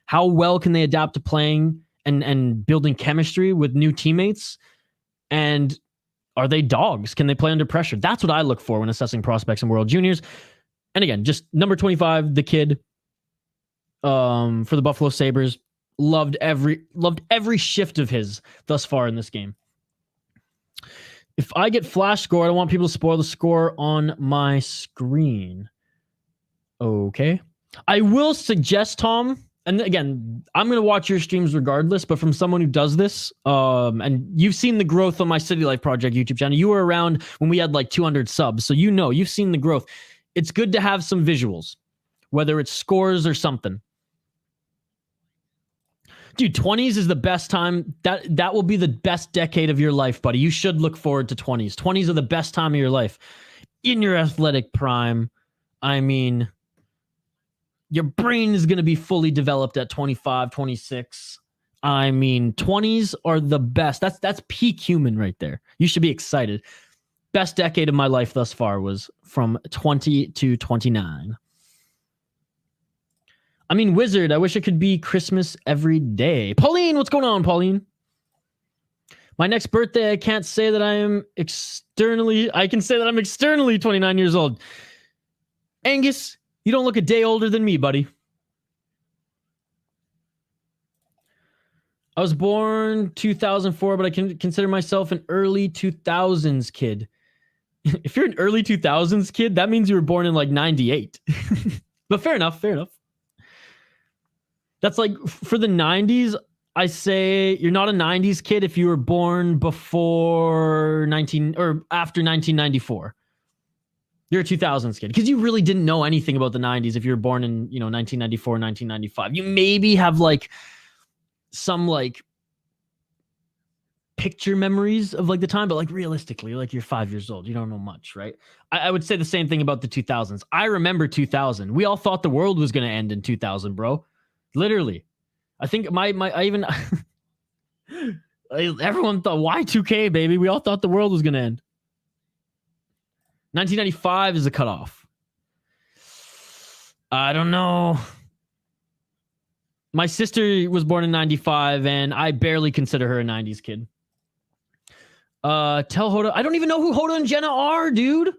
How well can they adapt to playing and building chemistry with new teammates? And are they dogs? Can they play under pressure? That's what I look for when assessing prospects in World Juniors. And again, just number 25, the kid for the Buffalo Sabres. Loved every shift of his thus far in this game. If I get flash score, I don't want people to spoil the score on my screen. Okay. I will suggest, Tom, and again, I'm going to watch your streams regardless, but from someone who does this, and you've seen the growth on my City Life Project YouTube channel. You were around when we had like 200 subs, so you've seen the growth. It's good to have some visuals, whether it's scores or something. Dude, 20s is the best time. That will be the best decade of your life, buddy. You should look forward to 20s. 20s are the best time of your life. In your athletic prime, I mean, your brain is going to be fully developed at 25, 26. I mean, 20s are the best. That's peak human right there. You should be excited. Best decade of my life thus far was from 20 to 29. I mean, Wizard, I wish it could be Christmas every day. Pauline, what's going on, Pauline? My next birthday, I can say that I'm externally 29 years old. Angus, you don't look a day older than me, buddy. I was born 2004, but I can consider myself an early 2000s kid. If you're an early 2000s kid, that means you were born in like 98. But fair enough. That's like for the 90s, I say you're not a 90s kid if you were born before after 1994. You're a 2000s kid because you really didn't know anything about the 90s if you were born in, 1994, 1995. You maybe have like some like picture memories of like the time, but like realistically, like you're 5 years old. You don't know much, right? I would say the same thing about the 2000s. I remember 2000. We all thought the world was going to end in 2000, bro. Literally. I think I even everyone thought Y2K, baby. We all thought the world was going to end. 1995 is a cutoff. I don't know. My sister was born in 95 and I barely consider her a 90s kid. Tell Hoda. I don't even know who Hoda and Jenna are, dude.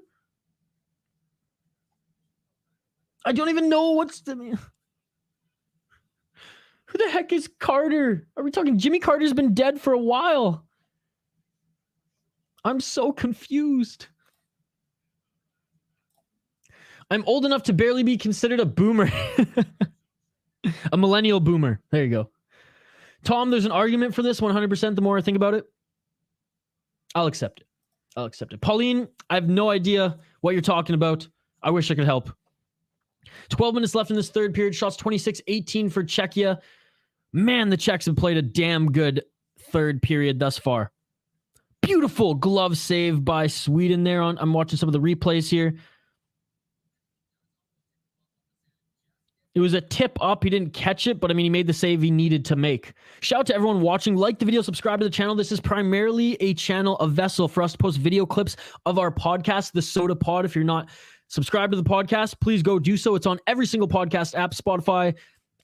I don't even know what's the... Who the heck is Carter? Are we talking Jimmy Carter's been dead for a while? I'm so confused. I'm old enough to barely be considered a boomer. A millennial boomer. There you go. Tom, there's an argument for this 100% the more I think about it. I'll accept it. Pauline, I have no idea what you're talking about. I wish I could help. 12 minutes left in this third period. Shots 26-18 for Czechia. Man, the Czechs have played a damn good third period thus far. Beautiful glove save by Sweden there. I'm watching some of the replays here. It was a tip up. He didn't catch it, but I mean, he made the save he needed to make. Shout out to everyone watching. Like the video, subscribe to the channel. This is primarily a channel, a vessel for us to post video clips of our podcast, the Soda Pod. If you're not subscribed to the podcast, please go do so. It's on every single podcast app, Spotify,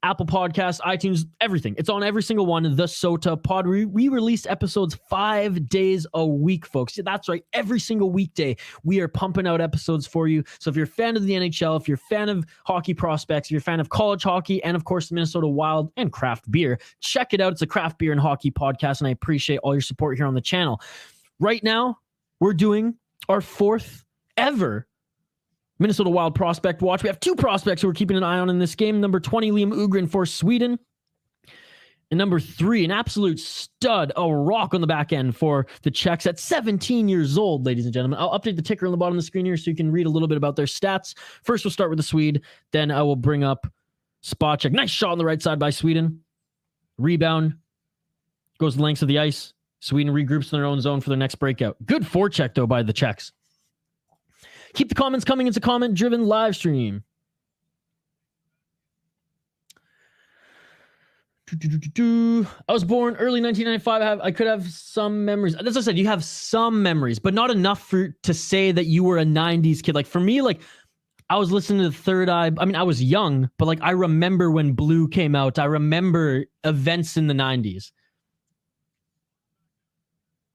Apple Podcasts, iTunes, everything. It's on every single one, the Soda Pod. We release episodes 5 days a week, folks. That's right. Every single weekday, we are pumping out episodes for you. So if you're a fan of the NHL, if you're a fan of hockey prospects, if you're a fan of college hockey, and of course, the Minnesota Wild and craft beer, check it out. It's a craft beer and hockey podcast, and I appreciate all your support here on the channel. Right now, we're doing our 4th ever Minnesota Wild prospect watch. We have 2 prospects who we're keeping an eye on in this game. Number 20, Liam Öhgren for Sweden. And number 3, an absolute stud, a rock on the back end for the Czechs at 17 years old, ladies and gentlemen. I'll update the ticker on the bottom of the screen here so you can read a little bit about their stats. First, we'll start with the Swede. Then I will bring up Špaček. Nice shot on the right side by Sweden. Rebound. Goes the lengths of the ice. Sweden regroups in their own zone for their next breakout. Good forecheck, though, by the Czechs. Keep the comments coming. It's a comment-driven live stream. I was born early 1995. I could have some memories. As I said, you have some memories, but not enough to say that you were a 90s kid. Like for me, like I was listening to the Third Eye. I mean, I was young, but like I remember when Blue came out. I remember events in the 90s.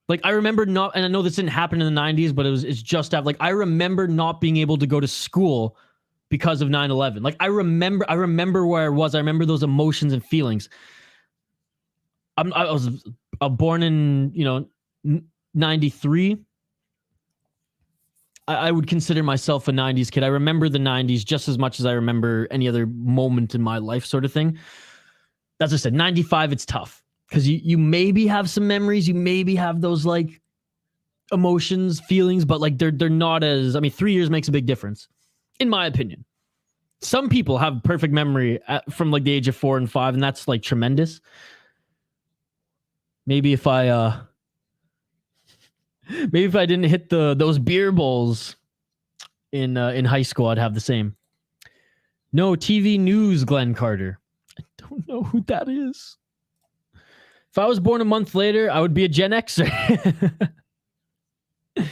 Like I remember not, and I know this didn't happen in the 90s, but it's just like I remember not being able to go to school because of 9/11. Like I remember where I was. I remember those emotions and feelings. I was born in 93. I would consider myself a 90s kid. I remember the 90s just as much as I remember any other moment in my life, sort of thing. As I said, 95, it's tough. Because you maybe have some memories, you maybe have those like emotions, feelings, but like they're not as, I mean, 3 years makes a big difference, in my opinion. Some people have perfect memory from like the age of 4 and 5, and that's like tremendous. Maybe if I didn't hit those beer bowls in high school, I'd have the same. No TV news, Glenn Carter. I don't know who that is. If I was born a month later, I would be a Gen Xer. Grew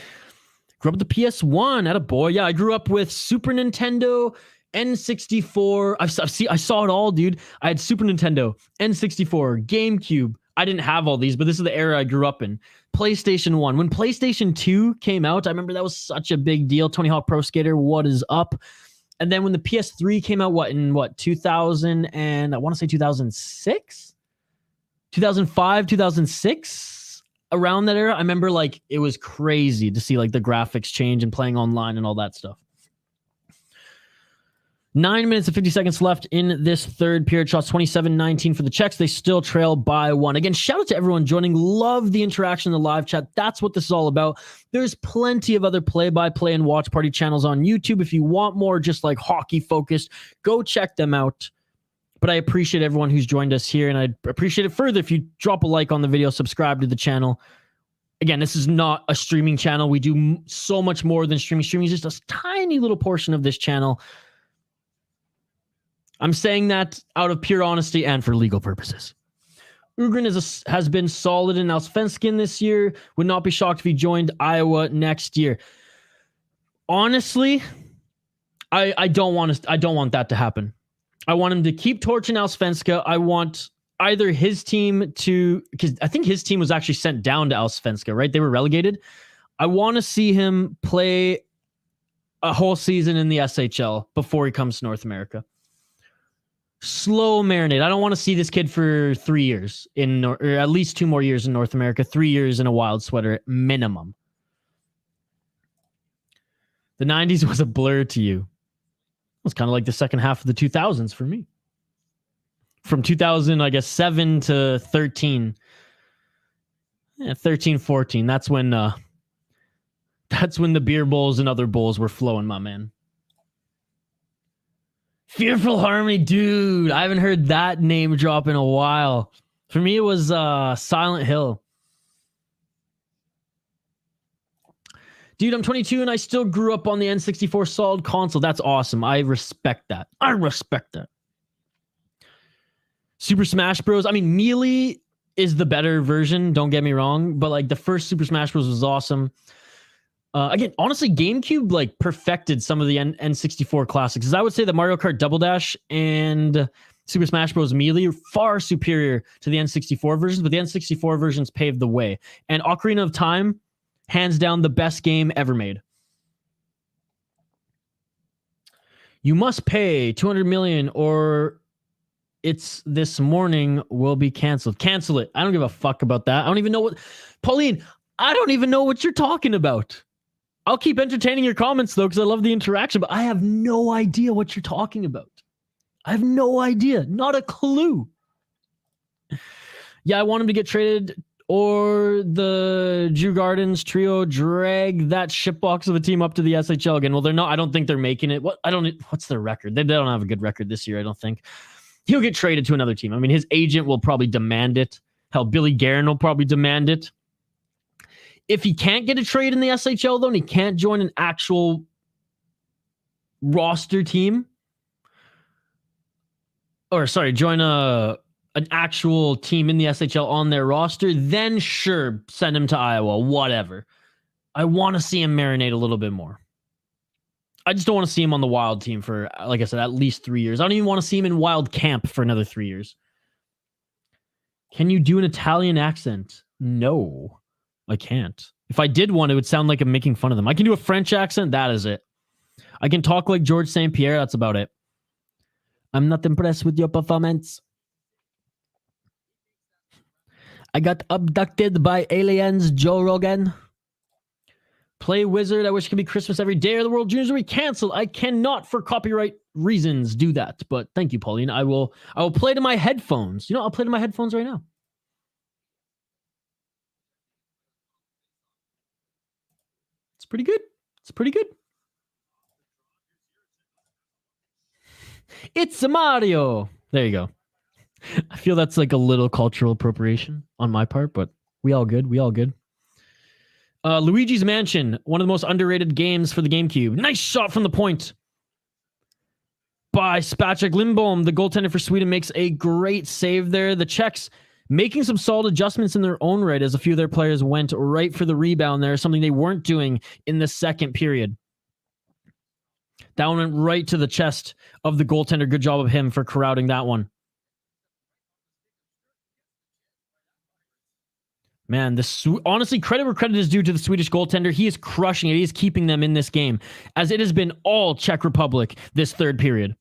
up with the PS1. Had a boy. Yeah, I grew up with Super Nintendo, N64. I saw it all, dude. I had Super Nintendo, N64, GameCube. I didn't have all these, but this is the era I grew up in. PlayStation 1. When PlayStation 2 came out, I remember that was such a big deal. Tony Hawk Pro Skater, what is up? And then when the PS3 came out, 2000 and I want to say 2006? 2005, 2006, around that era. I remember like it was crazy to see like the graphics change and playing online and all that stuff. 9 minutes and 50 seconds left in this third period. Shots 27-19 for the Czechs. They still trail by 1. Again, shout out to everyone joining. Love the interaction in the live chat. That's what this is all about. There's plenty of other play-by-play and watch party channels on YouTube. If you want more just like hockey focused, go check them out. But I appreciate everyone who's joined us here, and I'd appreciate it further if you drop a like on the video, subscribe to the channel. Again, this is not a streaming channel. We do so much more than streaming. Streaming is just a tiny little portion of this channel. I'm saying that out of pure honesty and for legal purposes. Öhgren has been solid in Allsvenskan this year. Would not be shocked if he joined Iowa next year. Honestly, I don't want that to happen. I want him to keep torching Allsvenskan. I want either his team to, because I think his team was actually sent down to Allsvenskan, right? They were relegated. I want to see him play a whole season in the SHL before he comes to North America. Slow marinate. I don't want to see this kid for 3 years or at least 2 more years in North America, 3 years in a Wild sweater at minimum. The 90s was a blur to you. It was kind of like the second half of the 2000s for me. From 2000, I guess, 7 to 13. Yeah, 13, 14. That's when the beer bowls and other bowls were flowing, my man. Fearful Harmony, dude. I haven't heard that name drop in a while. For me, it was Silent Hill. Dude, I'm 22 and I still grew up on the N64 solid console. That's awesome. I respect that. I respect that. Super Smash Bros. I mean, Melee is the better version. Don't get me wrong, but like the first Super Smash Bros. Was awesome. Again, honestly, GameCube like perfected some of the N64 classics. Because I would say that Mario Kart Double Dash and Super Smash Bros. Melee are far superior to the N64 versions, but the N64 versions paved the way. And Ocarina of Time, hands down, the best game ever made. You must pay 200 million or it's this morning will be canceled. Cancel it. I don't give a fuck about that. I don't even know what... Pauline, I don't even know what you're talking about. I'll keep entertaining your comments, though, because I love the interaction, but I have no idea what you're talking about. I have no idea. Not a clue. Yeah, I want him to get traded or the Djurgardens trio drag that shitbox of a team up to the SHL again. Well, they're not. I don't think they're making it. What's their record? They don't have a good record this year, I don't think. He'll get traded to another team. I mean, his agent will probably demand it. Hell, Billy Guerin will probably demand it. If he can't get a trade in the SHL, though, and he can't join an actual roster team, or sorry, join an actual team in the SHL on their roster, then sure, send him to Iowa, whatever. I want to see him marinate a little bit more. I just don't want to see him on the Wild team for, like I said, at least 3 years. I don't even want to see him in Wild camp for another 3 years. Can you do an Italian accent? No. I can't. If I did one, it would sound like I'm making fun of them. I can do a French accent. That is it. I can talk like George St. Pierre. That's about it. I'm not impressed with your performance. I got abducted by aliens, Joe Rogan. Play Wizard. I wish it could be Christmas every day or the World Juniors will be canceled. I cannot, for copyright reasons, do that. But thank you, Pauline. I will play to my headphones. You know, I'll play to my headphones right now. It's pretty good. It's pretty good. It's a Mario. There you go. I feel that's like a little cultural appropriation on my part, but we all good. We all good. Luigi's Mansion, one of the most underrated games for the GameCube. Nice shot from the point by Špaček. LINDBOM, the goaltender for Sweden, makes a great save there. The Czechs making some solid adjustments in their own right as a few of their players went right for the rebound there, something they weren't doing in the second period. That one went right to the chest of the goaltender. Good job of him for crowding that one. Man, honestly, credit where credit is due to the Swedish goaltender. He is crushing it. He is keeping them in this game, as it has been all Czech Republic this third period.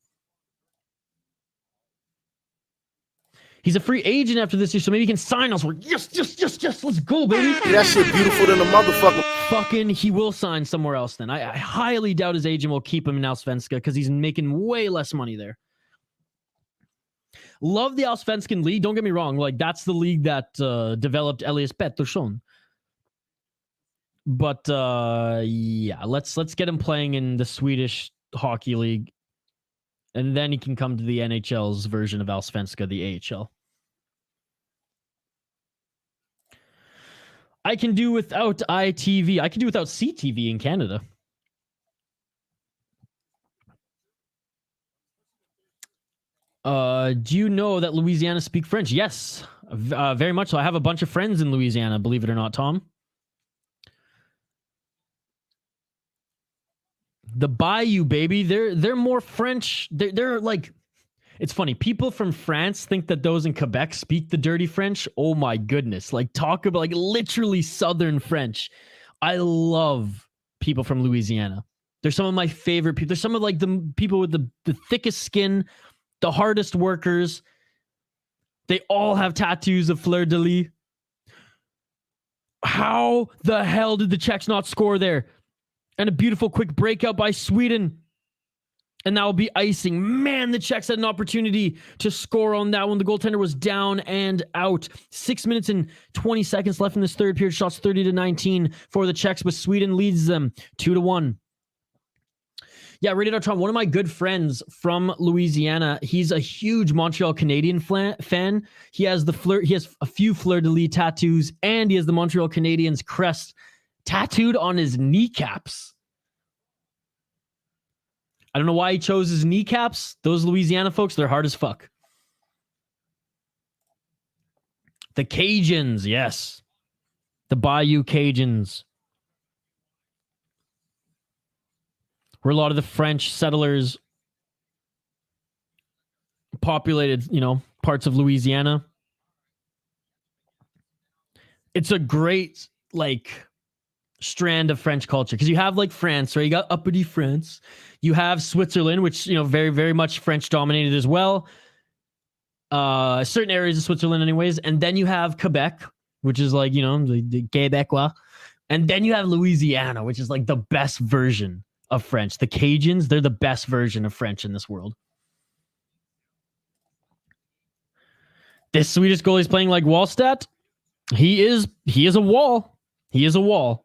He's a free agent after this year, so maybe he can sign us. Yes, let's go, baby. That shit beautiful than a motherfucker. Fucking, he will sign somewhere else then. I highly doubt his agent will keep him in Allsvenskan because he's making way less money there. Love the Allsvenskan league. Don't get me wrong. Like, that's the league that developed Elias Pettersson. But yeah, let's get him playing in the Swedish hockey league, and then he can come to the NHL's version of Allsvenskan, the AHL. I can do without ITV. I can do without CTV in Canada. Do you know that Louisiana speak French? Yes, very much so. I have a bunch of friends in Louisiana, believe it or not, Tom. The Bayou, baby. They're more French. They're like, it's funny. People from France think that those in Quebec speak the dirty French. Oh my goodness. Like, talk about like literally Southern French. I love people from Louisiana. They're some of my favorite people. They're some of like the people with the thickest skin, the hardest workers. They all have tattoos of fleur-de-lis. How the hell did the Czechs not score there? And a beautiful quick breakout by Sweden. And that will be icing. Man, the Czechs had an opportunity to score on that one. The goaltender was down and out. 6 minutes and 20 seconds left in this third period. Shots 30-19 for the Czechs, but Sweden leads them 2-1. Yeah, Rated R Tom, one of my good friends from Louisiana, he's a huge Montreal Canadian fan. He has a few fleur-de-lis tattoos, and he has the Montreal Canadiens crest tattooed on his kneecaps. I don't know why he chose his kneecaps. Those Louisiana folks, they're hard as fuck. The Cajuns, yes. The Bayou Cajuns. Where a lot of the French settlers populated, you know, parts of Louisiana. It's a great, like, strand of French culture. Because you have, like, France, right? You got uppity France. You have Switzerland, which, you know, very, very much French dominated as well. Certain areas of Switzerland anyways. And then you have Quebec, which is like, you know, the Quebecois. And then you have Louisiana, which is like the best version of French. The Cajuns, they're the best version of French in this world. This Swedish goalie is playing like Wallstedt. He is a wall. He is a wall.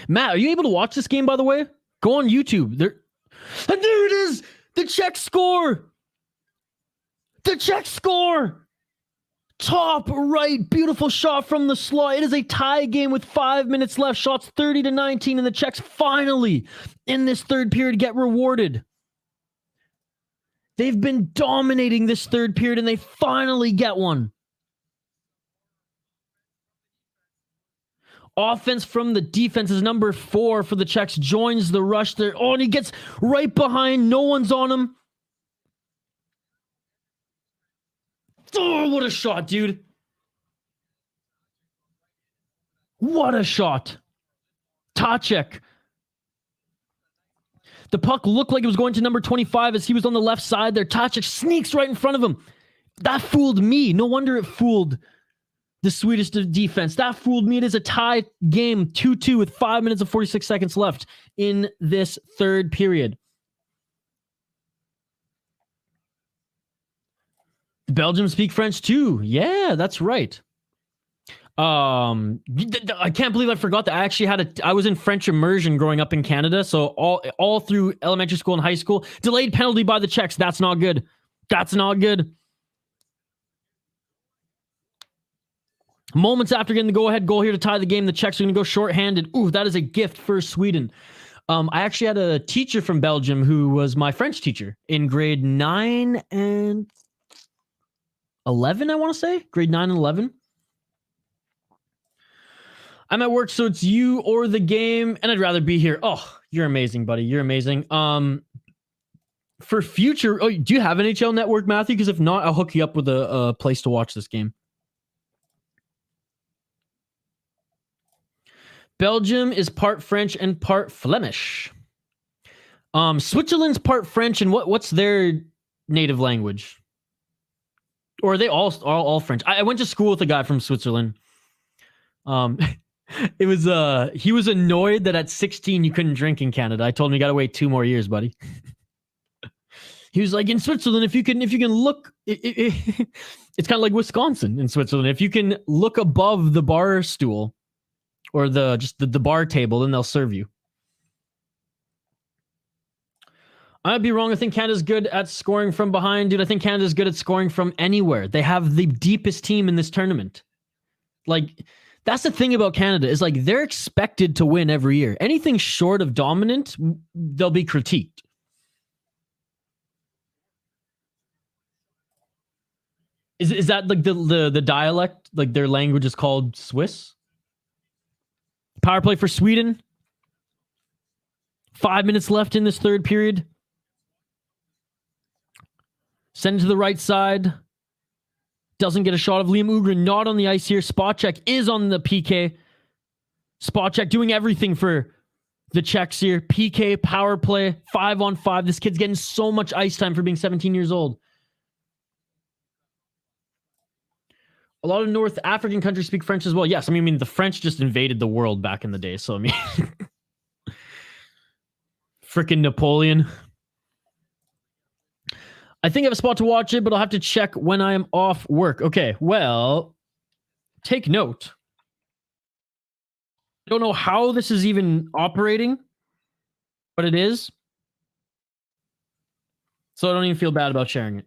Matt, are you able to watch this game, by the way? Go on YouTube. And there it is! The Czech score! The Czech score! Top right, beautiful shot from the slot. It is a tie game with 5 minutes left. Shots 30-19, and the Czechs finally, in this third period, get rewarded. They've been dominating this third period, and they finally get one. Offense from the defense is number 4 for the Czechs. Joins the rush there. Oh, and he gets right behind. No one's on him. Oh, what a shot, dude. What a shot. TICHACEK. The puck looked like it was going to number 25 as he was on the left side there. TICHACEK sneaks right in front of him. That fooled me. No wonder it fooled the Swedish defense. That fooled me. It is a tie game, 2-2 with 5 minutes and 46 seconds left in this third period. Belgium speak French too. Yeah, that's right. I can't believe I forgot that I actually I was in French immersion growing up in Canada. So all through elementary school and high school, delayed penalty by the Czechs. That's not good. That's not good. Moments after getting the go-ahead goal here to tie the game, the Czechs are going to go shorthanded. Ooh, that is a gift for Sweden. I actually had a teacher from Belgium who was my French teacher in grade 9 and 11, I want to say. Grade 9 and 11. I'm at work, so it's you or the game, and I'd rather be here. Oh, you're amazing, buddy. You're amazing. For future... Oh, do you have NHL Network, Matthew? Because if not, I'll hook you up with a place to watch this game. Belgium is part French and part Flemish. Switzerland's part French, and what's their native language? Or are they all French? I went to school with a guy from Switzerland. It was he was annoyed that at 16 you couldn't drink in Canada. I told him you got to wait 2 more years, buddy. He was like, in Switzerland, if you can look, it's kind of like Wisconsin in Switzerland. If you can look above the bar stool or the bar table, then they'll serve you. I might be wrong. I think Canada's good at scoring from behind. Dude, I think Canada's good at scoring from anywhere. They have the deepest team in this tournament. Like, that's the thing about Canada is like they're expected to win every year. Anything short of dominant, they'll be critiqued. Is that like the dialect? Like their language is called Swiss? Power play for Sweden. 5 minutes left in this third period. Send it to the right side. Doesn't get a shot of Liam Ugren. Not on the ice here. Špaček is on the PK. Špaček doing everything for the Czechs here. PK, power play, 5-on-5. This kid's getting so much ice time for being 17 years old. A lot of North African countries speak French as well. Yes, I mean the French just invaded the world back in the day. So, I mean, freaking Napoleon. I think I have a spot to watch it, but I'll have to check when I am off work. Okay, well, take note. I don't know how this is even operating, but it is. So I don't even feel bad about sharing it.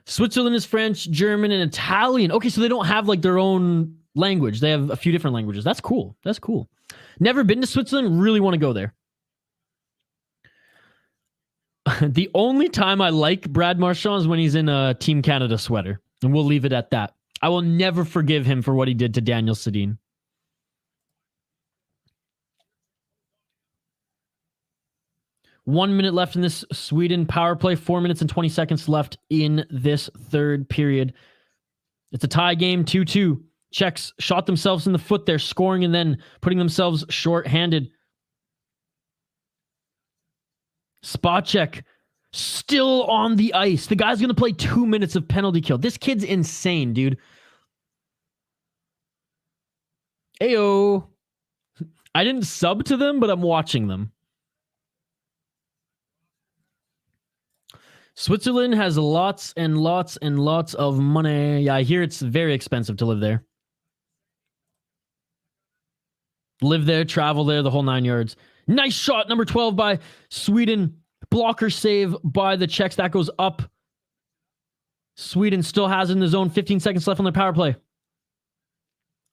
Switzerland is French, German, and Italian. Okay, so they don't have like their own language. They have a few different languages. That's cool. That's cool. Never been to Switzerland. Really want to go there. The only time I like Brad Marchand is when he's in a Team Canada sweater. And we'll leave it at that. I will never forgive him for what he did to Daniel Sedin. One minute left in this Sweden power play. 4 minutes and 20 seconds left in this third period. It's a tie game, 2-2. Czechs shot themselves in the foot there, scoring and then putting themselves short-handed. Špaček still on the ice. The guy's going to play 2 minutes of penalty kill. This kid's insane, dude. Ayo. I didn't sub to them, but I'm watching them. Switzerland has lots and lots and lots of money. Yeah, I hear it's very expensive to live there. Live there, travel there, the whole 9 yards. Nice shot, number 12 by Sweden. Blocker save by the Czechs. That goes up. Sweden still has it in the zone. 15 seconds left on their power play.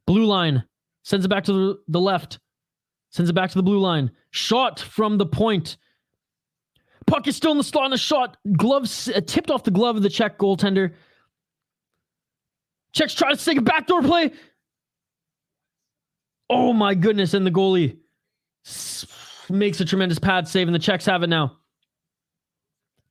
Blue line. Sends it back to the left. Sends it back to the blue line. Shot from the point. Puck is still in the slot and a shot. Gloves tipped off the glove of the Czech goaltender. Czechs try to take a backdoor play. Oh my goodness. And the goalie makes a tremendous pad save and the Czechs have it now.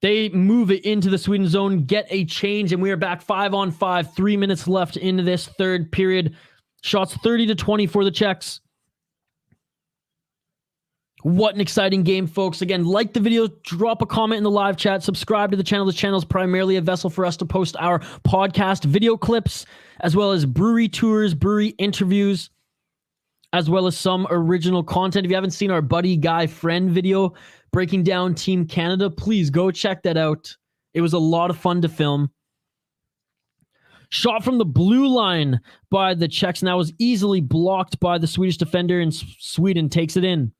They move it into the Sweden zone, get a change, and we are back 5-on-5. 3 minutes left in this third period. Shots 30-20 for the Czechs. What an exciting game, folks. Again, like the video, drop a comment in the live chat, subscribe to the channel. This channel is primarily a vessel for us to post our podcast video clips, as well as brewery tours, brewery interviews, as well as some original content. If you haven't seen our buddy Guy Friend video breaking down Team Canada, please go check that out. It was a lot of fun to film. Shot from the blue line by the Czechs, and that was easily blocked by the Swedish defender, and Sweden takes it in.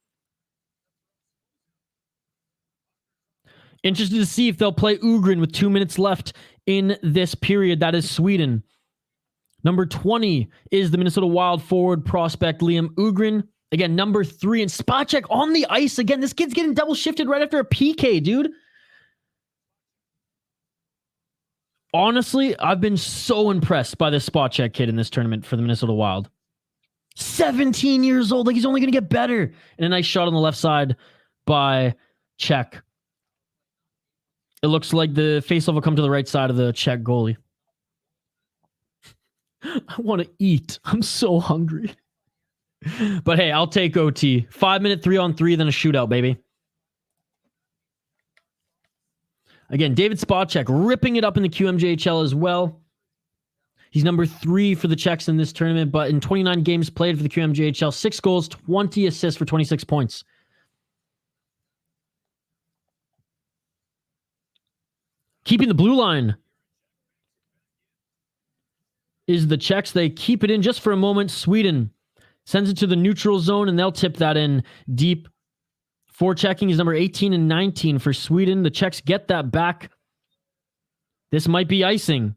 Interested to see if they'll play OHGREN with 2 minutes left in this period. That is Sweden. Number 20 is the Minnesota Wild forward prospect Liam OHGREN. Again, number 3, and Špaček on the ice again. This kid's getting double shifted right after a PK, dude. Honestly, I've been so impressed by this Špaček kid in this tournament for the Minnesota Wild. 17 years old. Like, he's only going to get better. And a nice shot on the left side by Czech. It looks like the faceoff will come to the right side of the Czech goalie. I want to eat. I'm so hungry. But hey, I'll take OT. 5 minute 3-on-3, then a shootout, baby. Again, David Špaček ripping it up in the QMJHL as well. He's number 3 for the Czechs in this tournament, but in 29 games played for the QMJHL, 6 goals, 20 assists for 26 points. Keeping the blue line is the Czechs. They keep it in just for a moment. Sweden sends it to the neutral zone, and they'll tip that in deep. Forechecking is number 18 and 19 for Sweden. The Czechs get that back. This might be icing.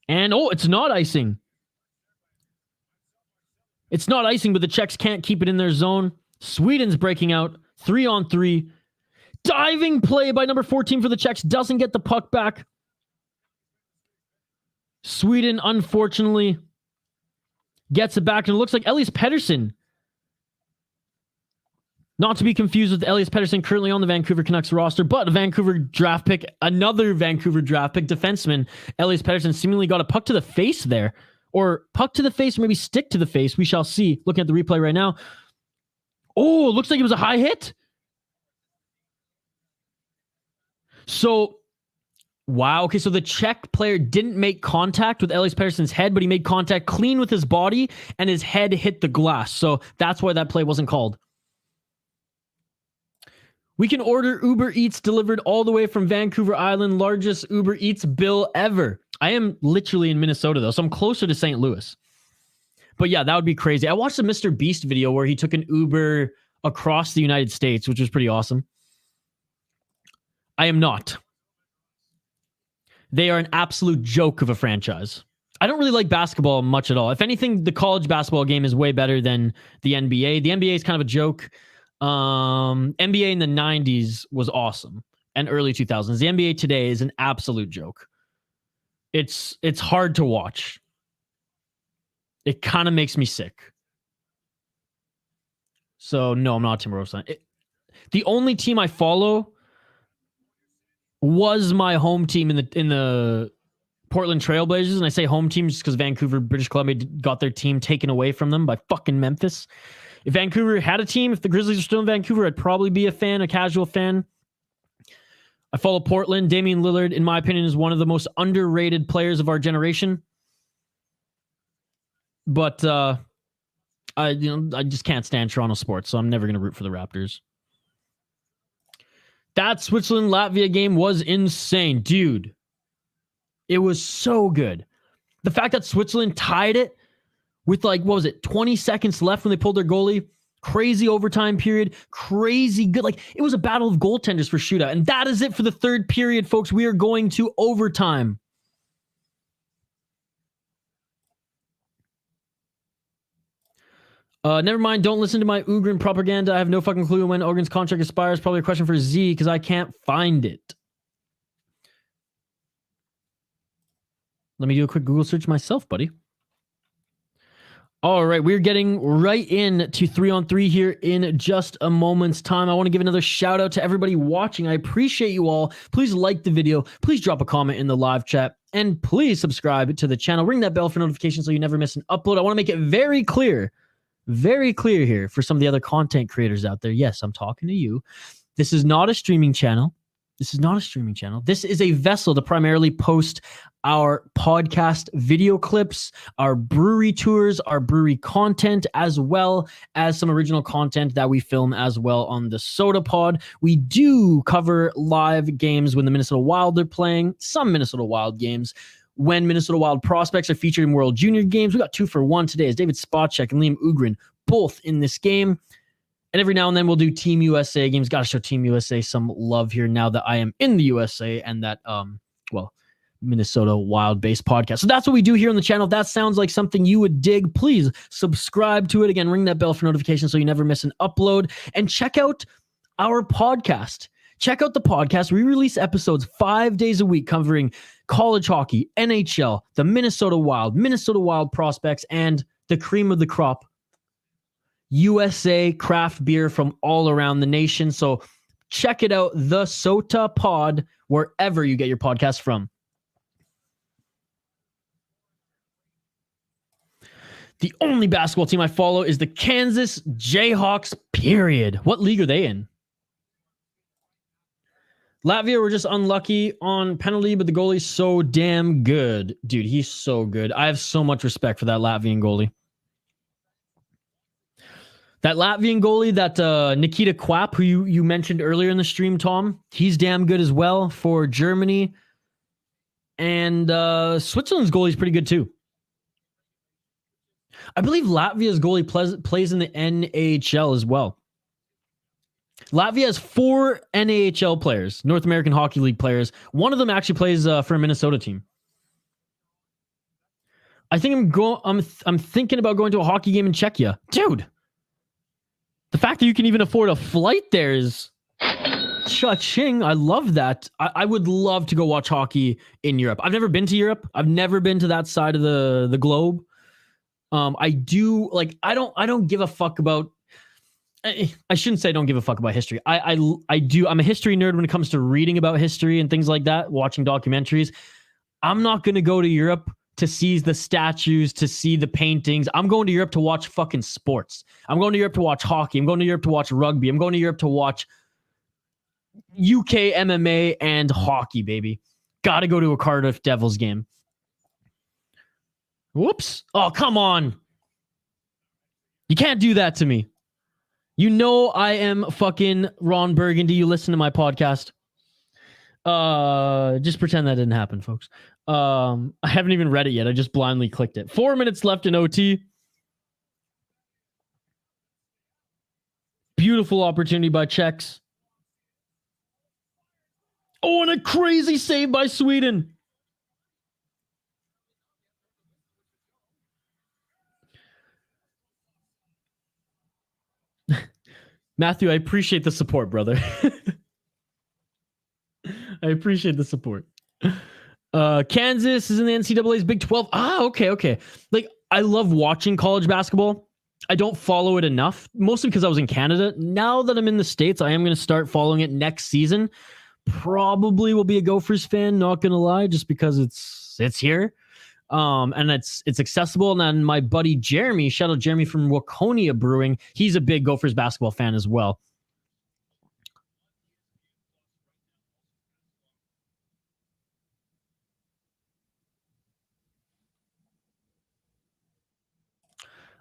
And, oh, it's not icing. It's not icing, but the Czechs can't keep it in their zone. Sweden's breaking out. 3-on-3. Diving play by number 14 for the Czechs. Doesn't get the puck back. Sweden, unfortunately, gets it back. And it looks like Elias Pettersson. Not to be confused with Elias Pettersson, currently on the Vancouver Canucks roster, but a Vancouver draft pick, another Vancouver draft pick defenseman. Elias Pettersson seemingly got a puck to the face there. Or puck to the face, or maybe stick to the face. We shall see. Looking at the replay right now. Oh, it looks like it was a high hit. So, wow. Okay, so the Czech player didn't make contact with Elias Pettersson's head, but he made contact clean with his body, and his head hit the glass. So that's why that play wasn't called. We can order Uber Eats delivered all the way from Vancouver Island, largest Uber Eats bill ever. I am literally in Minnesota, though, so I'm closer to St. Louis. But yeah, that would be crazy. I watched a Mr. Beast video where he took an Uber across the United States, which was pretty awesome. I am not. They are an absolute joke of a franchise. I don't really like basketball much at all. If anything, the college basketball game is way better than the NBA. The NBA is kind of a joke. NBA in the 90s was awesome. and early 2000s. The NBA today is an absolute joke. It's hard to watch. It kind of makes me sick. So no, I'm not a Timberwolves fan. The only team I follow was my home team in the Portland Trailblazers, and I say home team just because Vancouver, British Columbia got their team taken away from them by fucking Memphis. If Vancouver had a team, if the Grizzlies were still in Vancouver, I'd probably be a fan, a casual fan. I follow Portland. Damian Lillard, in my opinion, is one of the most underrated players of our generation. But I just can't stand Toronto sports, so I'm never going to root for the Raptors. That Switzerland-Latvia game was insane, dude. It was so good. The fact that Switzerland tied it with 20 seconds left when they pulled their goalie. Crazy overtime period. Crazy good. It was a battle of goaltenders for shootout. And that is it for the third period, folks. We are going to overtime. Never mind. Don't listen to my Ugrin propaganda. I have no fucking clue when Ogren's contract expires. Probably a question for Z because I can't find it. Let me do a quick Google search myself, buddy. All right, we're getting right into 3-on-3 here in just a moment's time. I want to give another shout out to everybody watching. I appreciate you all. Please like the video. Please drop a comment in the live chat. And please subscribe to the channel. Ring that bell for notifications so you never miss an upload. I want to make it very clear here for some of the other content creators out there. Yes, I'm talking to you. This is not a streaming channel. This is a vessel to primarily post our podcast video clips, our brewery tours, our brewery content, as well as some original content that we film as well on the Soda Pod. We do cover live games when the Minnesota Wild are playing, some Minnesota Wild games. When Minnesota Wild prospects are featured in World Junior games, we got 2 for 1 today as David Špaček and Liam Ugrin both in this game. And every now and then we'll do Team USA games. Got to show Team USA some love here now that I am in the USA and that, Minnesota Wild-based podcast. So that's what we do here on the channel. If that sounds like something you would dig, please subscribe to it. Again, ring that bell for notifications so you never miss an upload. And check out our podcast. Check out the podcast. We release episodes 5 days a week covering college hockey, NHL, the Minnesota Wild prospects, and the cream of the crop, USA craft beer from all around the nation. So check it out, the SOTA Pod, wherever you get your podcast from. The only basketball team I follow is the Kansas Jayhawks, period. What league are they in? Latvia were just unlucky on penalty, but the goalie's so damn good. Dude, he's so good. I have so much respect for that Latvian goalie. That Latvian goalie, that Nikita Quap, who you mentioned earlier in the stream, Tom, he's damn good as well for Germany. And Switzerland's goalie is pretty good too. I believe Latvia's goalie plays in the NHL as well. Latvia has 4 NAHL players, North American Hockey League players. One of them actually plays for a Minnesota team. I think I'm thinking about going to a hockey game in Czechia. Dude, the fact that you can even afford a flight there is cha-ching. I love that. I would love to go watch hockey in Europe. I've never been to Europe. I've never been to that side of the globe. I don't give a fuck about, I shouldn't say I don't give a fuck about history. I do. I'm a history nerd when it comes to reading about history and things like that, watching documentaries. I'm not going to go to Europe to see the statues, to see the paintings. I'm going to Europe to watch fucking sports. I'm going to Europe to watch hockey. I'm going to Europe to watch rugby. I'm going to Europe to watch UK MMA and hockey, baby. Got to go to a Cardiff Devils game. Whoops. Oh, come on. You can't do that to me. You know I am fucking Ron Burgundy. You listen to my podcast. Just pretend that didn't happen, folks. I haven't even read it yet. I just blindly clicked it. 4 minutes left in OT. Beautiful opportunity by Czechs. Oh, and a crazy save by Sweden. Matthew, I appreciate the support, brother. I appreciate the support. Kansas is in the NCAA's Big 12. Okay. Like, I love watching college basketball. I don't follow it enough, mostly because I was in Canada. Now that I'm in the States, I am going to start following it next season. Probably will be a Gophers fan, not going to lie, just because it's here. And it's accessible. And then my buddy Jeremy, shout out Jeremy from Waconia Brewing, he's a big Gophers basketball fan as well.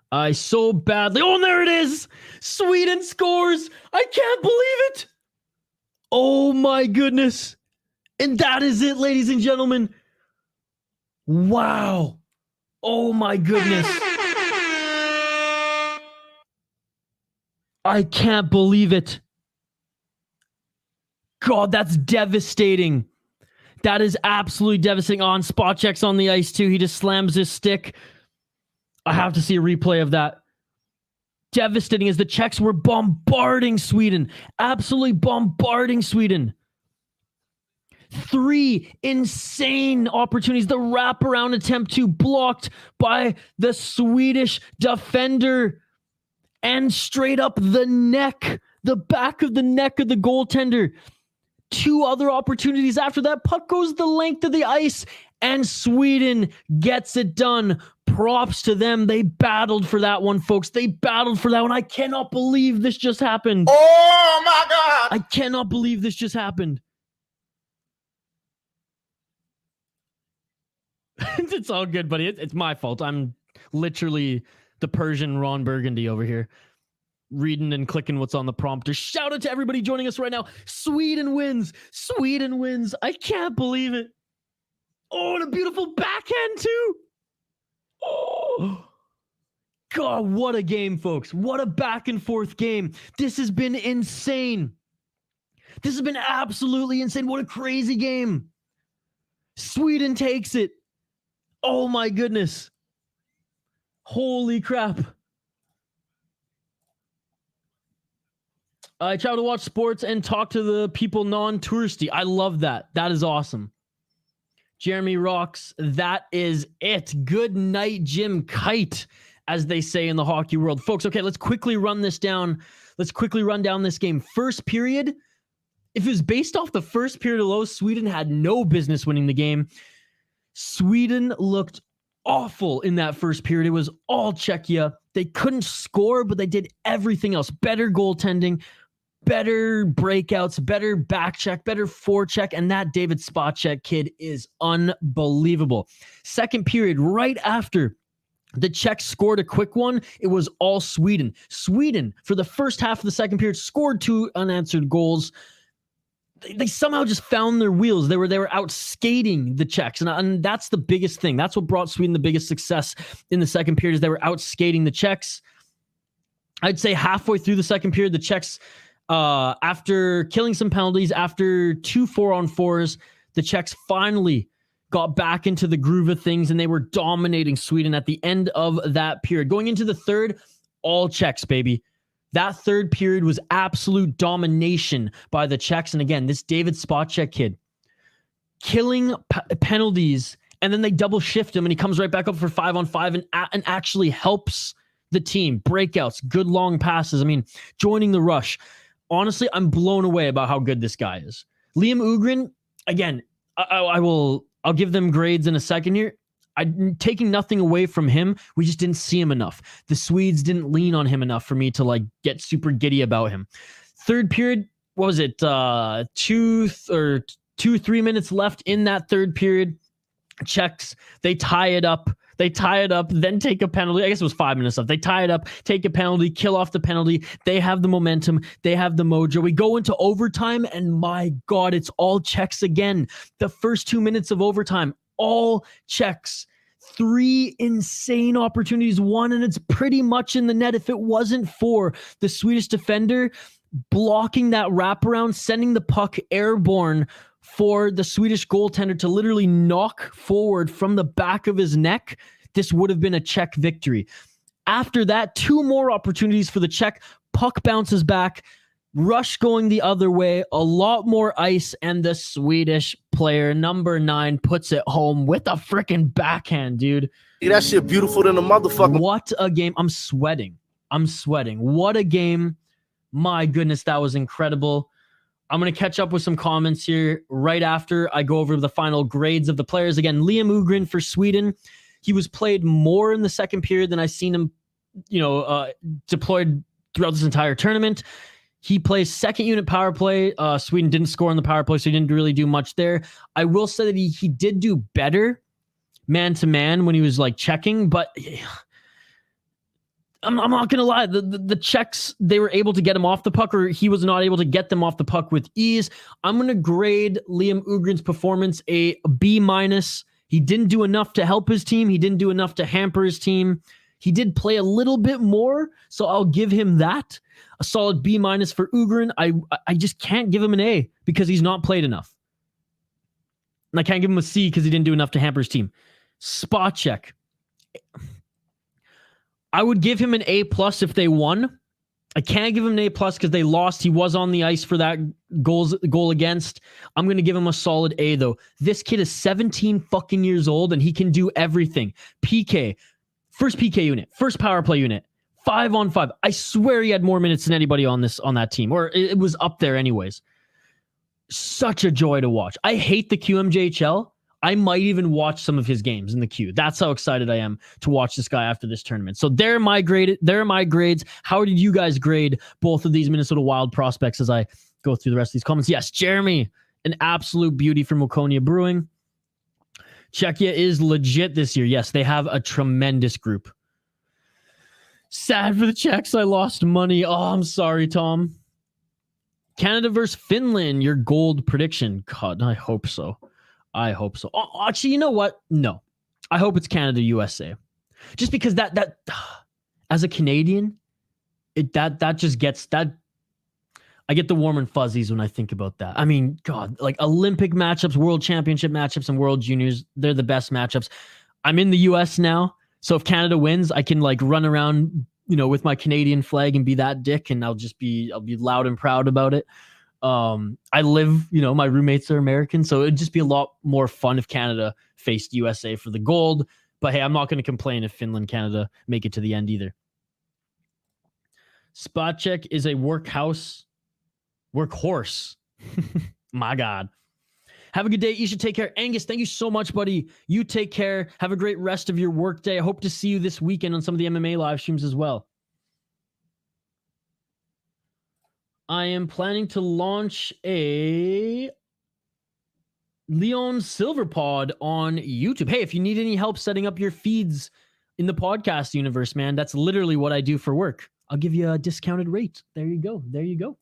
I so badly. Oh, and there it is. Sweden scores. I can't believe it. Oh my goodness. And that is it, ladies and gentlemen. Wow. Oh my goodness. I can't believe it. God, that's devastating. That is absolutely devastating. On Špaček's on the ice too. He just slams his stick. I have to see a replay of that. Devastating as the Czechs were bombarding Sweden. Absolutely bombarding Sweden. 3 insane opportunities. The wraparound attempt to blocked by the Swedish defender. And straight up the neck. The back of the neck of the goaltender. 2 other opportunities after that. Puck goes the length of the ice. And Sweden gets it done. Props to them. They battled for that one, folks. They battled for that one. I cannot believe this just happened. Oh my God. I cannot believe this just happened. It's all good, buddy. It's my fault. I'm literally the Persian Ron Burgundy over here, reading and clicking what's on the prompter. Shout out to everybody joining us right now. Sweden wins. Sweden wins. I can't believe it. Oh, and a beautiful backhand too. Oh, God, what a game, folks. What a back and forth game. This has been insane. This has been absolutely insane. What a crazy game. Sweden takes it. Oh, my goodness. Holy crap. I try to watch sports and talk to the people non-touristy. I love that. That is awesome. Jeremy rocks. That is it. Good night, Jim Kite, as they say in the hockey world. Folks, okay, let's quickly run this down. Let's quickly run down this game. First period, if it was based off the first period alone, Sweden had no business winning the game. Sweden looked awful in that first period. It was all Czechia. They couldn't score, but they did everything else. Better goaltending, better breakouts, better back check, better forecheck, and that David Špaček kid is unbelievable. Second period, right after the Czechs scored a quick one, it was all Sweden. Sweden, for the first half of the second period, scored 2 unanswered goals. They somehow just found their wheels. They were out skating the Czechs, and that's the biggest thing. That's what brought Sweden the biggest success in the second period, is they were out skating the Czechs. I'd say halfway through the second period, the Czechs, after killing some penalties, after 2 4-on-4s, the Czechs finally got back into the groove of things, and they were dominating Sweden at the end of that period. Going into the third, all Czechs, baby. That third period was absolute domination by the Czechs. And again, this David Špaček kid killing penalties, and then they double shift him and he comes right back up for 5-on-5 and actually helps the team. Breakouts, good long passes. I mean, joining the rush. Honestly, I'm blown away about how good this guy is. Liam OHGREN, again, I'll give them grades in a second here. I'm taking nothing away from him. We just didn't see him enough. The Swedes didn't lean on him enough for me to get super giddy about him. Third period, what was it? 2-3 minutes left in that third period. Czechs, they tie it up. Then take a penalty. I guess it was 5 minutes left. They tie it up, take a penalty, kill off the penalty. They have the momentum. They have the mojo. We go into overtime, and my God, it's all Czechs again. The first 2 minutes of overtime, all Czechs. 3 insane opportunities, one, and it's pretty much in the net. If it wasn't for the Swedish defender blocking that wraparound, sending the puck airborne for the Swedish goaltender to literally knock forward from the back of his neck, this would have been a Czech victory. After that, 2 more opportunities for the Czech. Puck bounces back. Rush going the other way, a lot more ice, and the Swedish player, number 9, puts it home with a freaking backhand, dude. Hey, that shit beautiful than a motherfucker. What a game. I'm sweating. What a game. My goodness, that was incredible. I'm going to catch up with some comments here right after I go over the final grades of the players. Again, Liam OHGREN for Sweden. He was played more in the second period than I've seen him, deployed throughout this entire tournament. He plays second unit power play. Sweden didn't score on the power play, so he didn't really do much there. I will say that he did do better man-to-man when he was like checking, but I'm not going to lie. The Czechs, they were able to get him off the puck, or he was not able to get them off the puck with ease. I'm going to grade Liam OHGREN's performance a B-. He didn't do enough to help his team. He didn't do enough to hamper his team. He did play a little bit more, so I'll give him that. A solid B- for OHGREN. I just can't give him an A because he's not played enough. And I can't give him a C because he didn't do enough to hamper his team. Špaček. I would give him an A+ if they won. I can't give him an A+ because they lost. He was on the ice for that goal against. I'm going to give him a solid A, though. This kid is 17 fucking years old, and he can do everything. PK. First PK unit. First power play unit. 5-on-5. I swear he had more minutes than anybody on that team. Or it was up there anyways. Such a joy to watch. I hate the QMJHL. I might even watch some of his games in the queue. That's how excited I am to watch this guy after this tournament. So there are my grades. How did you guys grade both of these Minnesota Wild prospects as I go through the rest of these comments? Yes, Jeremy, an absolute beauty from Waconia Brewing. Czechia is legit this year. Yes, they have a tremendous group. Sad for the Czechs. I lost money. Oh, I'm sorry, Tom. Canada versus Finland, your gold prediction. God, I hope so. Oh, actually, you know what? No. I hope it's Canada, USA. Just because that as a Canadian, that just gets that. I get the warm and fuzzies when I think about that. I mean, God, like Olympic matchups, World Championship matchups, and World Juniors, they're the best matchups. I'm in the US now, so if Canada wins, I can like run around, with my Canadian flag and be that dick, and I'll be loud and proud about it. I live, my roommates are American, so it'd just be a lot more fun if Canada faced USA for the gold. But hey, I'm not going to complain if Finland, Canada make it to the end either. Špaček is a workhorse. My God. Have a good day. You should take care. Angus, thank you so much, buddy. You take care. Have a great rest of your work day. I hope to see you this weekend on some of the MMA live streams as well. I am planning to launch a Leon Silverpod on YouTube. Hey, if you need any help setting up your feeds in the podcast universe, man, that's literally what I do for work. I'll give you a discounted rate. There you go.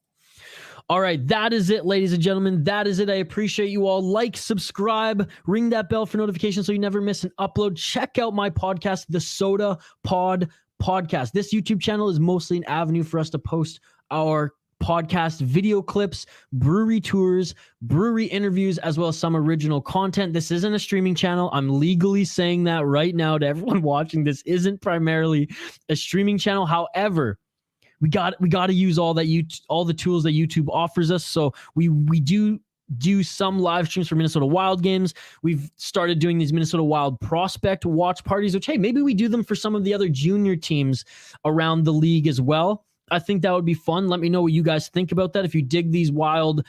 All right, that is it, ladies and gentlemen. That is it. I appreciate you all. Like, subscribe, ring that bell for notifications so you never miss an upload. Check out my podcast, the Soda Pod Podcast. This YouTube channel is mostly an avenue for us to post our podcast video clips, brewery tours, brewery interviews, as well as some original content. This isn't a streaming channel. I'm legally saying that right now to everyone watching. This isn't primarily a streaming channel. However, we got to use all the tools that YouTube offers us. So we do some live streams for Minnesota Wild games. We've started doing these Minnesota Wild prospect watch parties, which, hey, maybe we do them for some of the other junior teams around the league as well. I think that would be fun. Let me know what you guys think about that. If you dig these Wild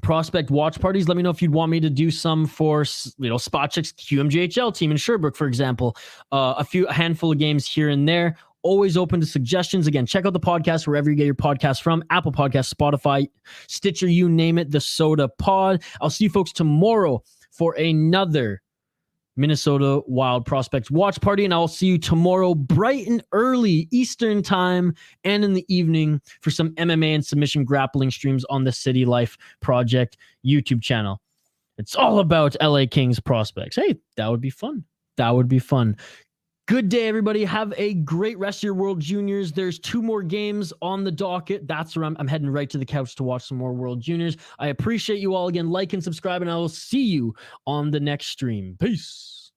prospect watch parties, let me know if you'd want me to do some for, Špaček's QMJHL team in Sherbrooke, for example. A handful of games here and there. Always open to suggestions. Again, check out the podcast wherever you get your podcast from. Apple Podcasts, Spotify, Stitcher, you name it, the Soda Pod. I'll see you folks tomorrow for another Minnesota Wild Prospects watch party, and I'll see you tomorrow bright and early Eastern time and in the evening for some MMA and submission grappling streams on the City Life Project YouTube channel. It's all about LA Kings prospects. Hey, that would be fun. Good day, everybody. Have a great rest of your World Juniors. There's 2 more games on the docket. That's where I'm heading right to the couch to watch some more World Juniors. I appreciate you all. Again, like and subscribe, and I will see you on the next stream. Peace.